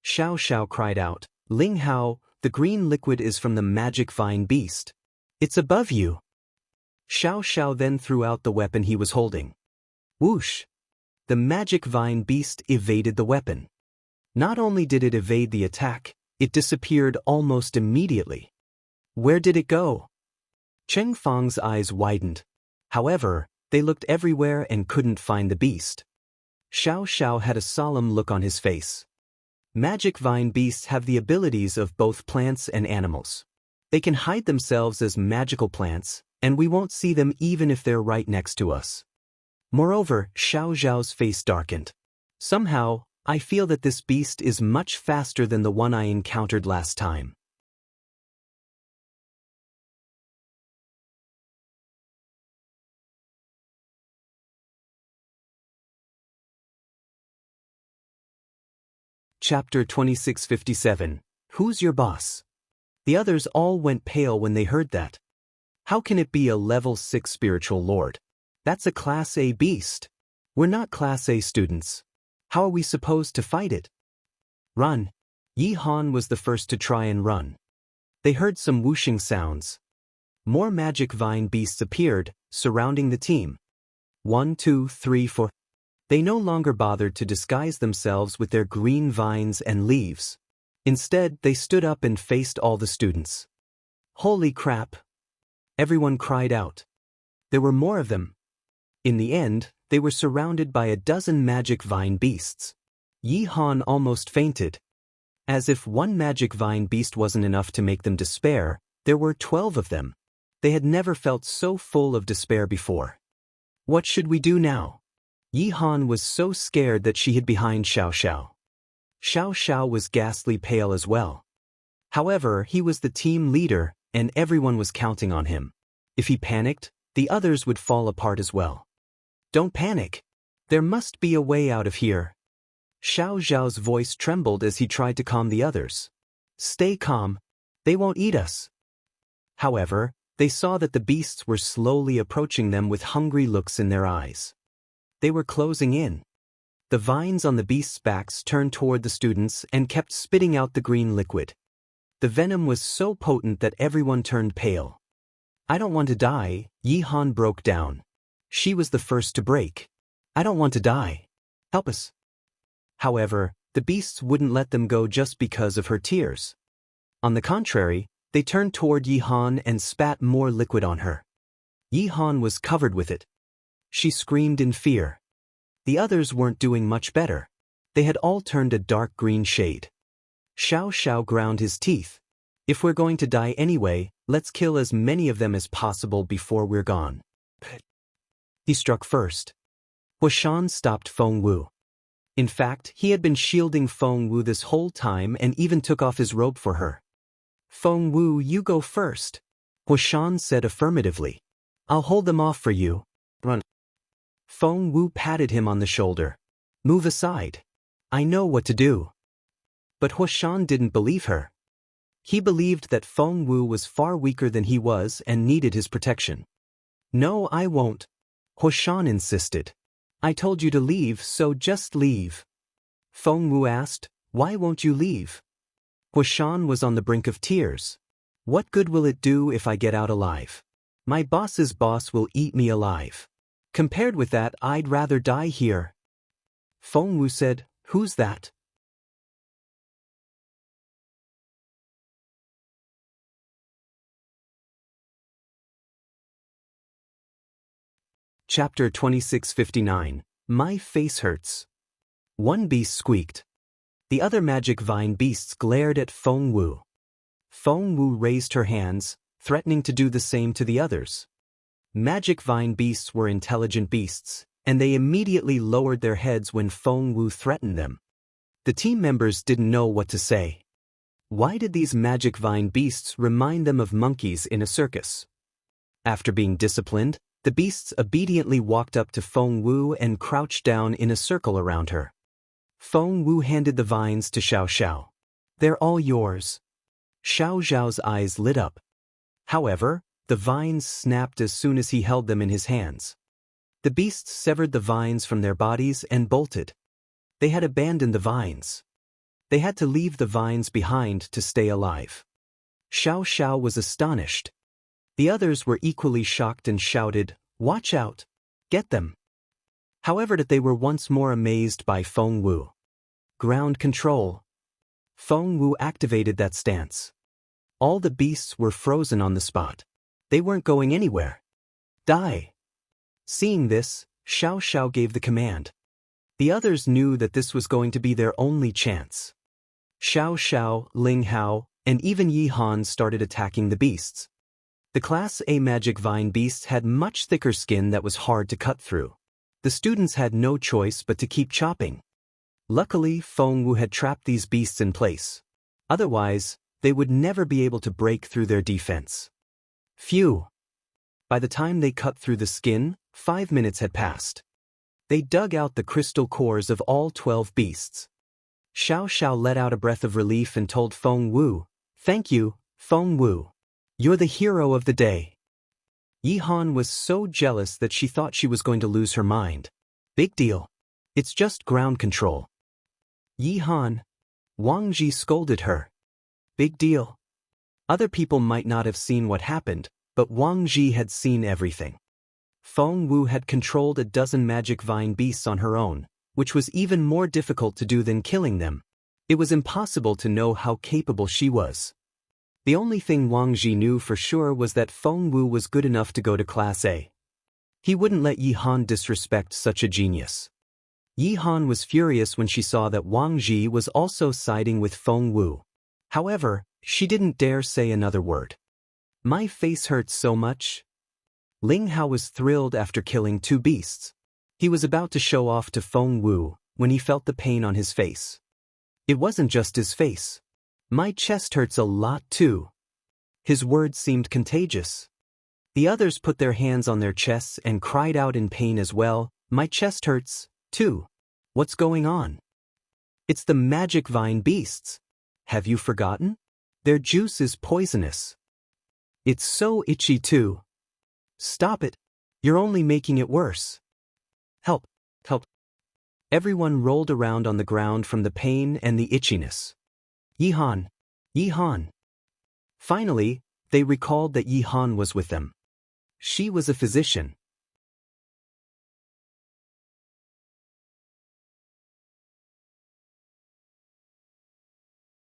A: Xiao Xiao cried out, Ling Hao, the green liquid is from the magic vine beast. It's above you. Xiao Xiao then threw out the weapon he was holding. Whoosh! The magic vine beast evaded the weapon. Not only did it evade the attack, it disappeared almost immediately. Where did it go? Cheng Fang's eyes widened. However, they looked everywhere and couldn't find the beast. Xiao Xiao had a solemn look on his face. Magic vine beasts have the abilities of both plants and animals. They can hide themselves as magical plants, and we won't see them even if they're right next to us. Moreover, Xiao Xiao's face darkened. Somehow, I feel that this beast is much faster than the one I encountered last time. Chapter 2657. Who's your boss? The others all went pale when they heard that. How can it be a level 6 spiritual lord? That's a Class A beast. We're not Class A students. How are we supposed to fight it? Run. Yi Han was the first to try and run. They heard some whooshing sounds. More magic vine beasts appeared, surrounding the team. 1, 2, 3, 4. They no longer bothered to disguise themselves with their green vines and leaves. Instead, they stood up and faced all the students. Holy crap! Everyone cried out. There were more of them. In the end, they were surrounded by a dozen magic vine beasts. Yi Han almost fainted. As if one magic vine beast wasn't enough to make them despair, there were 12 of them. They had never felt so full of despair before. What should we do now? Yi Han was so scared that she hid behind Xiao Xiao. Xiao Xiao was ghastly pale as well. However, he was the team leader, and everyone was counting on him. If he panicked, the others would fall apart as well. Don't panic. There must be a way out of here. Xiao Xiao's voice trembled as he tried to calm the others. Stay calm. They won't eat us. However, they saw that the beasts were slowly approaching them with hungry looks in their eyes. They were closing in. The vines on the beasts' backs turned toward the students and kept spitting out the green liquid. The venom was so potent that everyone turned pale. I don't want to die, Yi Han broke down. She was the first to break. I don't want to die. Help us. However, the beasts wouldn't let them go just because of her tears. On the contrary, they turned toward Yi Han and spat more liquid on her. Yi Han was covered with it. She screamed in fear. The others weren't doing much better. They had all turned a dark green shade. Xiao Xiao ground his teeth. If we're going to die anyway, let's kill as many of them as possible before we're gone. He struck first. Huashan stopped Feng Wu. In fact, he had been shielding Feng Wu this whole time and even took off his robe for her. Feng Wu, you go first. Huashan said affirmatively. I'll hold them off for you. Run. Feng Wu patted him on the shoulder. Move aside. I know what to do. But Huashan didn't believe her. He believed that Feng Wu was far weaker than he was and needed his protection. No, I won't. Huashan insisted. I told you to leave, so just leave. Feng Wu asked, why won't you leave? Huashan was on the brink of tears. What good will it do if I get out alive? My boss's boss will eat me alive. Compared with that, I'd rather die here. Feng Wu said, who's that? Chapter 2659. My face hurts. One beast squeaked. The other magic vine beasts glared at Feng Wu. Feng Wu raised her hands, threatening to do the same to the others. Magic vine beasts were intelligent beasts, and they immediately lowered their heads when Feng Wu threatened them. The team members didn't know what to say. Why did these magic vine beasts remind them of monkeys in a circus? After being disciplined, the beasts obediently walked up to Feng Wu and crouched down in a circle around her. Feng Wu handed the vines to Xiao Xiao. They're all yours. Xiao Xiao's eyes lit up. However, the vines snapped as soon as he held them in his hands. The beasts severed the vines from their bodies and bolted. They had abandoned the vines. They had to leave the vines behind to stay alive. Xiao Xiao was astonished. The others were equally shocked and shouted, watch out! Get them! However, that they were once more amazed by Feng Wu. Ground control. Feng Wu activated that stance. All the beasts were frozen on the spot. They weren't going anywhere. Die! Seeing this, Xiao Xiao gave the command. The others knew that this was going to be their only chance. Xiao Xiao, Ling Hao, and even Yi Han started attacking the beasts. The Class A magic vine beasts had much thicker skin that was hard to cut through. The students had no choice but to keep chopping. Luckily, Feng Wu had trapped these beasts in place. Otherwise, they would never be able to break through their defense. Phew! By the time they cut through the skin, 5 minutes had passed. They dug out the crystal cores of all 12 beasts. Xiao Xiao let out a breath of relief and told Feng Wu, thank you, Feng Wu. You're the hero of the day. Yi Han was so jealous that she thought she was going to lose her mind. Big deal. It's just ground control. Yi Han. Wang Ji scolded her. Big deal. Other people might not have seen what happened, but Wang Ji had seen everything. Feng Wu had controlled a dozen magic vine beasts on her own, which was even more difficult to do than killing them. It was impossible to know how capable she was. The only thing Wang Ji knew for sure was that Feng Wu was good enough to go to Class A. He wouldn't let Yi Han disrespect such a genius. Yi Han was furious when she saw that Wang Ji was also siding with Feng Wu. However, she didn't dare say another word. My face hurts so much. Ling Hao was thrilled after killing 2 beasts. He was about to show off to Feng Wu when he felt the pain on his face. It wasn't just his face. My chest hurts a lot too. His words seemed contagious. The others put their hands on their chests and cried out in pain as well. My chest hurts, too. What's going on? It's the magic vine beasts. Have you forgotten? Their juice is poisonous. It's so itchy too. Stop it. You're only making it worse. Help, help. Everyone rolled around on the ground from the pain and the itchiness. Yi Han. Yi Han. Finally, they recalled that Yi Han was with them. She was a physician.